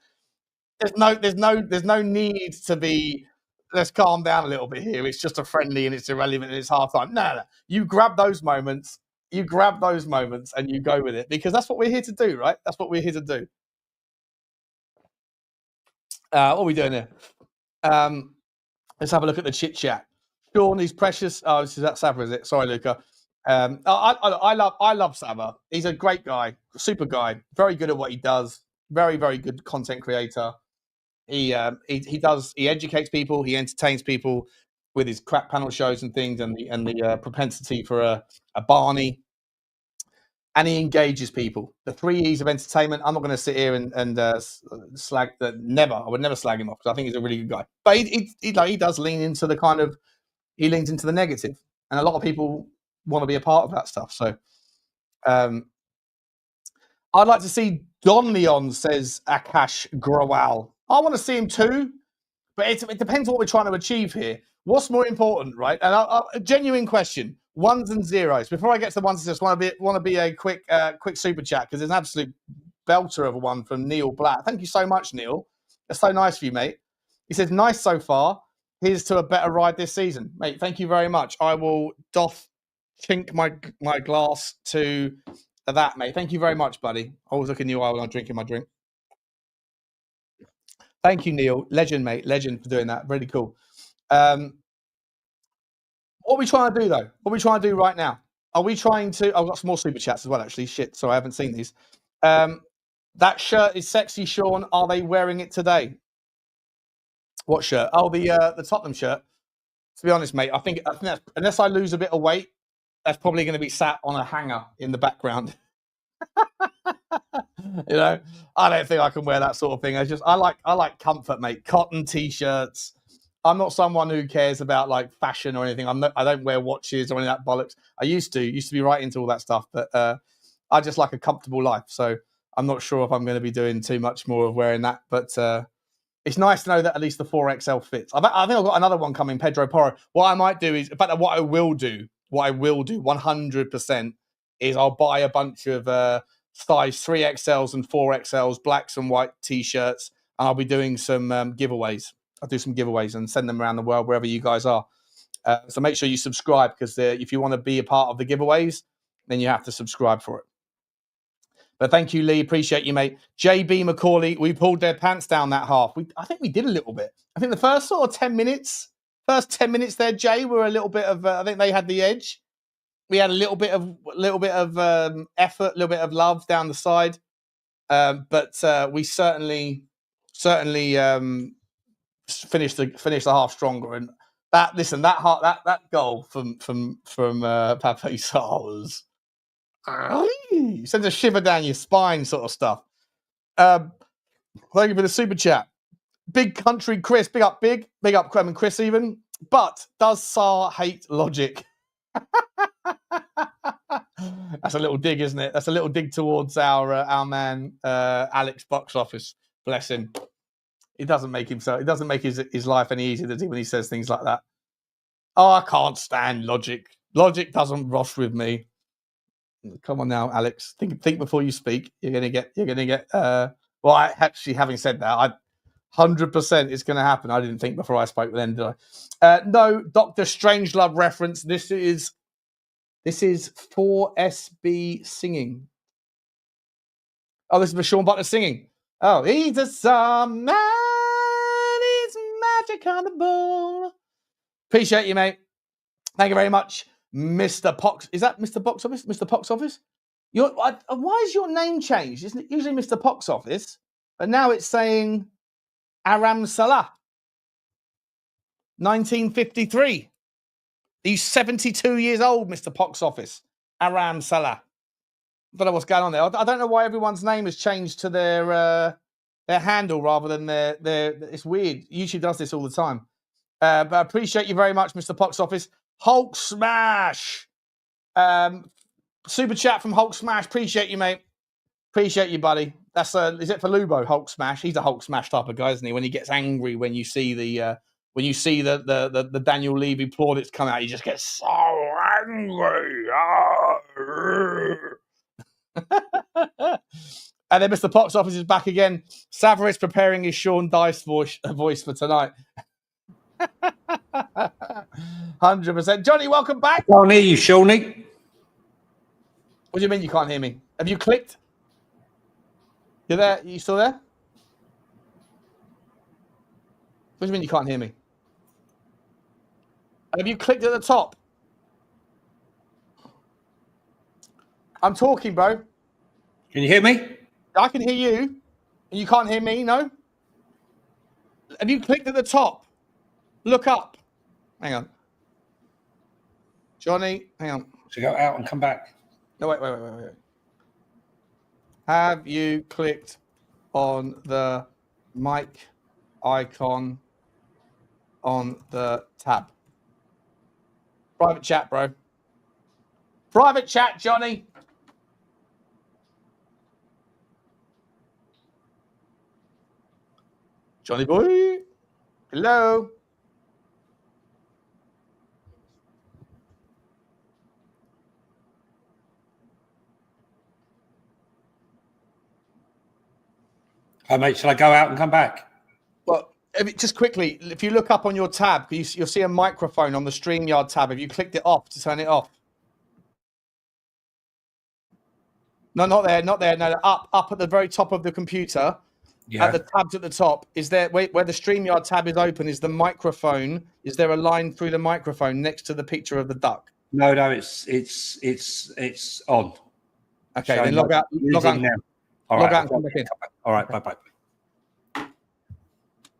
there's no need to be. Let's calm down a little bit here. It's just a friendly and it's irrelevant and it's half time. No. You grab those moments. You grab those moments and you go with it because that's what we're here to do, right? That's what we're here to do. What are we doing here? Let's have a look at the chit chat. Sean, he's precious. Oh, is that Sava, is it? Sorry, Luca. I love Sava. He's a great guy, super guy, very good at what he does. Very, very good content creator. He educates people, he entertains people with his crap panel shows and things, and the propensity for a Barney, and he engages people. The 3 E's of entertainment. I'm not going to sit here and slag that. Never, I would never slag him off because I think he's a really good guy. But he does lean into he leans into the negative, and a lot of people want to be a part of that stuff. So, I'd like to see Don Leon, says Akash Growal. I want to see him too, but it depends what we're trying to achieve here. What's more important, right? And a genuine question: ones and zeros. Before I get to the ones, I just want to be a quick super chat because there's an absolute belter of a one from Neil Black. Thank you so much, Neil. That's so nice of you, mate. He says, "Nice so far. Here's to a better ride this season, mate. Thank you very much. I will chink my glass to that, mate. Thank you very much, buddy. I always look in your eye when I'm drinking my drink." Thank you, Neil. Legend, mate. Legend for doing that. Really cool. What are we trying to do, though? What are we trying to do right now? Are we trying to... I've got some more super chats as well, actually. Shit, sorry, I haven't seen these. That shirt is sexy, Sean. Are they wearing it today? What shirt? Oh, the Tottenham shirt. To be honest, mate, I think that's, unless I lose a bit of weight, that's probably going to be sat on a hanger in the background. You know, I don't think I can wear that sort of thing. I like comfort, mate. Cotton t-shirts. I'm not someone who cares about like fashion or anything. I don't wear watches or any of that bollocks. I used to be right into all that stuff, but I just like a comfortable life. So I'm not sure if I'm going to be doing too much more of wearing that, but it's nice to know that at least the 4XL fits. I think I've got another one coming, Pedro Porro. What I might do is, in fact, what I will do 100% is I'll buy a bunch of size 3XLs and 4XLs, blacks and white t-shirts, and I'll be doing some giveaways. I'll do some giveaways and send them around the world wherever you guys are. So make sure you subscribe because if you want to be a part of the giveaways, then you have to subscribe for it. But thank you, Lee. Appreciate you, mate. JB Macaulay, we pulled their pants down that half. I think we did a little bit. I think the first sort of 10 minutes there, Jay, were a little bit of. I think they had the edge. We had a little bit of effort, a little bit of love down the side, but we certainly finished the half stronger. And that goal from Pape Sarr was. Sends a shiver down your spine, sort of stuff. Thank you for the super chat. Big Country Chris, big up Crem and Chris even. But does Sarr hate logic? That's a little dig, isn't it? That's a little dig towards our man Alex Box Office. Bless him. It doesn't make his life any easier, does he, when he says things like that? Oh, I can't stand logic. Logic doesn't rush with me. Come on now, Alex. Think before you speak. You're gonna get. Having said that, 100% it's gonna happen. I didn't think before I spoke then, did I? No, Dr. Strangelove reference. This is 4SB singing. Oh, this is for Sean Butler singing. Oh, he's a summer man. He's magic on the ball. Appreciate you, mate. Thank you very much. Mr. Pox, is that Mr. Box Office? Mr. Pox Office? Why is your name changed? Isn't it usually Mr. Pox Office? But now it's saying Aram Salah. 1953. He's 72 years old, Mr. Pox Office. Aram Salah. I don't know what's going on there. I don't know why everyone's name has changed to their handle rather than their. It's weird. YouTube does this all the time. But I appreciate you very much, Mr. Pox Office. Hulk Smash. Super chat from Hulk Smash. Appreciate you, mate. Appreciate you, buddy. That's is it for Lubo? Hulk Smash. He's a Hulk Smash type of guy, isn't he? When he gets angry, when you see the Daniel Levy plaudits come out, he just gets so angry. And then Mr. Pox Office is back again. Savaris preparing his Sean Dice voice for tonight. 100%. Johnny, welcome back. Can't hear you, Shawnee. What do you mean you can't hear me? Have you clicked? You're there? You still there? What do you mean you can't hear me? Have you clicked at the top? I'm talking, bro. Can you hear me? I can hear you. And you can't hear me, no? Have you clicked at the top? Look up. Hang on. Johnny, hang on. So go out and come back. No, wait. Have you clicked on the mic icon on the tab? Private chat, bro. Private chat, Johnny. Johnny boy. Hello. Hi, mate. Shall I go out and come back? Well, just quickly, if you look up on your tab, you'll see a microphone on the StreamYard tab. Have you clicked it off to turn it off? No, not there. No, up at the very top of the computer. Yeah. At the tabs at the top, is there where the StreamYard tab is open? Is the microphone? Is there a line through the microphone next to the picture of the duck? No, it's on. Okay, then log out. Log out. Now. Log out and come back in. All right, bye.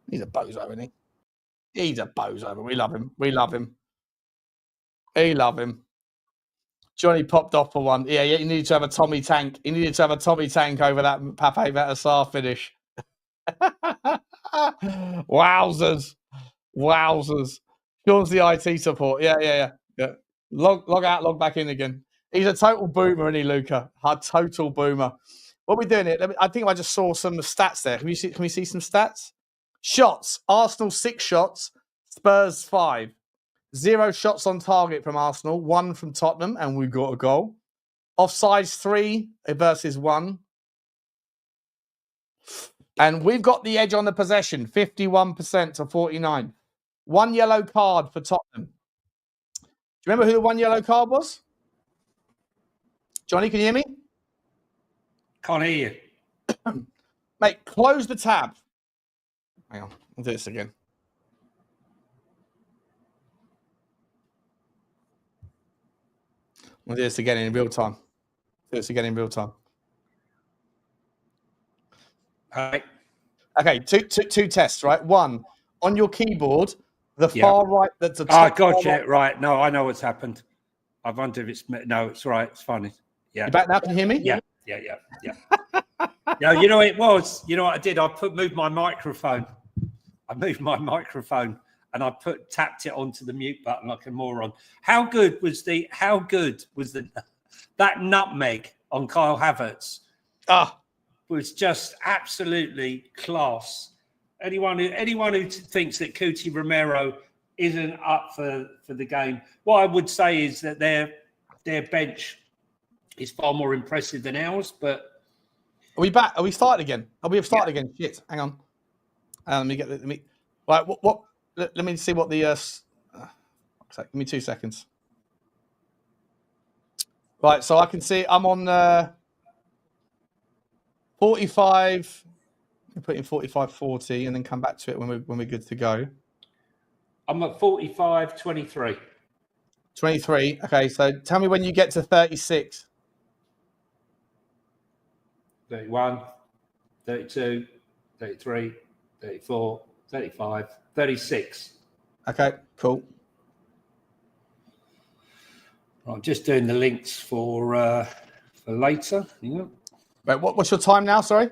He's a bozo, isn't he? He's a bozo, but we love him. We love him. We love him. Johnny popped off for one. Yeah, he needed to have a Tommy Tank. He needed to have a Tommy Tank over that Pape Matar Sarr finish. Wowzers. Sean's the IT support. Yeah. Log out, log back in again. He's a total boomer, isn't he, Luca? A total boomer. What are we doing here? I think I just saw some stats there. Can we see some stats? Shots. Arsenal 6 shots. Spurs 5. 0 shots on target from Arsenal. 1 from Tottenham, and we got a goal. Offsides 3 versus 1. And we've got the edge on the possession, 51% to 49. 1 yellow card for Tottenham. Do you remember who the 1 yellow card was? Johnny, can you hear me? Can't hear you. Mate, close the tab. Hang on, I'll do this again. We'll do this again in real time. All right. Okay, two tests, right? One, on your keyboard, the far right, that's the top. Oh, gotcha. Right. No, I know what's happened. I wonder if it's... No, it's right. It's funny. Yeah. You back now? Can you hear me? Yeah. No, you know what it was? You know what I did? I moved my microphone. And I tapped it onto the mute button like a moron. How good was that nutmeg on Kyle Havertz? Was just absolutely class. Anyone who thinks that Cuti Romero isn't up for the game, what I would say is that their bench is far more impressive than ours. But are we back? Are we started again? We have started again. Shit, hang on. Let me. Right, what? Let me see what the. Give me 2 seconds. Right, so I can see I'm on 45. I'll put in 45.40 and then come back to it when we're good to go. I'm at 45.23. 23. Okay, so tell me when you get to 36. 31, 32, 33, 34, 35, 36. Okay, cool. I'm just doing the links for later. Yeah. Right, what's your time now? Sorry.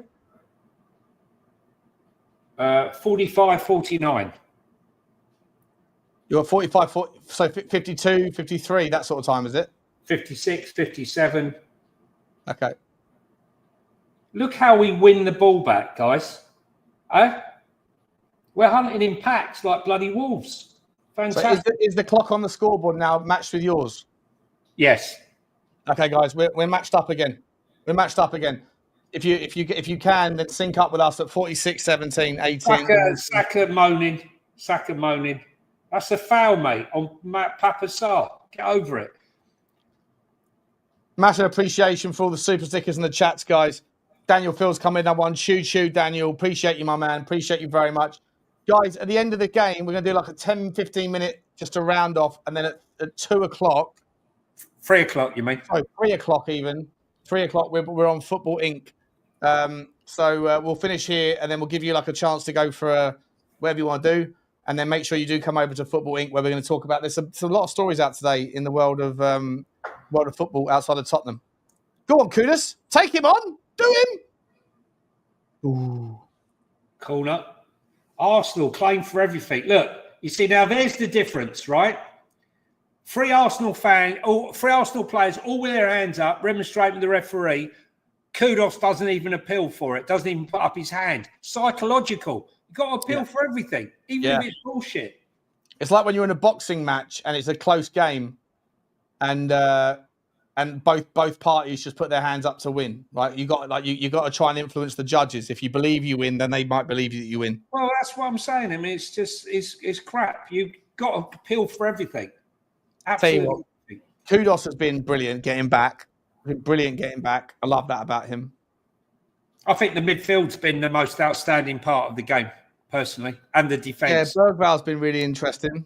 45:49. You're at 45, 40, so 52, 53, that sort of time, is it? 56, 57. Okay. Look how we win the ball back, guys. Eh? We're hunting in packs like bloody wolves. Fantastic. So is the clock on the scoreboard now matched with yours? Yes. Okay, guys, we're matched up again. We're matched up again. If you can, then sync up with us at 46, 17, 18. Saka moaning. That's a foul, mate, on Pape Matar Sarr. Get over it. Massive appreciation for all the super stickers in the chats, guys. Daniel Phil's come in, that one. Shoo, Daniel. Appreciate you, my man. Appreciate you very much. Guys, at the end of the game, we're going to do like a 10, 15 minute just to round off. And then at 2 o'clock. 3 o'clock, you mean? Sorry, 3 o'clock even. 3 o'clock, we're on Football Inc. So we'll finish here and then we'll give you like a chance to go for whatever you want to do. And then make sure you do come over to Football Inc. where we're going to talk about this. There's a lot of stories out today in the world of football outside of Tottenham. Go on, Kudus. Take him on. Do him. Ooh. Corner. Arsenal playing for everything. Look, you see, now there's the difference, right? Three Arsenal players, all with their hands up, remonstrating with the referee. Kudos doesn't even appeal for it, doesn't even put up his hand. Psychological. You've got to appeal for everything, even if it's bullshit. It's like when you're in a boxing match and it's a close game and both parties just put their hands up to win. Right? You got to try and influence the judges. If you believe you win, then they might believe that you win. Well, that's what I'm saying. I mean, it's crap. You've got to appeal for everything. Absolutely. Kudos has been brilliant getting back. I love that about him. I think the midfield's been the most outstanding part of the game, personally, and the defence. Yeah, Berghvall's been really interesting.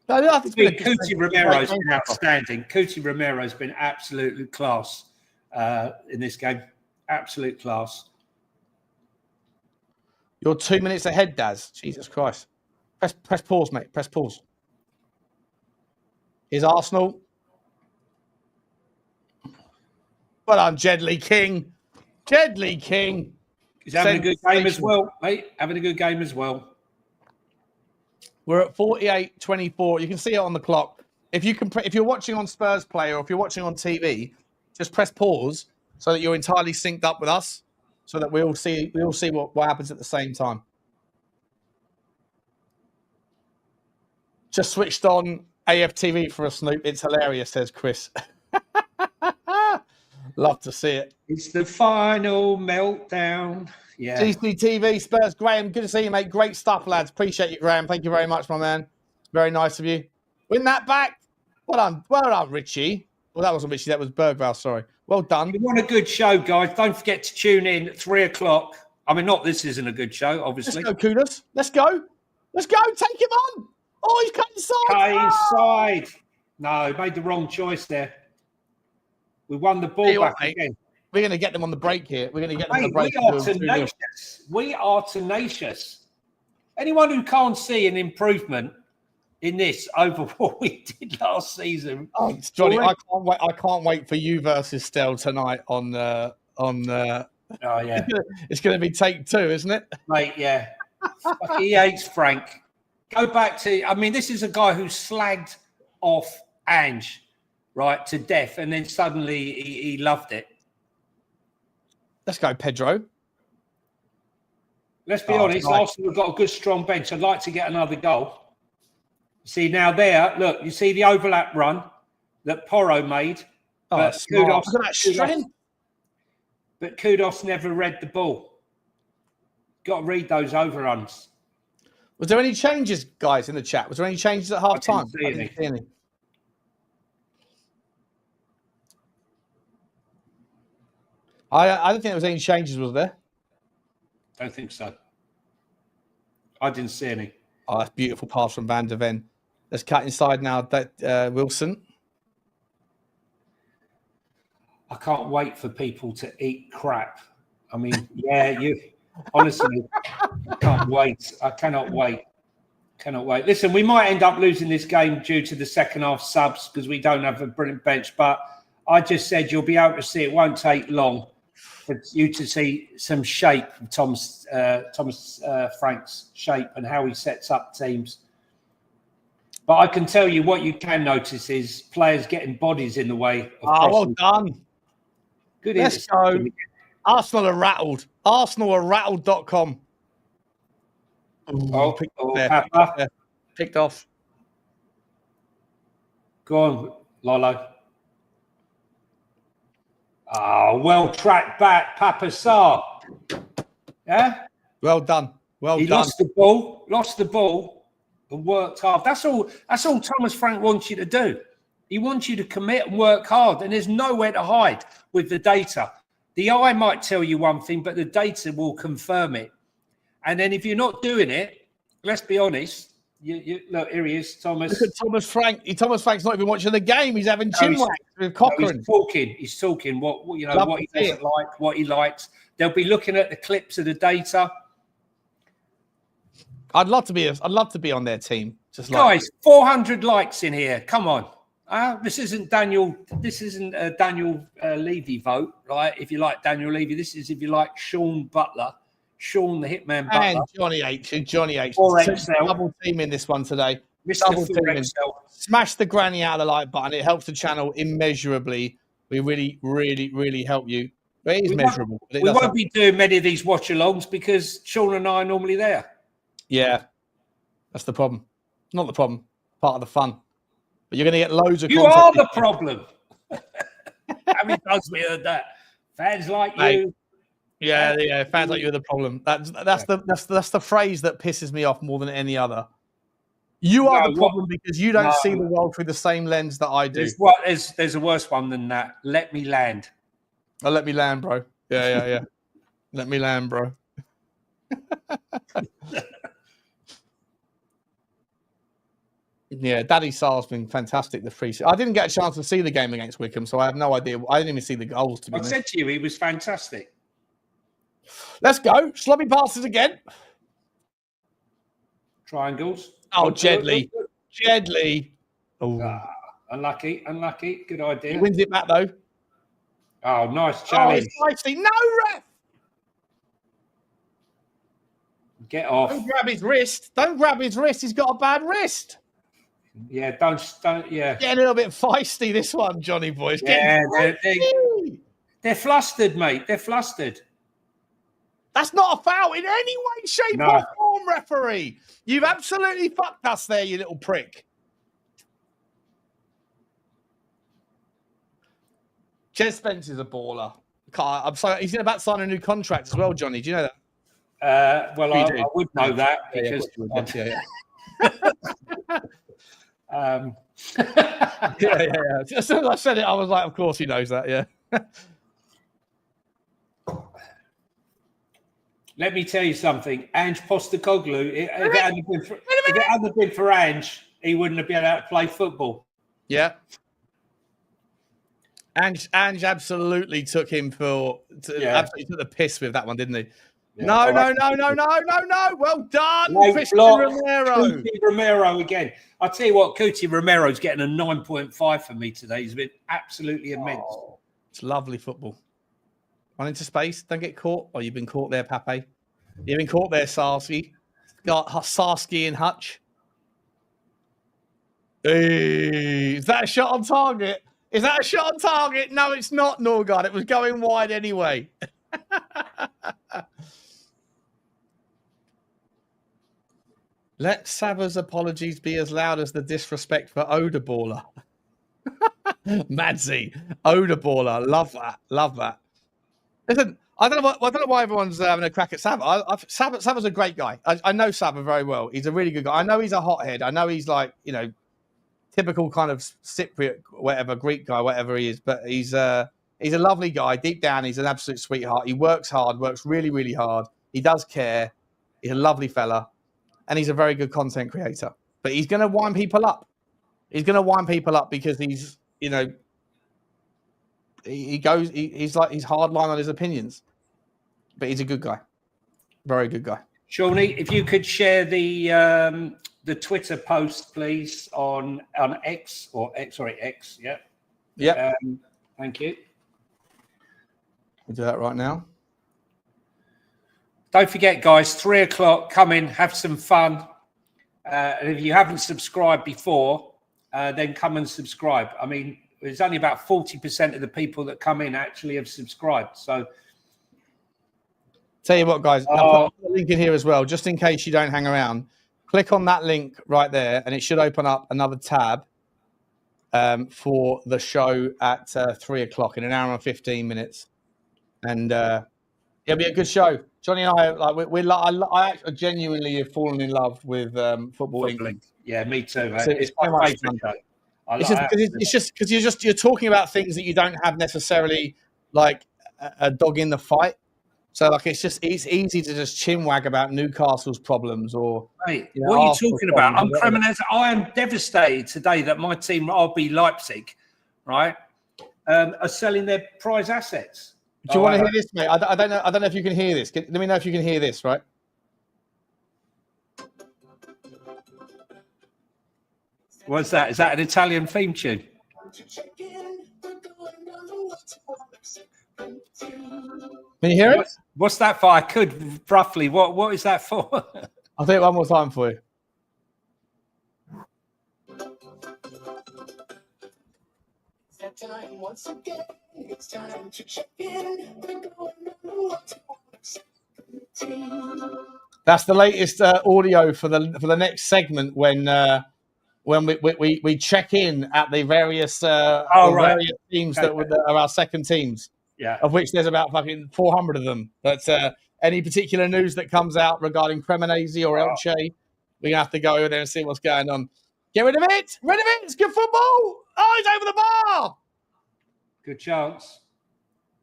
Cuti Romero's been outstanding. Cuti Romero's been absolutely class in this game. Absolute class. You're 2 minutes ahead, Daz. Jesus Christ. Press pause, mate. Press pause. Is Arsenal. Well done, Jedley King. He's having a good game as well, mate. Having a good game as well. We're at 48-24. You can see it on the clock. If you're watching on Spurs Play or if you're watching on TV, just press pause so that you're entirely synced up with us, so that we all see what happens at the same time. Just switched on AFTV for a snoop. It's hilarious, says Chris. Love to see it. It's the final meltdown. Yeah. GCTV, Spurs, Graham, good to see you, mate. Great stuff, lads. Appreciate you, Graham. Thank you very much, my man. Very nice of you. Win that back. Well done, Richie. Well, that wasn't Richie. That was Berghvall, sorry. Well done. You want a good show, guys. Don't forget to tune in at 3 o'clock. I mean, this isn't a good show, obviously. Let's go, Kudos. Let's go. Take him on. Oh, he's cut inside. No, he made the wrong choice there. We won the ball back again. We're going to get them on the break here. We're going to get them on the break. We are tenacious. Anyone who can't see an improvement in this over what we did last season. Oh, Johnny, I can't wait for you versus Tel tonight on. Oh yeah, it's going to be take 2, isn't it, mate? Yeah, he hates Frank. Go back to. I mean, this is a guy who slagged off Ange, right, to death, and then suddenly he loved it. Let's go, Pedro. Let's be honest, Arsenal have got a good, strong bench. I'd like to get another goal. See, now there, look, you see the overlap run that Porro made. But Kudos, look at that strength. But Kudos never read the ball. Got to read those overruns. Was there any changes, guys, in the chat? Was there any changes at half time? I didn't see any. I don't think there was any changes, was there? Don't think so. I didn't see any. Oh, that's beautiful pass from Van der Ven. Let's cut inside now. That Wilson. I can't wait for people to eat crap. I mean, yeah, you honestly, I can't wait. I cannot wait. Cannot wait. Listen, we might end up losing this game due to the second half subs because we don't have a brilliant bench. But I just said you'll be able to see it won't take long for you to see some shape of Thomas Frank's shape and how he sets up teams. But I can tell you what you can notice is players getting bodies in the way of well done. Good. Let's go. Arsenal are rattled. Arsenal are rattled.com. Picked off. Go on, Lolo. Well tracked back, Pape Matar Sarr. Yeah? Well done. He lost the ball and worked hard. That's all Thomas Frank wants you to do. He wants you to commit and work hard, and there's nowhere to hide with the data. The eye might tell you one thing, but the data will confirm it. And then if you're not doing it, let's be honest. You look, here he is, Thomas. Look at Thomas Frank. Thomas Frank's not even watching the game. He's having chin wax with Cochrane. He's talking what he doesn't like, what he likes. They'll be looking at the clips of the data. I'd love to be on their team. Guys, 400 likes in here. Come on. This isn't Daniel. This isn't a Daniel Levy vote, right? If you like Daniel Levy, this is if you like Sean Butler. Sean the Hitman Butler. And Johnny H. Double team in this one today. Double team. Smash the granny out of the like button. It helps the channel immeasurably. We really, really, really help you. But it is measurable. We won't be doing many of these watch-alongs because Sean and I are normally there. Yeah. That's the problem. Not the problem. Part of the fun. But you're going to get loads of content. You are the problem. How many times have we heard that? Fans like you. Yeah. Fans like you are the problem. That's the phrase that pisses me off more than any other. You are the problem because you don't see the world through the same lens that I do. There's a worse one than that. Let me land. Oh, let me land, bro. Yeah. Let me land, bro. Yeah, Daddy Sarr's been fantastic the free. I didn't get a chance to see the game against Wickham, so I have no idea. I didn't even see the goals, to be honest. I said to you, he was fantastic. Let's go. Sloppy passes again. Triangles. Oh, Jedley. Oh. Unlucky. Good idea. He wins it back, though. Oh, nice challenge. Oh, it's spicy. No, ref! Get off. Don't grab his wrist. He's got a bad wrist. Yeah, don't. Yeah. Getting a little bit feisty, this one, Johnny boys. Yeah, they're flustered, mate. They're flustered. That's not a foul in any way, shape, or form, referee. You've absolutely fucked us there, you little prick. Jez Spence is a baller. I'm sorry, he's about to sign a new contract as well, Johnny. Do you know that? Well, I would know that because yeah. As soon as I said it, I was like, of course he knows that. Yeah. Let me tell you something. Ange Postecoglou, if it hadn't been for Ange, he wouldn't have been able to play football. Yeah. Ange absolutely took him absolutely took the piss with that one, didn't he? Yeah. No. Well done, Christian Romero. Romero again. I'll tell you what, Cuti Romero's getting a 9.5 for me today. He's been absolutely immense. It's lovely football. Run into space, don't get caught. Oh, you've been caught there, Pape. You've been caught there, Sarsky. Got Sarsky and Hutch. Hey, is that a shot on target? No, it's not, Norgard. It was going wide anyway. Let Sava's apologies be as loud as the disrespect for Oderballer. Madsy, Oderballer. Love that. Listen, I don't know why everyone's having a crack at Sava. Sava's a great guy. I know Sava very well. He's a really good guy. I know he's a hothead. I know he's like, typical kind of Cypriot, whatever, Greek guy, whatever he is. But he's a lovely guy. Deep down, he's an absolute sweetheart. He works hard, works really, really hard. He does care. He's a lovely fella. And he's a very good content creator. But he's going to wind people up. Because he's, he's hardline on his opinions. But he's a good guy. Very good guy. Shawnee, if you could share the Twitter post, please, on X or X. Yeah. Yeah. Thank you. We'll do that right now. Don't forget, guys, 3 o'clock. Come in, have some fun. And if you haven't subscribed before, then come and subscribe. I mean, there's only about 40% of the people that come in actually have subscribed. So, tell you what, guys, I'll put the link in here as well, just in case you don't hang around. Click on that link right there, and it should open up another tab for the show at 3 o'clock in an hour and 15 minutes. And it'll be a good show. Johnny and I, I genuinely have fallen in love with Football England. Yeah, me too. So it's my favourite show. It's just because you're talking about things that you don't have necessarily like a dog in the fight. So like it's easy to just chinwag about Newcastle's problems or. Mate, what are you talking about? I am devastated today that my team RB Leipzig, right, are selling their prize assets. Do you want to hear this, mate? I don't know if you can hear this. Let me know if you can hear this, right? What's that? Is that an Italian theme tune? Can you hear it? What's that for? I could roughly. What is that for? I'll say it one more time for you. Once again, it's time to check in. That's the latest audio for the next segment when we check in at the various various teams that are our second teams. Yeah, of which there's about fucking 400 of them. But any particular news that comes out regarding Cremonese or Elche, we're gonna have to go over there and see what's going on. Get rid of it! Rid of it! It's good football! Oh, he's over the bar! Good chance.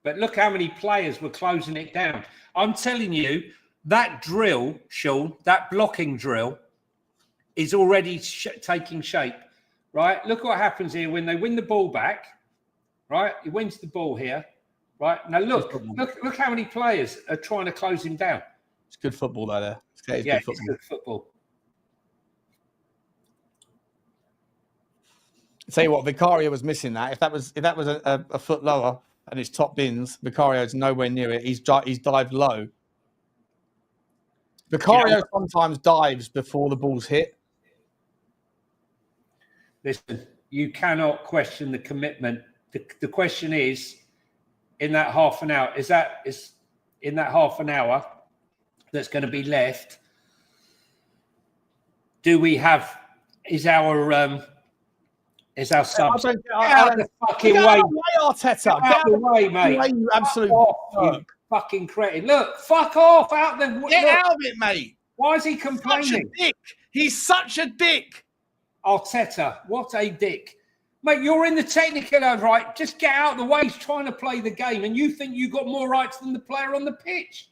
But look how many players were closing it down. I'm telling you, that drill, Sean, that blocking drill is already taking shape, right? Look what happens here when they win the ball back, right? He wins the ball here, right? Now look how many players are trying to close him down. It's good football, though, there. It's good football. I'll tell you what, Vicario was missing that. If that was a foot lower and his top bins, Vicario's nowhere near it. He's dived low. Vicario sometimes dives before the ball's hit. Listen, you cannot question the commitment. The question is, in that half an hour, is in that half an hour that's going to be left, is our subs? Get out of the fucking way, Arteta. Get out of the way, mate. Way, you absolute you fucking cretin. Look, fuck off out there. Get out of it, mate. Why is he complaining? Such a dick. He's such a dick. Arteta, what a dick. Mate, you're in the technical, right? Just get out of the way. He's trying to play the game, and you think you got more rights than the player on the pitch.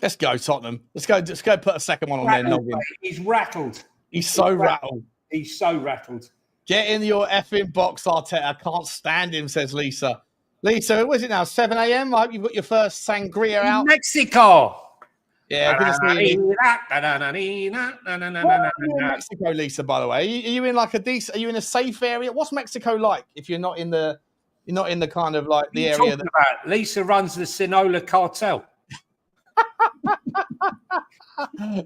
Let's go, Tottenham. Let's go put a second one on there. He's rattled. He's so rattled. He's so rattled. Get in your effing box, Arteta. I can't stand him, says Lisa. Lisa, what is it now? 7 a.m.? I hope you've got your first sangria out. Mexico. Yeah, good to see you. Where are you in Mexico, Lisa, by the way? Are you in like are you in a safe area? What's Mexico like if you're not in the kind of like the area that Lisa runs the Sinaloa cartel.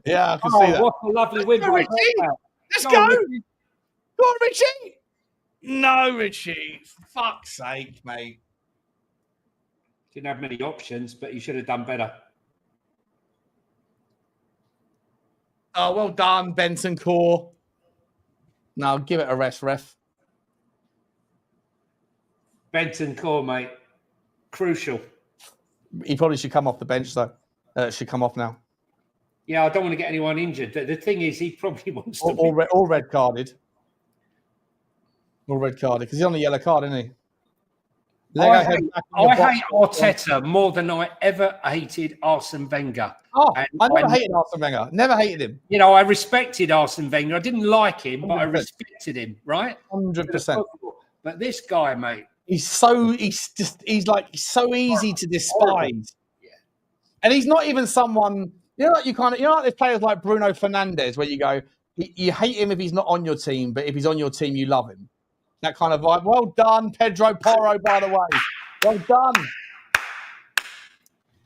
Yeah, I can see that. What a lovely win. Let's go. Go on, Richie. No, Richie. For fuck's sake, mate. Didn't have many options, but you should have done better. Oh, well done, Benton Core. No, give it a rest, ref. Benton Core, mate. Crucial. He probably should come off the bench, though. Should come off now. Yeah, I don't want to get anyone injured. The thing is, he probably wants to all red carded. All red carded, because he's on a yellow card, isn't he? I hate Arteta more than I ever hated Arsene Wenger. I never hated Arsene Wenger. Never hated him. You know, I respected Arsene Wenger. I didn't like him, but I respected him, right? 100%. But this guy, mate. He's so easy to despise. Yeah. And he's not even someone You know, like there's players like Bruno Fernandes where you go, you hate him if he's not on your team, but if he's on your team, you love him. That kind of vibe. Well done, Pedro Porro, by the way. Well done.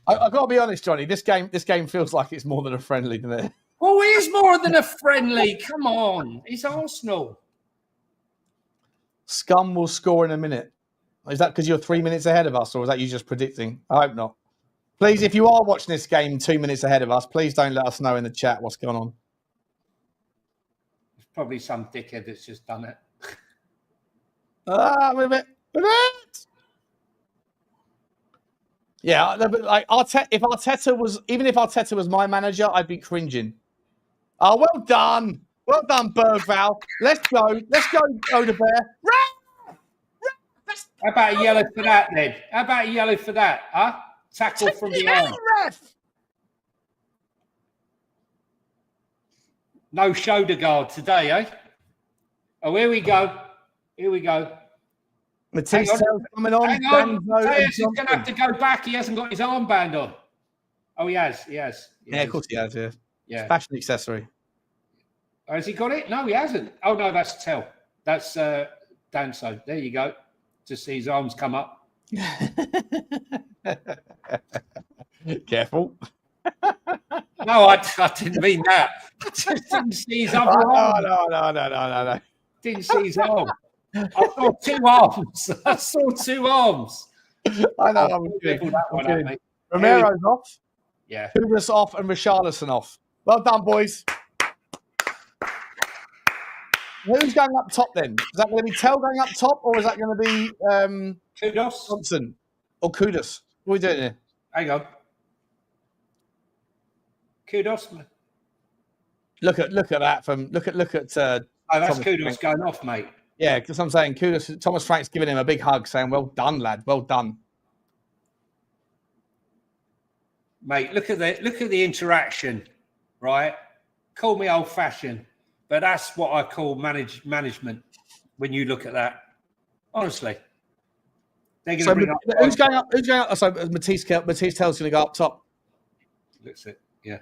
I've got to be honest, Johnny. This game feels like it's more than a friendly, doesn't it? Oh, it is more than a friendly. Come on. It's Arsenal. Scum will score in a minute. Is that because you're 3 minutes ahead of us, or is that you just predicting? I hope not. Please, if you are watching this game 2 minutes ahead of us, please don't let us know in the chat what's going on. It's probably some dickhead that's just done it. With it. Yeah, like if Arteta was my manager, I'd be cringing. Oh, well done, Berghvall. Let's go, Odebear. How about a yellow for that, then? How about a yellow for that? Huh? Tackle from behind. Ref. No shoulder guard today, eh? Oh, here we go. Mathys Tel coming on. Hang on. Matthias is going to have to go back. He hasn't got his armband on. Oh, he has. Yeah, of course he has, Yeah. Fashion accessory. Oh, has he got it? No, he hasn't. Oh, no, that's Tel. That's Danso. There you go. Just see his arms come up. Careful. No, I didn't mean that. I just didn't see his other arm. No. Didn't see his arm. I saw two arms. I know. I'm kidding. Mate. Romero's off. Yeah. Kudus off and Richalison off. Well done, boys. Who's going up top then? Is that going to be Tel going up top, or is that going to be Kudus Johnson or Kudus? What are we doing here? Hang on. Kudus. Look at that from look at. Oh, that's Thomas Kudus Frank. going off, mate. Yeah, because I'm saying Kudus. Thomas Frank's giving him a big hug, saying, "Well done, lad. Well done." Mate, look at the interaction, right? Call me old-fashioned, but that's what I call management. When you look at that, honestly, they're going to bring up. Who's going up? Oh, so Mathys Tel's going to go up top. Looks it, yeah.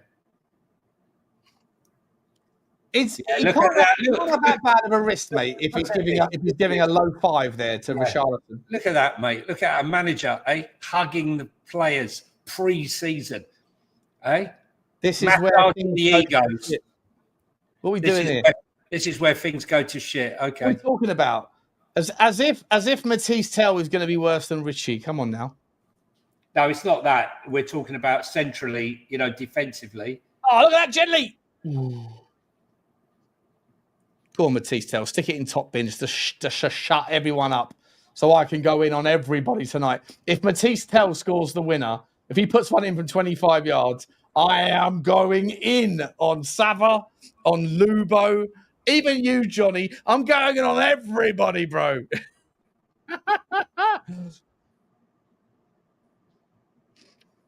He can't have that bad of a wrist, mate. If he's giving a low 5 there to Richarlison. Look at that, mate. Look at a manager, hugging the players pre-season, This is where the egos. What are we doing here? This is where things go to shit. Okay. What are we talking about? As if Mathys Tel is going to be worse than Richie. Come on now. No, it's not that. We're talking about centrally, defensively. Oh, look at that, gently. Go on, Mathys Tel. Stick it in top bin just to shut everyone up so I can go in on everybody tonight. If Mathys Tel scores the winner, if he puts one in from 25 yards, I am going in on Sava, on Lubo, even you, Johnny. I'm going in on everybody, bro.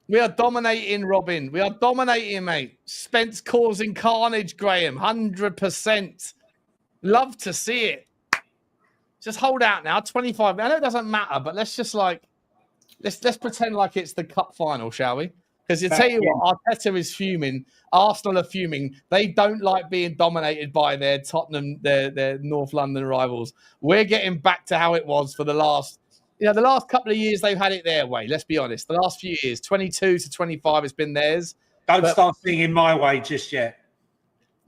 We are dominating, Robin. We are dominating, mate. Spence causing carnage, Graham. 100%. Love to see it. Just hold out now. 25. I know it doesn't matter, but let's just let's pretend like it's the cup final, shall we? Because tell you what, Arteta is fuming. Arsenal are fuming. They don't like being dominated by their Tottenham, their North London rivals. We're getting back to how it was for the last couple of years. They've had it their way. Let's be honest. The last few years, 22 to 25, it's been theirs. Don't start singing my way just yet.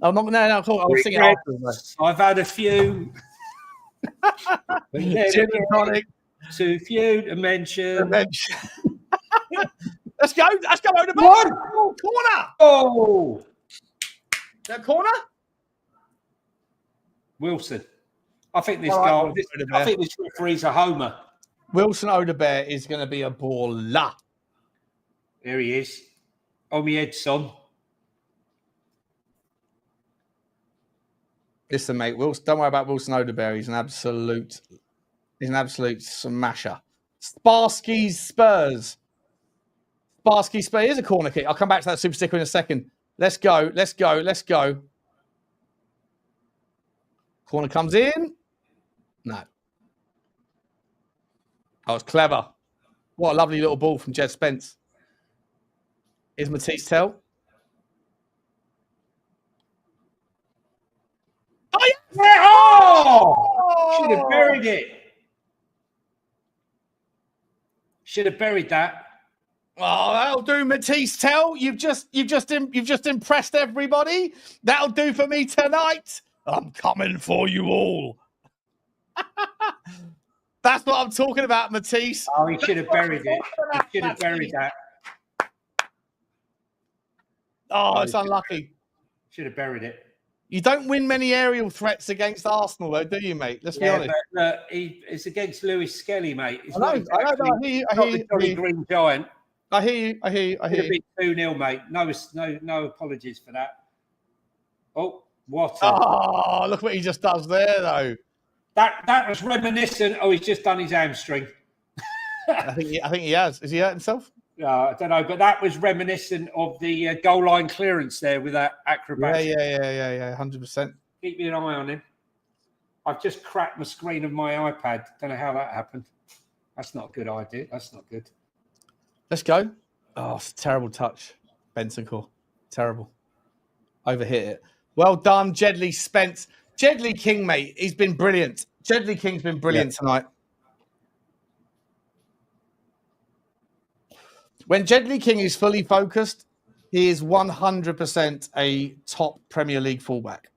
I'm not. No, cool. I'll sing it afterwards. I've had a few. Gin and tonic. Too few to mention. Let's go over the ball. Corner. Oh, that corner. Wilson. I think this guy. I think this referee's a homer. Wilson Odebear is going to be a baller. There he is. On my head, son. Listen, mate. Wilson, don't worry about Wilson Odebear. He's an absolute smasher. Sparsky's Spurs. Sparsky Spurs. Here's a corner kick. I'll come back to that super sticker in a second. Let's go. Corner comes in. No. That was clever. What a lovely little ball from Jed Spence. Here's Mathys Tel. buried it. Should have buried that. Oh, that'll do, Mathys Tel. You've just impressed everybody. That'll do for me tonight. I'm coming for you all. That's what I'm talking about, Mathys. Oh, he should have buried it. He should have buried that. Oh, it's unlucky. Should have buried it. You don't win many aerial threats against Arsenal, though, do you, mate? Let's be honest. But it's against Lewis Skelly, mate. It's I hear you. The Green Giant. I hear you. Could have been 2-0, mate. No apologies for that. Oh, what? Oh, look what he just does there, though. That was reminiscent. Oh, he's just done his hamstring. I think he has. Has he hurt himself? I don't know, but that was reminiscent of the goal line clearance there with that acrobat. Yeah, 100%. Keep an eye on him. I've just cracked the screen of my iPad. Don't know how that happened. That's not a good idea. That's not good. Let's go. Oh, it's a terrible touch. Bentancur. Terrible. Overhit it. Well done, Jedley Spence. Jedley King, mate. He's been brilliant. Jedley King's been brilliant tonight. When Jedley King is fully focused, he is 100% a top Premier League fullback.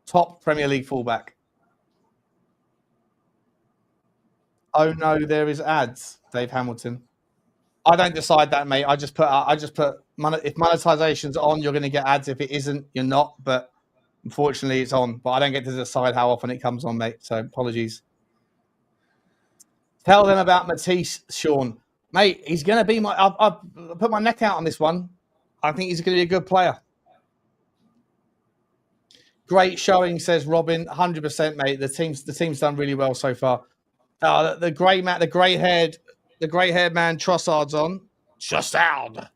Top Premier League fullback. Oh no, there is ads, Dave Hamilton. I don't decide that, mate. I just put if monetization's on, you're going to get ads. If it isn't, you're not. But unfortunately, it's on. But I don't get to decide how often it comes on, mate. So apologies. Tell them about Mathys, Sean. Mate, he's going to be I've put my neck out on this one. I think he's going to be a good player. Great showing, says Robin. 100%, mate. The team's done really well so far. The grey-haired man Trossard's on. Trossard.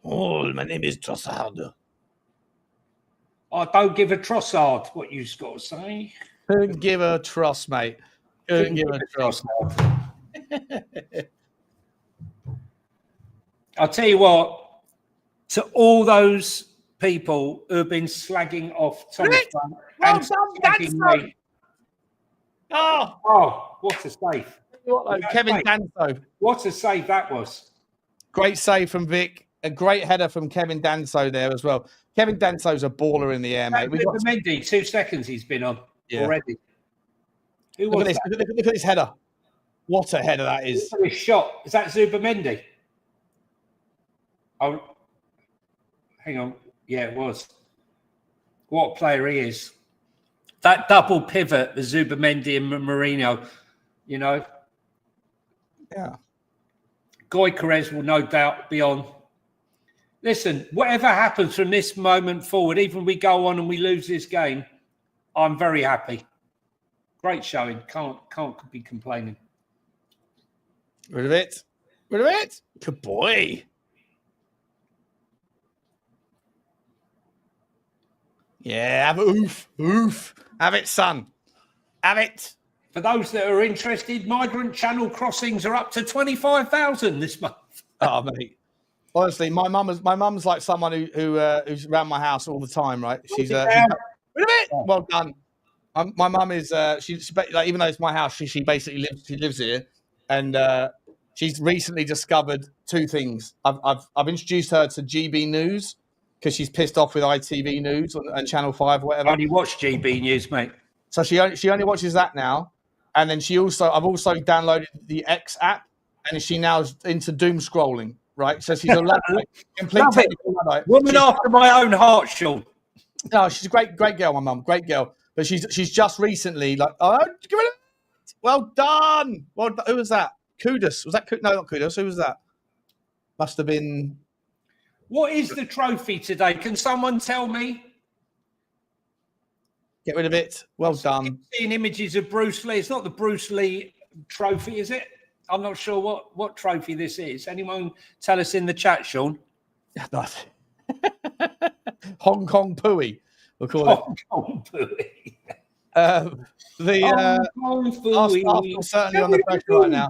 Oh, my name is Trossard. Oh, don't give a Trossard what you've got to say. Couldn't give a Tross, mate. Couldn't give a Tross. I'll tell you what, to all those people who have been slagging off Thomas Frank and slagging me. Oh, what a save. Kevin Danso. What a save that was. Great save from Vic. A great header from Kevin Danso there as well. Kevin Danso's a baller in the air, mate. We've got Mendy, 2 seconds he's been on already. Look at this header. What a header that is. Look at his shot. Is that Zubimendi? Oh, hang on. Yeah, it was. What a player he is. That double pivot, the Zubimendi and Mourinho, you know. Yeah. Gyökeres will no doubt be on. Listen, whatever happens from this moment forward, even we go on and we lose this game, I'm very happy. Great showing. Can't be complaining. Rid of it. Rid of it. Good boy. Yeah, have it. Oof. Have it, son. Have it. For those that are interested, migrant channel crossings are up to 25,000 this month. Oh, mate. Honestly, my mum's like someone who's around my house all the time, right? She's rid of it. Well done. My mum is she's like, even though it's my house, she basically lives here, and she's recently discovered 2 things. I've introduced her to GB News because she's pissed off with ITV News and Channel 5 or whatever. I only watch GB News, mate. So she only watches that now, and then I've also downloaded the X app, and she now is into doom scrolling. Right, so she's a complete technical woman after my own heart, Sean. No, she's a great girl, my mum, great girl. But she's just recently give it. Well done. Who was that? Kudus. Was that? No, not Kudus. Who was that? Must have been. What is the trophy today? Can someone tell me? Get rid of it. Well done. Seeing images of Bruce Lee. It's not the Bruce Lee trophy, is it? I'm not sure what trophy this is. Anyone tell us in the chat, Sean? Hong Kong Pooey, we'll call it. Hong Kong Pooey. Arsenal certainly on the pressure right now.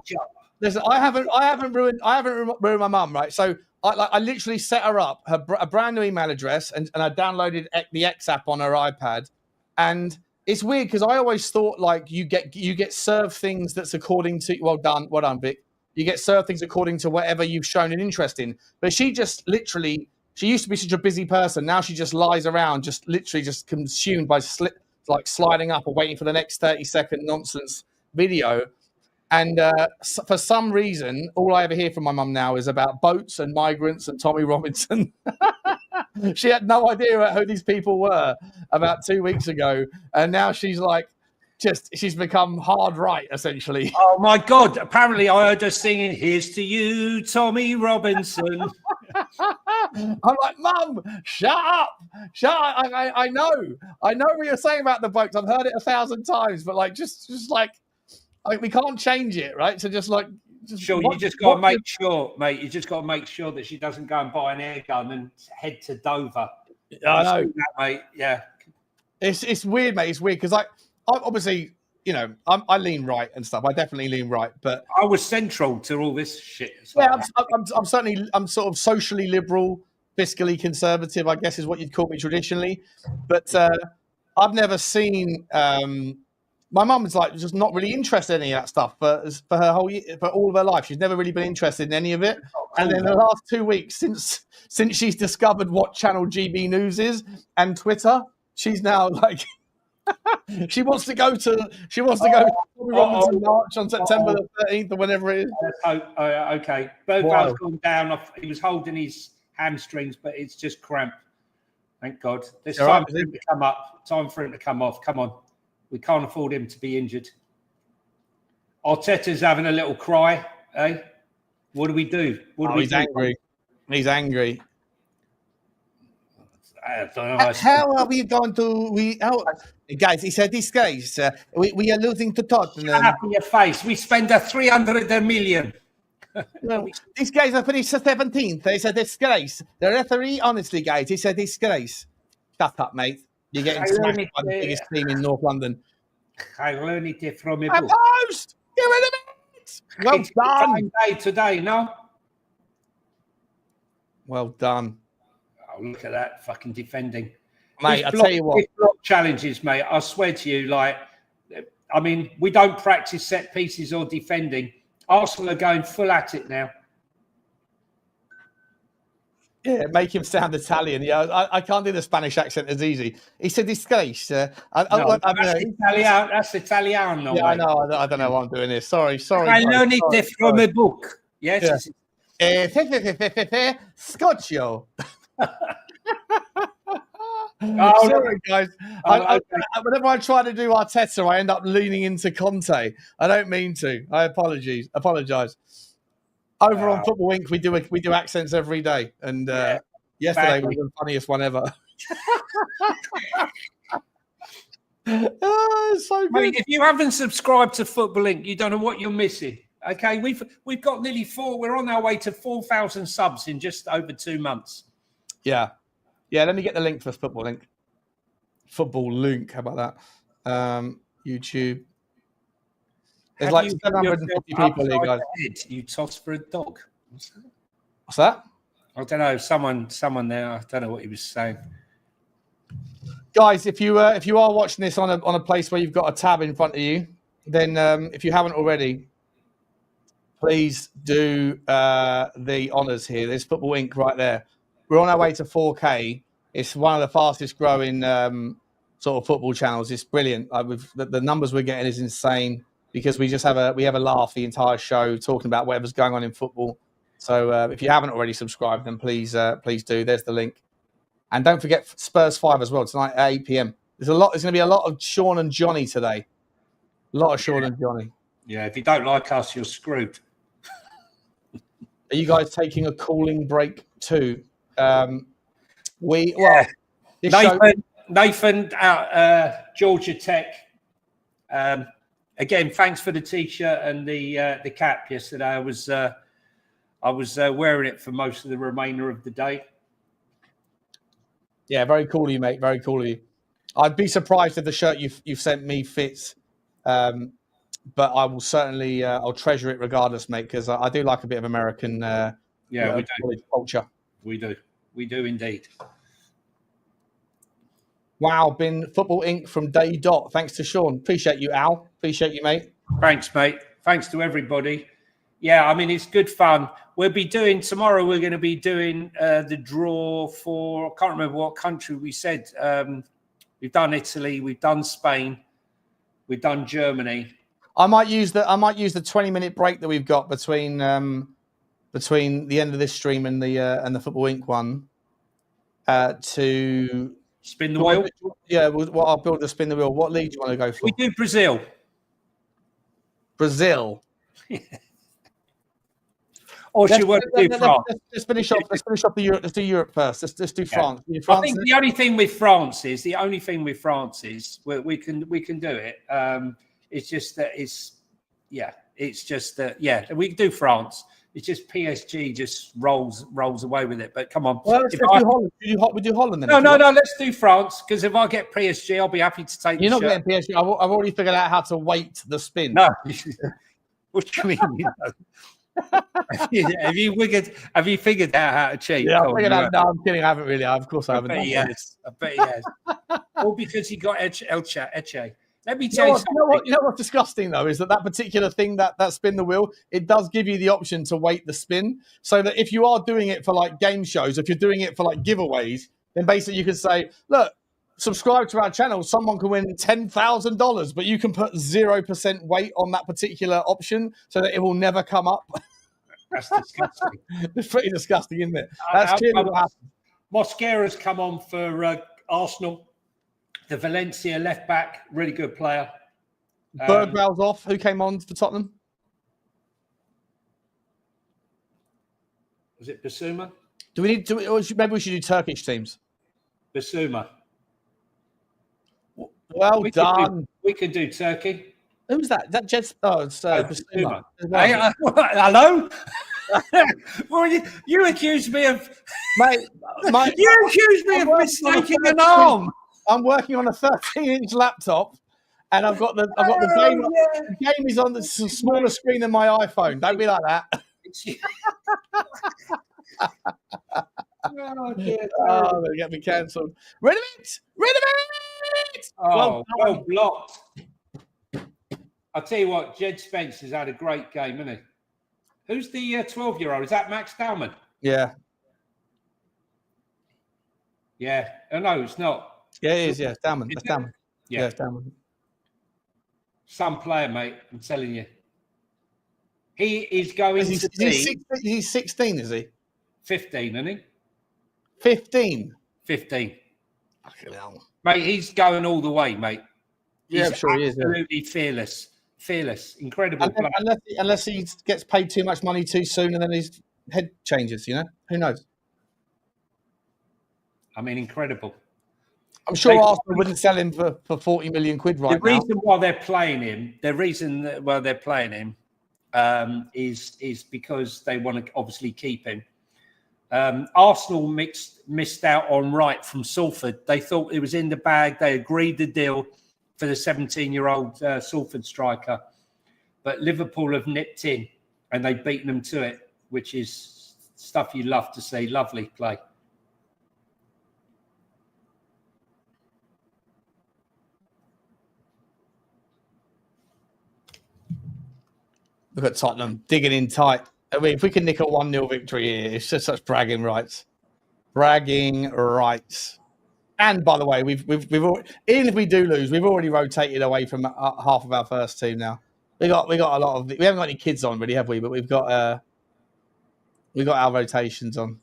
Listen, I haven't ruined my mum, right? So I literally set her up a brand new email address, and I downloaded the X app on her iPad, and It's weird because I always thought like you get served things that's according to well done, Vic. You get served things according to whatever you've shown an interest in. But she just literally, she used to be such a busy person. Now she just lies around, just literally just consumed by sliding up or waiting for the next 30-second nonsense video. And for some reason, all I ever hear from my mum now is about boats and migrants and Tommy Robinson. She had no idea who these people were about 2 weeks ago. And now she's like, she's become hard right, essentially. Oh, my God. Apparently, I heard her singing, "Here's to you, Tommy Robinson." I'm like, Mum, shut up. Shut up. I know what you're saying about the boats. I've heard it 1,000 times, but like, just like, we can't change it, right? So just like, you just got to make sure, mate. You just got to make sure that she doesn't go and buy an air gun and head to Dover. I know, that, mate. Yeah, it's weird, mate. It's weird because I obviously, you know, I lean right and stuff. I definitely lean right, but I was central to all this shit. Yeah, I'm certainly sort of socially liberal, fiscally conservative, I guess is what you'd call me traditionally. But I've never seen. My mum's like just not really interested in any of that stuff for all of her life. She's never really been interested in any of it. And then the last 2 weeks since she's discovered what channel GB News is and Twitter, she's now like she wants to go to Robinson March on September the 13th or whenever it is. Okay. Berghvall's gone down. He was holding his hamstrings, but it's just cramp. Thank God. There's time for him to come up. Time for him to come off. Come on. We can't afford him to be injured. Arteta's having a little cry, eh? What do we do? He's angry. He's angry. I don't know. How are we going to... Guys, it's a disgrace. We are losing to Tottenham. Shut up in your face. We spend 300 million. Well, these guys are finished 17th. It's a disgrace. The referee, honestly, guys, it's a disgrace. Shut up, mate. You're getting smashed by the biggest team in North London. I learned it from a book. Post! Get rid of it! Well it's done. Day today, no? Well done. Oh, look at that fucking defending. Mate, I'll tell you what. Block challenges, mate. I swear to you, like, I mean, we don't practice set pieces or defending. Arsenal are going full at it now. Yeah, make him sound Italian. Yeah, I can't do the Spanish accent as easy. He said disgrace. That's Italiano. Yeah, I know. I don't know why I'm doing this. Sorry. I learned it from a book. Yes. Yeah. Scotcho. Sorry, guys. Whenever I try to do Arteta, I end up leaning into Conte. I don't mean to. I apologise. Over on Football Inc., we do accents every day, and yesterday was the funniest one ever. It's so good. Mate, if you haven't subscribed to Football Inc., you don't know what you're missing. Okay, we've got nearly we're on our way to 4,000 subs in just over 2 months. Yeah. Let me get the link for Football Inc. Football Link. How about that? YouTube. There's like 750 people here, guys. You toss for a dog. What's that? I don't know. Someone there. I don't know what he was saying. Guys, if you are watching this on a place where you've got a tab in front of you, then if you haven't already, please do the honours here. There's Football Inc. right there. We're on our way to 4K. It's one of the fastest growing sort of football channels. It's brilliant. The numbers we're getting is insane because we just have a laugh the entire show talking about whatever's going on in football. So if you haven't already subscribed, then please do. There's the link. And don't forget Spurs 5 as well tonight at 8 p.m. There's going to be a lot of Sean and Johnny today. A lot of Sean and Johnny. Yeah, if you don't like us, you're screwed. Are you guys taking a cooling break too? Nathan out Georgia Tech. Again, thanks for the t-shirt and the cap yesterday. I was wearing it for most of the remainder of the day. Yeah, very cool of you, mate. Very cool of you. I'd be surprised if the shirt you've sent me fits, but I will certainly I'll treasure it regardless, mate, because I do like a bit of American we do. culture. We do indeed. Wow, been Football Inc. from day dot. Thanks to Sean. Appreciate you, Al. Appreciate you, mate. Thanks, mate. Thanks to everybody. Yeah, I mean, it's good fun. We'll be doing tomorrow. We're going to be doing the draw for. I can't remember what country we said. We've done Italy. We've done Spain. We've done Germany. I might use the 20-minute break that we've got between the end of this stream and the Football Inc. one to spin the wheel. Yeah, well, I'll build the spin the wheel. What league do you want to go for? We do Brazil. Brazil. Or should we do France? Let's finish off the Europe. Let's do Europe first. Let's do France. I think the only thing with France is we can do it. It's just that we can do France. It's just PSG just rolls away with it. But come on, well, let's do Holland. We do Holland then. No. Let's do France because if I get PSG, I'll be happy to take. You're not getting PSG. I've already figured out how to weight the spin. No. What do you mean? Have you figured out how to cheat? Yeah, I figured out. No, I'm kidding. I haven't really. Of course, I haven't. I bet he has. All because he got Elche. Let me tell you something. You know what's disgusting though is that particular thing that spin the wheel, it does give you the option to weight the spin, so that if you are doing it for like game shows, if you're doing it for like giveaways, then basically you could say, look, subscribe to our channel, someone can win $10,000, but you can put 0% weight on that particular option so that it will never come up. That's disgusting. It's pretty disgusting, isn't it? That's clearly what happened. Mosquera's come on for Arsenal. The Valencia left back, really good player. Berghvall's off. Who came on for Tottenham? Was it Bissouma? Maybe we should do Turkish teams. Bissouma. Well done. We can do Turkey. Who's that? Is that Jed? Oh, it's Bissouma. Hello? Well, you accused me of... Mate, you accused me of mistaking an arm. I'm working on a 13-inch laptop, and I've got the game. Yeah. The game is on the smaller screen than my iPhone. Don't be like that. Oh, dear. Oh, they get me cancelled. Rid of it! Oh, well blocked. I'll tell you what, Jed Spence has had a great game, hasn't he? Who's the 12-year-old? Is that Max Dalman? Yeah. Yeah. Oh, no, it's not. Yeah, it is. Yeah, it's Dalman. That's Dalman. Yeah, it's Dalman. Some player, mate. I'm telling you. He is going to be... He's 16, is he? 15, isn't he? 15? 15. Fucking hell. Mate, he's going all the way, mate. Yeah, I'm sure he is. Absolutely fearless. Fearless. Incredible player. Unless he gets paid too much money too soon and then his head changes, you know? Who knows? I mean, incredible. I'm sure Arsenal wouldn't sell him for 40 million quid right now. The reason why they're playing him, is because they want to obviously keep him. Arsenal missed out on Wright from Salford. They thought it was in the bag. They agreed the deal for the 17-year-old Salford striker. But Liverpool have nipped in and they've beaten them to it, which is stuff you love to see. Lovely play. Look at Tottenham digging in tight. I mean, if we can nick a 1-0 victory here, it's just such bragging rights. Bragging rights. And by the way, we've already, even if we do lose, we've already rotated away from half of our first team now. We got a lot of. We haven't got any kids on really, have we? But we've got our rotations on.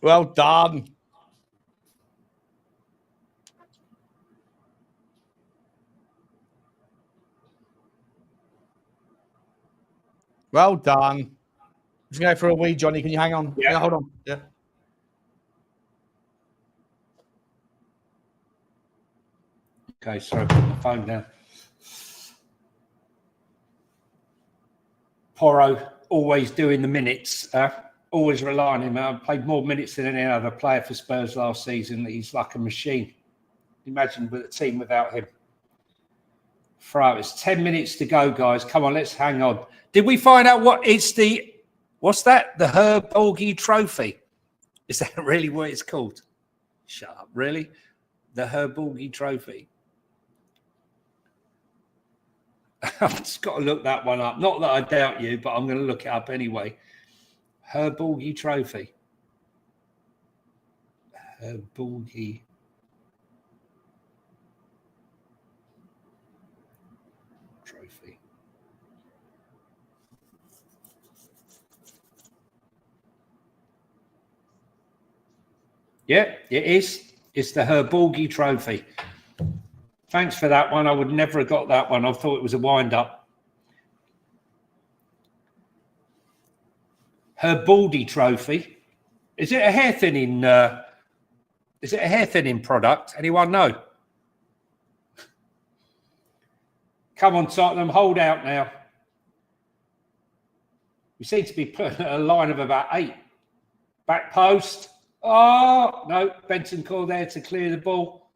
Well done. Well done. I'm just going to go for a wee, Johnny. Can you hang on? Yeah. Hold on. Yeah. Okay, sorry, I put my phone down. Porro always doing the minutes. Always rely on him. I played more minutes than any other player for Spurs last season. He's like a machine. Imagine with a team without him. throw. It's 10 minutes to go, guys. Come on, let's hang on. Did we find out what's that? The Berghvall Trophy. Is that really what it's called? Shut up. Really? The Berghvall Trophy. I've just got to look that one up. Not that I doubt you, but I'm going to look it up anyway. Berghvall Trophy. Berghvall Trophy. Yeah, it is. It's the Berghvall Trophy. Thanks for that one. I would never have got that one. I thought it was a wind-up. Berghvall Trophy. Is it a hair thinning? Is it a hair thinning product? Anyone know? Come on, Tottenham, hold out now. We seem to be putting a line of about 8. Back post. Oh, no. Bentancur there to clear the ball.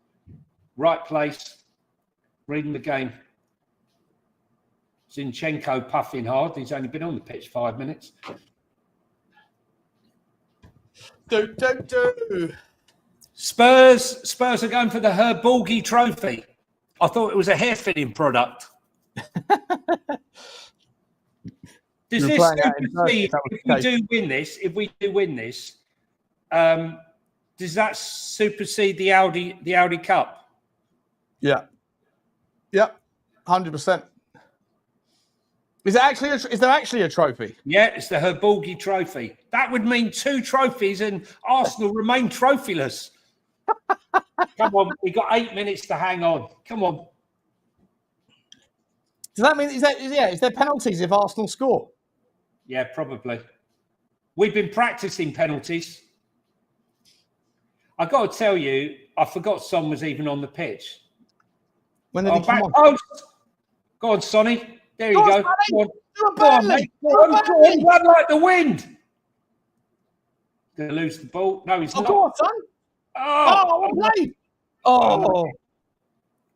Right place. Reading the game. Zinchenko puffing hard. He's only been on the pitch 5 minutes. Spurs are going for the Berghvall Trophy. I thought it was a hair fitting product. Does this supersede, if we do win this, does that supersede the Audi Cup? Yeah. Yep. 100%. Is there actually a trophy? Yeah, it's the Berghvall Trophy. That would mean 2 trophies and Arsenal remain trophyless. Come on, we've got 8 minutes to hang on. Come on. Does that mean is there penalties if Arsenal score? Yeah, probably. We've been practicing penalties. I've got to tell you, I forgot Son was even on the pitch. When did he come on? Post. Go on, Sonny. There you go. Go on, mate. Go on, run like the wind. Going to lose the ball. No, he's not. Go on, son. Oh, play. Oh.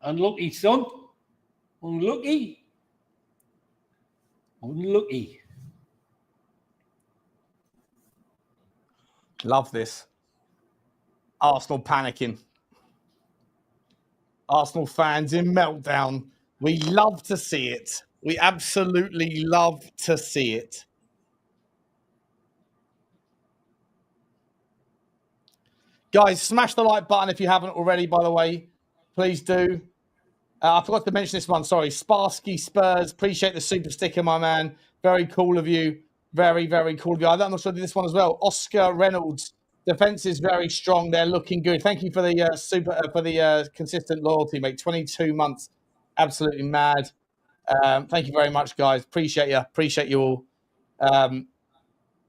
Unlucky, son. Unlucky. Love this. Arsenal panicking. Arsenal fans in meltdown. We love to see it. We absolutely love to see it. Guys, smash the like button if you haven't already, by the way. Please do. I forgot to mention this one. Sorry. Sparsky Spurs. Appreciate the super sticker, my man. Very cool of you. Very, very cool of you. I'm not sure I did this one as well. Oscar Reynolds. Defense is very strong. They're looking good. Thank you for the consistent loyalty, mate. 22 months. Absolutely mad. Thank you very much, guys. Appreciate you. Appreciate you all.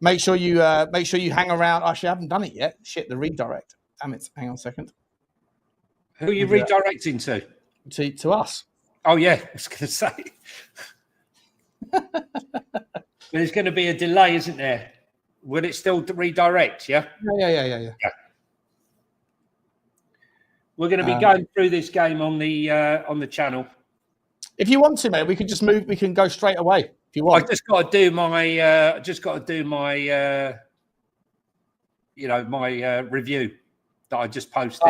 Make sure you hang around. Actually, I haven't done it yet. Shit, the redirect. Damn it. Hang on a second. Who are you redirecting to? To us. Oh, yeah. I was going to say. There's going to be a delay, isn't there? Will it still redirect, yeah? Yeah. We're going to be going through this game on the channel. If you want to, mate, we can just move. We can go straight away if you want. I just got to do my review that I just posted.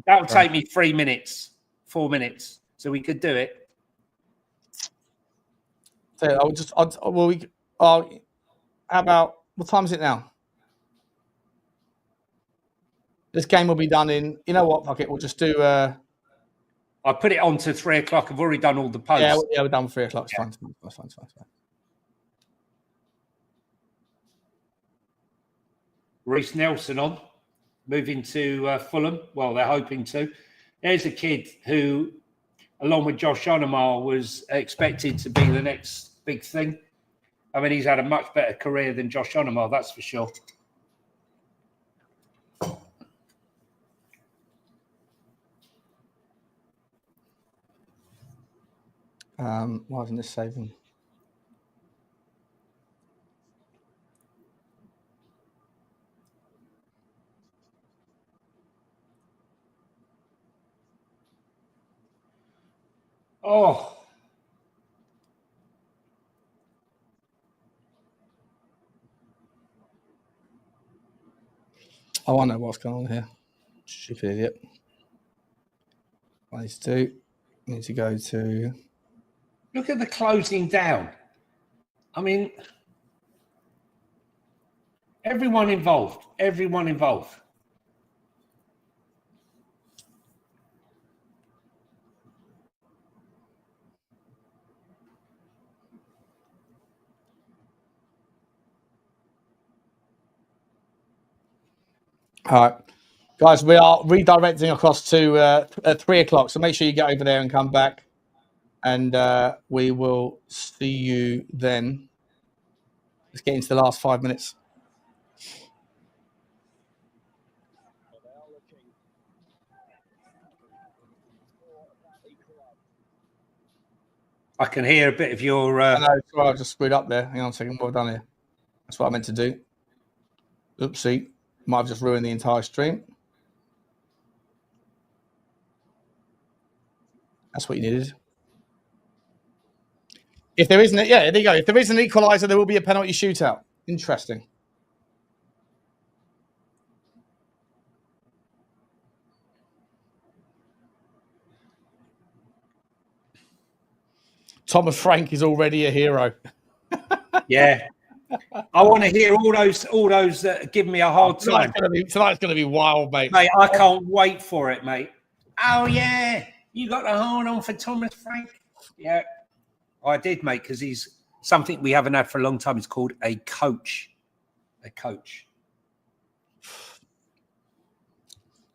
That'll take me 3 minutes, 4 minutes, so we could do it. So how about what time is it now? This game will be done in. You know what? Fuck it. We'll just do. I put it on to 3 o'clock. I've already done all the posts. Yeah, we're done with 3 o'clock. It's fine. It's fine. Reece Nelson on, moving to Fulham. Well, they're hoping to. There's a kid who, along with Josh Onomar, was expected to be the next big thing. I mean, he's had a much better career than Josh Onomar, that's for sure. Why isn't this saving? Oh. Oh, I know what's going on here. Stupid idiot. I need to go to... Look at the closing down. I mean, everyone involved. All right. Guys, we are redirecting across to at 3 o'clock. So make sure you get over there and come back. And we will see you then. Let's get into the last 5 minutes. I can hear a bit of your... I know, sorry, I just screwed up there. Hang on a second. What have I done here? That's what I meant to do. Oopsie. Might have just ruined the entire stream. That's what you needed. If there isn't, there you go. If there is an equaliser, there will be a penalty shootout. Interesting. Thomas Frank is already a hero. Yeah. I want to hear all those that give me a hard time. Tonight's going to be wild, mate. Mate, I can't wait for it, mate. Oh, yeah. You got the hold on for Thomas Frank? Yeah. I did, mate, because he's something we haven't had for a long time. It's called a coach. A coach.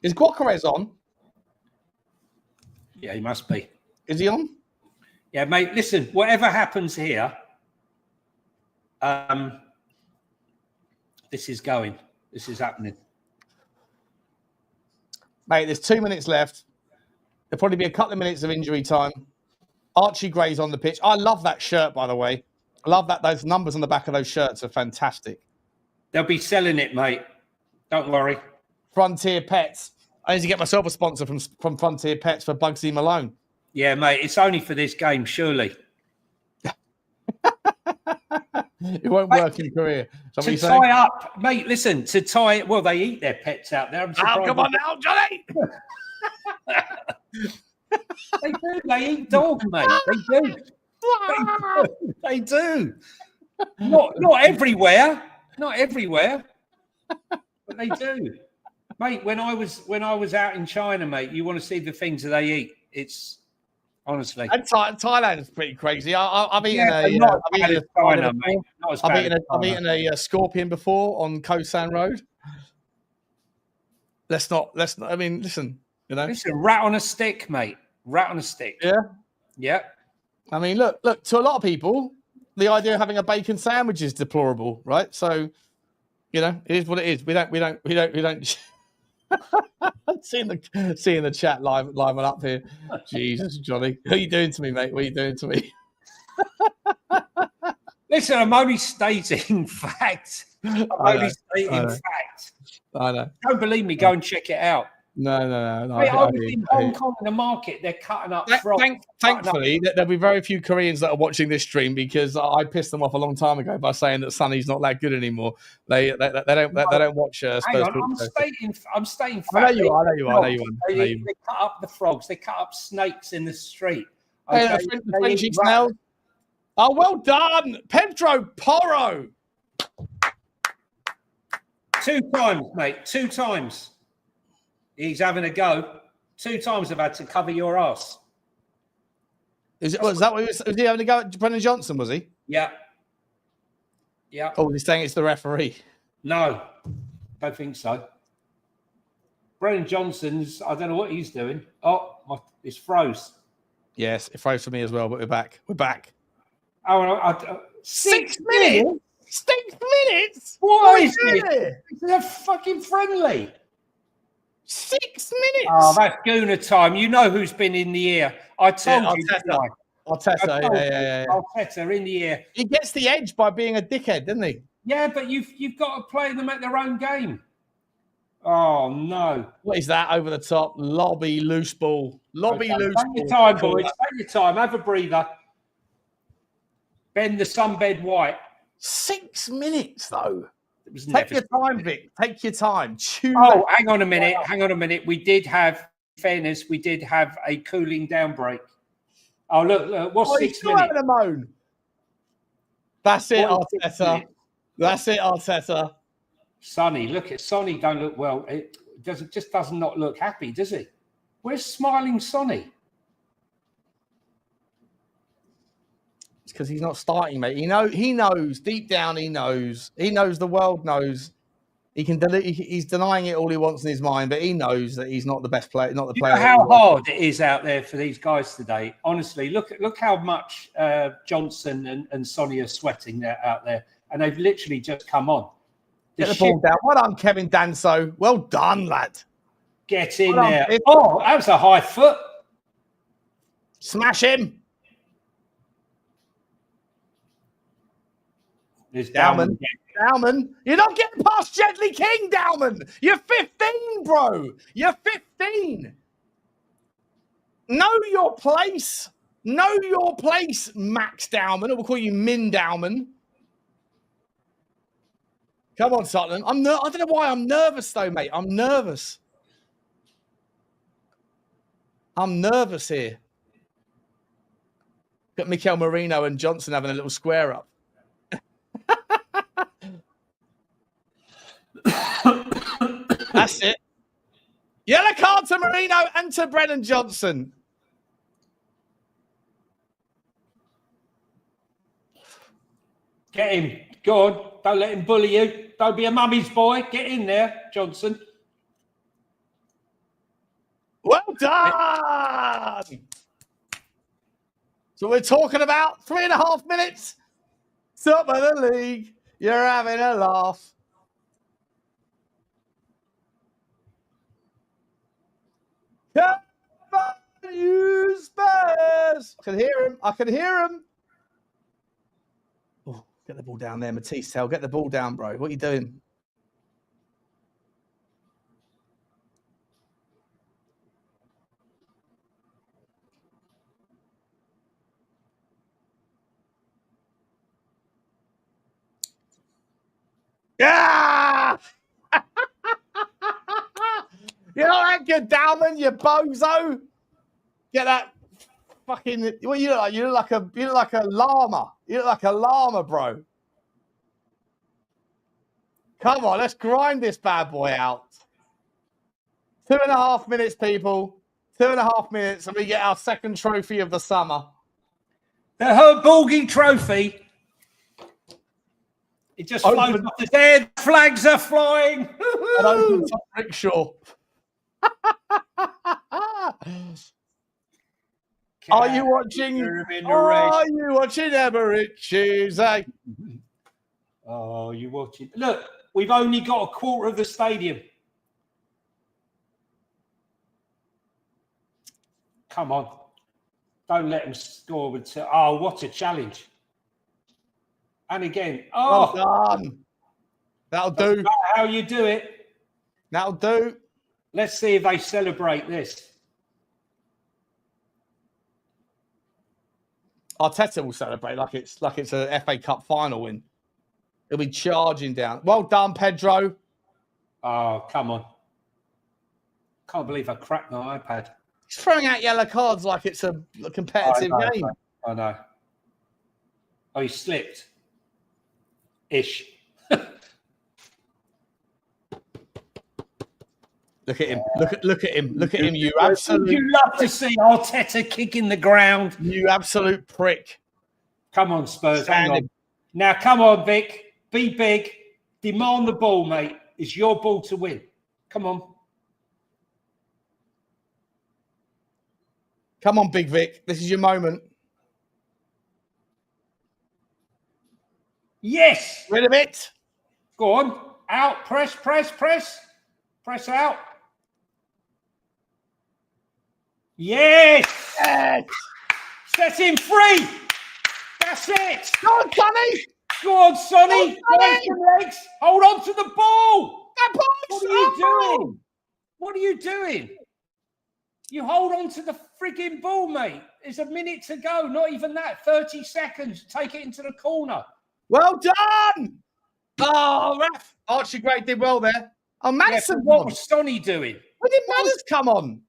Is Guacarez on? Yeah, he must be. Is he on? Yeah, mate, listen, whatever happens here, this is going. This is happening. Mate, there's 2 minutes left. There'll probably be a couple of minutes of injury time. Archie Gray's on the pitch. I love that shirt, by the way. I love that. Those numbers on the back of those shirts are fantastic. They'll be selling it, mate. Don't worry. Frontier Pets. I need to get myself a sponsor from Frontier Pets for Bugsy Malone. Yeah, mate. It's only for this game, surely. It won't work in Korea. To tie up, mate, listen, to tie it. Well, they eat their pets out there. Oh, come on now, Johnny. They do. They eat dogs, mate. They do. They do. Not everywhere. Not everywhere. But they do. Mate, when I was out in China, mate, you want to see the things that they eat. It's honestly. And Thailand is pretty crazy. I've eaten I've eaten a scorpion before on Koh San Road. Let's not. I mean, listen. You know, it's a rat on a stick, mate. Rat on a stick. Yeah. Yeah. I mean, look. To a lot of people, the idea of having a bacon sandwich is deplorable, right? So, you know, it is what it is. We don't. seeing the chat live on up here. Jesus, Johnny, what are you doing to me, mate? What are you doing to me? Listen, I'm only stating fact. I'm only stating fact. I know. Don't believe me? Go and check it out. No. Mate, I was in Hong Kong in the market. They're cutting up frogs. Thankfully, there'll be very few Koreans that are watching this stream because I pissed them off a long time ago by saying that Sonny's not that good anymore. They don't watch Spurs. Hang on, I'm stating fact. I know you are. They cut up the frogs. They cut up snakes in the street. Okay? Hey, the Frenchy snails. Oh, well done, Pedro Porro. 2 times, mate. 2 times. He's having a go. 2 times I've had to cover your ass. Was he having a go at Brennan Johnson, was he? Yeah. Yeah. Oh, he's saying it's the referee. No, don't think so. Brennan Johnson's, I don't know what he's doing. Oh, it's froze. Yes, it froze for me as well, but we're back. We're back. Oh, 6 minutes? 6 minutes? What is it? They're fucking friendly. 6 minutes? Oh, that's Gooner time. You know who's been in the ear. I told you. Arteta, yeah. Arteta in the ear. He gets the edge by being a dickhead, doesn't he? Yeah, but you've got to play them at their own game. Oh, no. What is that over the top? Lobby, loose ball. Lobby, Okay, loose take ball. your time, boys. Take your time. Have a breather. Bend the sunbed white. 6 minutes, though. It was Take never. your time, Vic. Take your time. Chew Oh, that. hang on a minute. Hang on a minute. We did have, in fairness, we did have a cooling down break. Oh, look, what's Oh, he's 6 still minutes? having a moan. That's it, What is 6 Arteta. minutes? That's it, Arteta. Sonny, look at Sonny. Don't look well. It just does not look happy, does he? Where's smiling Sonny? It's because he's not starting, mate. He knows deep down. He knows the world knows. He's denying it all he wants in his mind, but he knows that he's not the best player. Not the You player. know how hard it is out there for these guys today. Honestly, look how much Johnson and Sonny are sweating out there, and they've literally just come on. Get the ball down. Well done, Kevin Danso. Well done, lad. Get in Well there. done. Oh, that was a high foot. Smash him. There's Dowman. You're not getting past Jedley King, Dowman. You're 15, bro. You're 15. Know your place. Know your place, Max Dowman. Or we'll call you Min Dowman. Come on, Tottenham. I don't know why I'm nervous, though, mate. I'm nervous. I'm nervous here. Got Mikel Merino and Johnson having a little square up. That's it. Yellow card to Merino and to Brennan Johnson. Get him. Go on. Don't let him bully you. Don't be a mummy's boy. Get in there, Johnson. Well done. So we're talking about 3.5 minutes. Top of the league. You're having a laugh. Come on, you Spurs. I can hear him. Oh, get the ball down there, Mathys Tel. Get the ball down, bro. What are you doing? Yeah! You're not that good, Dowman, you bozo. Get that fucking. What you look like? You look like a llama. You look like a llama, bro. Come on, let's grind this bad boy out. 2.5 minutes, people. 2.5 minutes, and we get our second trophy of the summer. The Herborgi Trophy. It just floats off the head. Flags are flying. An open top rickshaw. Are you watching? Are you watching Emirates? Oh, you watching? Look, we've only got a quarter of the stadium. Come on. Don't let them score with... Oh, what a challenge. And again. Oh, well done. That'll do. How you do it. That'll do. Let's see if they celebrate this. Arteta will celebrate like it's a FA Cup final win. He'll be charging down. Well done, Pedro. Oh, come on. Can't believe I cracked my iPad. He's throwing out yellow cards like it's a competitive game. I know. Oh, he slipped. Ish. Look at him. Look at him. Look at him. You absolute. You love to see Arteta kicking the ground. You absolute prick. Come on, Spurs. Hang on. Now, come on, Vic. Be big. Demand the ball, mate. It's your ball to win. Come on. Come on, Big Vic. This is your moment. Yes. Rid of it. Go on. Out. Press. Press out. Yes. Yes. Set him free. That's it. Go on, Sonny. Go on, Sonny. Find some legs. Hold on to the ball. What are you doing? What are you doing? You hold on to the frigging ball, mate. There's a minute to go. Not even that. 30 seconds. Take it into the corner. Well done. Oh, ref. Archie Gray did well there. Oh, Maddison. What was Sonny doing? When did Maddison come on?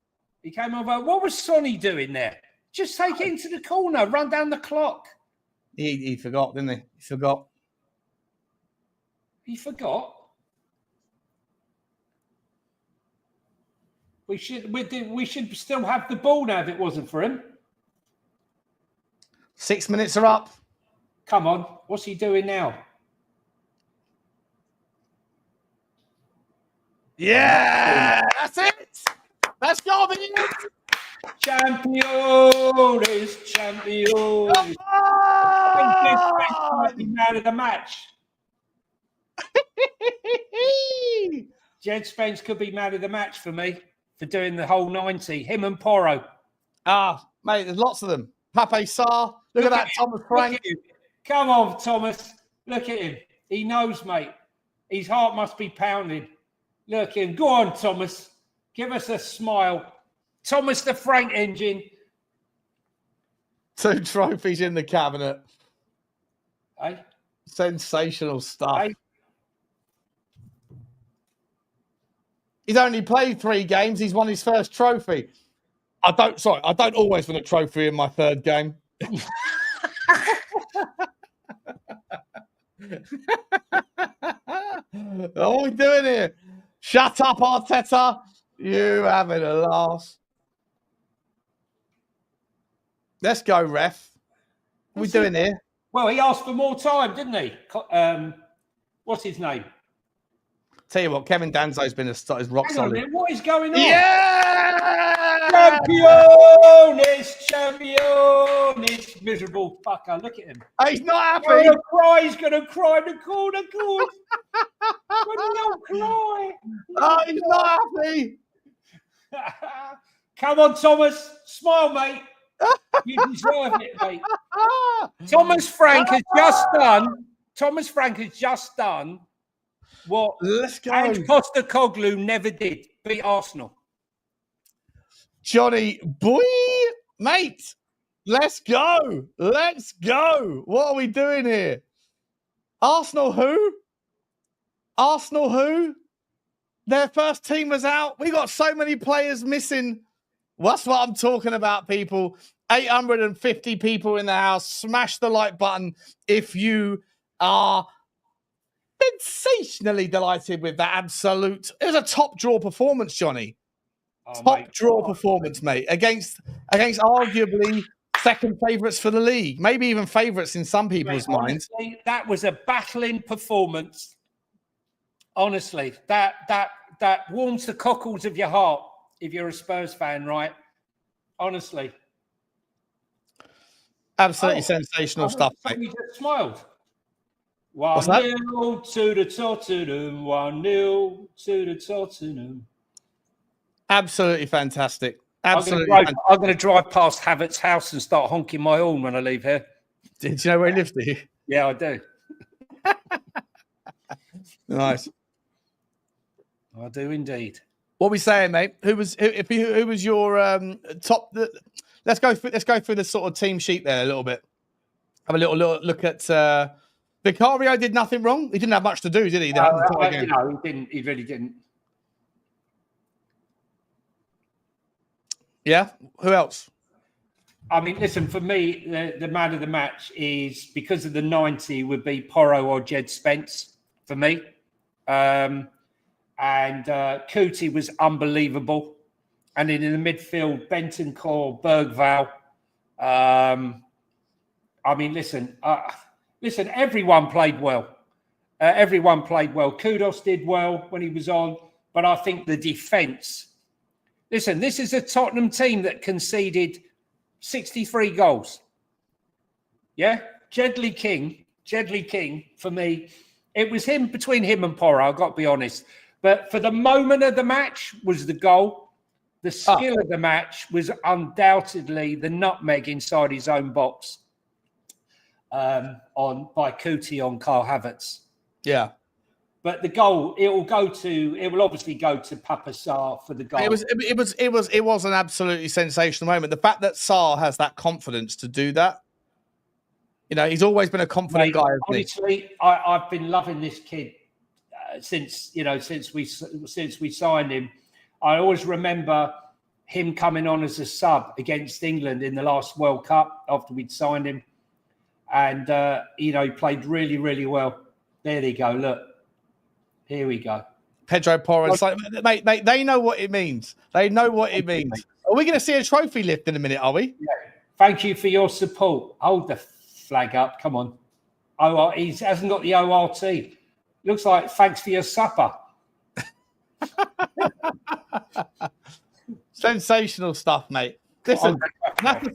He came over. What was Sonny doing there? Just take it into the corner. Run down the clock. He forgot, didn't he? He forgot. He forgot. We should still have the ball now if it wasn't for him. 6 minutes are up. Come on. What's he doing now? Yeah, that's it. That's got to be it. Champions, champions. Man of the match. Jed Spence could be man of the match for me for doing the whole 90. Him and Porro. Ah, mate, there's lots of them. Pape Sarr. Look at that, Thomas Frank. Come on, Thomas. Look at him. He knows, mate. His heart must be pounding. Look at him. Go on, Thomas. Give us a smile. Thomas the Frank engine. 2 trophies in the cabinet. Hey? Sensational stuff. Hey? He's only played 3 games. He's won his first trophy. I don't always win a trophy in my 3rd game. What are we doing here? Shut up, Arteta. You having a laugh. Let's go, ref. What are we doing here? Well, he asked for more time, didn't he? What's his name? Tell you what, Kevin Danzo's been is rock solid. What is going on? Yeah! Champions, miserable fucker. Look at him. Oh, he's not happy. He's going to cry in the corner. Good. Don't cry. Oh, he's not happy. Come on, Thomas. Smile, mate. You deserve it, mate. Thomas Frank has just done what and Postecoglou never did. Beat Arsenal. Johnny, boy, mate, let's go. Let's go. What are we doing here? Arsenal who? Their first team was out. We got so many players missing. That's what I'm talking about, people. 850 people in the house. Smash the like button if you are sensationally delighted with that absolute. It was a top draw performance, Johnny. Top draw performance, mate. Against arguably second favourites for the league. Maybe even favourites in some people's minds. Honestly, that was a battling performance. Honestly, that warms the cockles of your heart if you're a Spurs fan, right? Honestly. Absolutely sensational stuff, mate. You just smiled. 1-0 to the Tottenham. 1-0 to the Tottenham. Absolutely fantastic. Absolutely. I'm going to drive past Havertz's house and start honking my horn when I leave here. Did you know where he lived? Do you? Yeah, I do. Nice. I do indeed. What are we saying, mate? Who was your top? Let's go through the sort of team sheet there a little bit. Have a little look at Vicario. Did nothing wrong. He didn't have much to do, did he? No, he didn't. He really didn't. Yeah. Who else? I mean, listen. For me, the man of the match is because of the 90 would be Porro or Jed Spence for me. And Kuti was unbelievable. And then in the midfield, Bentancur, Berghvall. I mean, listen, everyone played well. Everyone played well. Kudos did well when he was on. But I think the defence. Listen, this is a Tottenham team that conceded 63 goals. Yeah? Jedley King, for me, it was between him and Porro, I've got to be honest. But for the moment of the match was the goal. The skill of the match was undoubtedly the nutmeg inside his own box. by Kuti on Carl Havertz. Yeah. But the goal, it will obviously go to Pape Sarr for the goal. It was an absolutely sensational moment. The fact that Sarr has that confidence to do that, he's always been a confident guy. Honestly, I've been loving this kid since we signed him. I always remember him coming on as a sub against England in the last World Cup after we'd signed him, and he played really, really well. There you go. Look. Here we go. Pedro Porro. It's like, mate, they know what it means. They know what it means. Are we going to see a trophy lift in a minute, are we? Yeah. Thank you for your support. Hold the flag up. Come on. He hasn't got the ORT. Looks like thanks for your supper. Sensational stuff, mate. Listen, that's the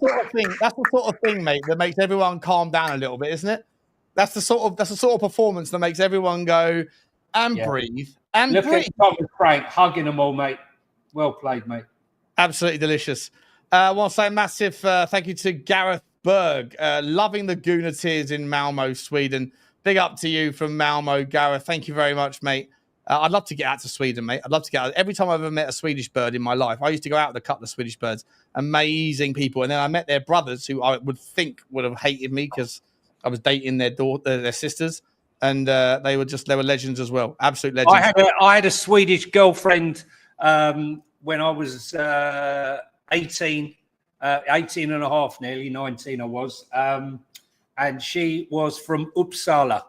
sort of thing, mate, that makes everyone calm down a little bit, isn't it? That's the sort of performance that makes everyone go and breathe and look breathe. At Tom and Frank hugging them all, mate. Well played, mate. Absolutely delicious. I want to say a massive thank you to Gareth Berg, loving the Guna tears in Malmo, Sweden. Big up to you from Malmo, Gareth. Thank you very much, mate. I'd love to get out to Sweden, mate. I'd love to get out. Every time I've ever met a Swedish bird in my life, I used to go out with a couple of Swedish birds. Amazing people. And then I met their brothers, who I would think would have hated me because I was dating their sisters. And they were legends as well. Absolute legends. I had a Swedish girlfriend when I was 18 and a half, nearly 19 I was. And she was from Uppsala.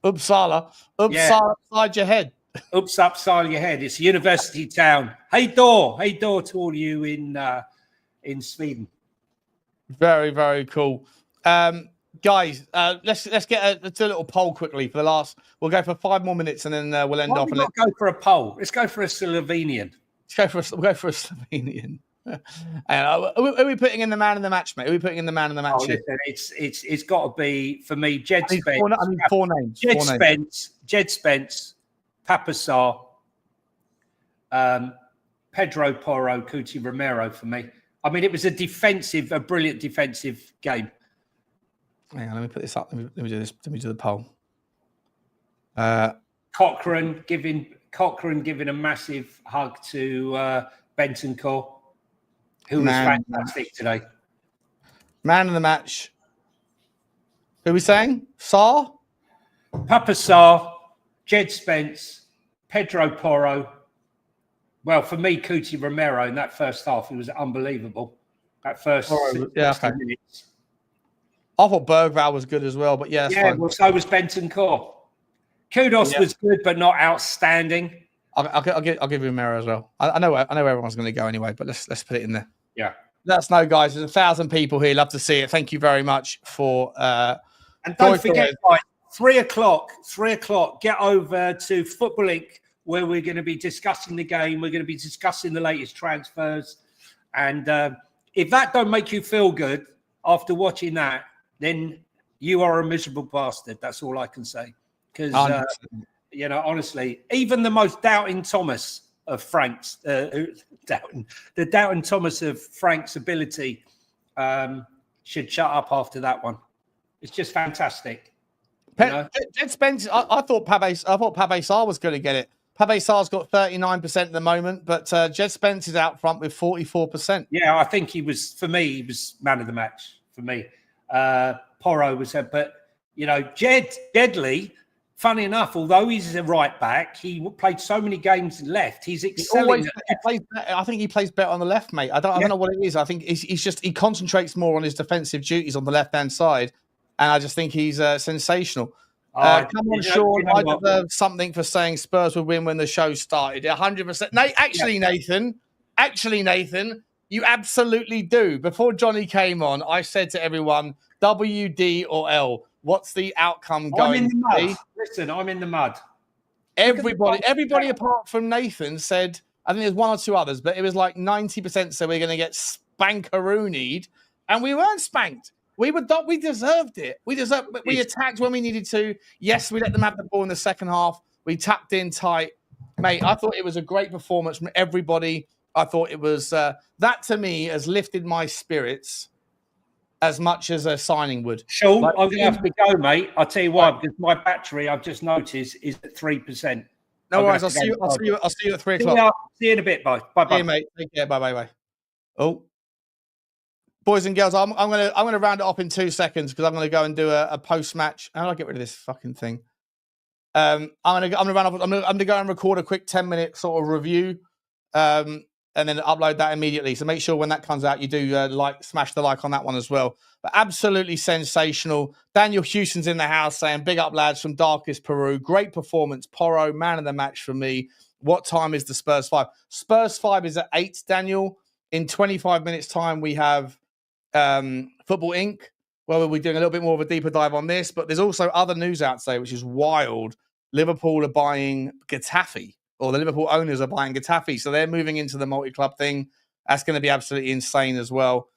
Uppsala upside your head. Upsala your head. It's a university town. Hey door to all you in Sweden. Very, very cool. Guys, let's get a little poll quickly for the last. We'll go for 5 more minutes and then we'll end off. Let's go for a poll. Let's go for a Slovenian. We'll go for a Slovenian. Are we putting in the man of the match, mate? Are we putting in the man of the match? Listen, it's got to be for me. Jed Spence. Four names. Jed Spence, Pape Sarr, Pedro Porro, Kuti Romero for me. I mean, it was a brilliant defensive game. Hang on, let me put this up. Let me do this. Let me do the poll. Cochrane giving a massive hug to Bentancur, who was fantastic today. Man of the match. Who are we saying? Sarr? Pape Sarr, Jed Spence, Pedro Porro. Well, for me, Kuti Romero in that first half, it was unbelievable. That first 60 minutes. I thought Berghvall was good as well, but fine. Well, so was Bentancur. Kudos was good, but not outstanding. I'll give you Romero as well. I know where everyone's going to go anyway, but let's put it in there. Yeah. Let us know, guys. There's 1,000 people here. Love to see it. Thank you very much for. And don't forget, guys, 3 o'clock. Get over to Football Inc., where we're going to be discussing the game. We're going to be discussing the latest transfers, and if that don't make you feel good after watching that, then you are a miserable bastard. That's all I can say. Because honestly, even the most doubting Thomas of Frank's, doubting Thomas of Frank's ability, should shut up after that one. It's just fantastic. Jed Spence, I thought Pape Sarr was going to get it. Pape Sarr's got 39% at the moment, but Jed Spence is out front with 44%. Yeah, I think he was man of the match for me. Porro was, but Jedley. Funny enough, although he's a right back, he played so many games left. He's excelling. I think he plays better on the left, mate. I don't know what it is. I think he concentrates more on his defensive duties on the left-hand side, and I just think he's sensational. Come on, Sean. I deserve something for saying Spurs would win when the show started. 100%. Actually, Nathan, you absolutely do. Before Johnny came on, I said to everyone, W, D, or L. What's the outcome going to be? Listen, I'm in the mud. Everybody apart from Nathan said, I think there's one or two others, but it was like 90% said we're going to get spankaroonied, and we weren't spanked. We deserved it. We attacked when we needed to. Yes, we let them have the ball in the second half. We tapped in tight. Mate, I thought it was a great performance from everybody. I thought it was, that to me has lifted my spirits as much as a signing would. Sean, Like, I'm going to have to go, mate. I'll tell you why, because my battery, I've just noticed, is at 3%. No worries. I'll see you at 3 o'clock. See you in a bit. Bye. Bye. See you, mate. Take care. Bye. Oh, boys and girls, I'm gonna round it up in 2 seconds because I'm gonna go and do a post match. How do I get rid of this fucking thing? I'm gonna run up. I'm gonna go and record a quick 10-minute sort of review, and then upload that immediately. So make sure when that comes out, you do smash the like on that one as well. But absolutely sensational. Daniel Houston's in the house saying, "Big up, lads from darkest Peru. Great performance, Porro, man of the match for me. What time is the Spurs 5? Spurs 5 is at 8, Daniel. In 25 minutes time, we have Football Inc. Well, we'll be doing a little bit more of a deeper dive on this, but there's also other news out today, which is wild. Liverpool are buying Getafe, or the Liverpool owners are buying Getafe. So they're moving into the multi-club thing. That's going to be absolutely insane as well.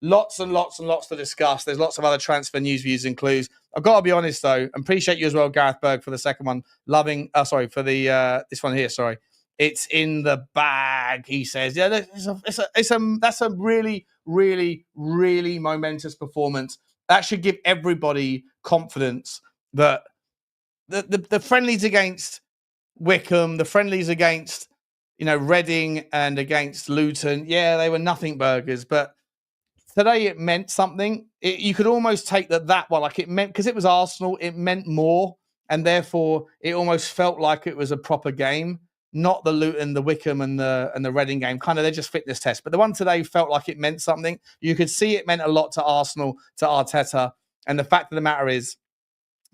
Lots and lots and lots to discuss. There's lots of other transfer news, views, and clues. I've got to be honest, though, and appreciate you as well, Gareth Berg, for the second one. For the this one here, sorry. It's in the bag, he says. Yeah, that's a really, really, really momentous performance. That should give everybody confidence that the friendlies against Wickham, the friendlies against Reading and against Luton, yeah, they were nothing burgers, but today it meant something. You could almost take that one, like it meant, because it was Arsenal, it meant more, and therefore it almost felt like it was a proper game. Not the Luton, the Wickham, and the Reading game. Kind of, they're just fitness tests. But the one today felt like it meant something. You could see it meant a lot to Arsenal, to Arteta. And the fact of the matter is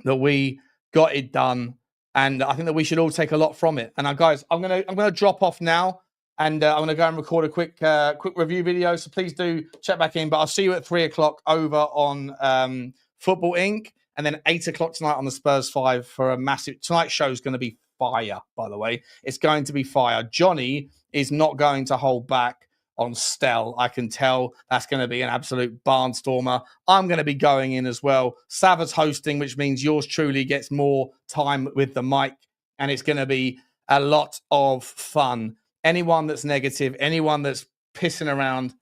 that we got it done. And I think that we should all take a lot from it. And guys, I'm gonna drop off now, and I'm gonna go and record a quick review video. So please do check back in. But I'll see you at 3 o'clock over on Football Inc. And then 8 o'clock tonight on the Spurs 5 for a massive. Tonight's show is going to be fire, by the way. It's going to be fire. Johnny is not going to hold back on Stel. I can tell that's going to be an absolute barnstormer. I'm going to be going in as well. Sava's hosting, which means yours truly gets more time with the mic, and it's going to be a lot of fun. Anyone that's negative, anyone that's pissing around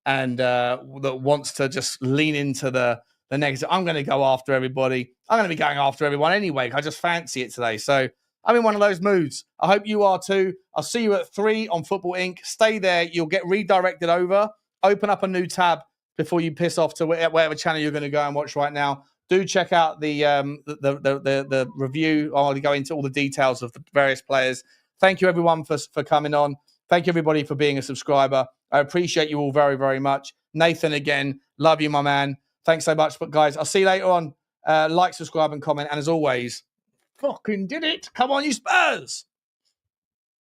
and that wants to just lean into the negative, I'm going to go after everybody. I'm going to be going after everyone anyway. I just fancy it today. So I'm in one of those moods. I hope you are too. I'll see you at 3 on Football Inc. Stay there. You'll get redirected over. Open up a new tab before you piss off to whatever channel you're going to go and watch right now. Do check out the review. I'll go into all the details of the various players. Thank you, everyone, for coming on. Thank you, everybody, for being a subscriber. I appreciate you all very, very much. Nathan, again, love you, my man. Thanks so much. But, guys, I'll see you later on. Like, subscribe, and comment. And as always, fucking did it. Come on, you Spurs.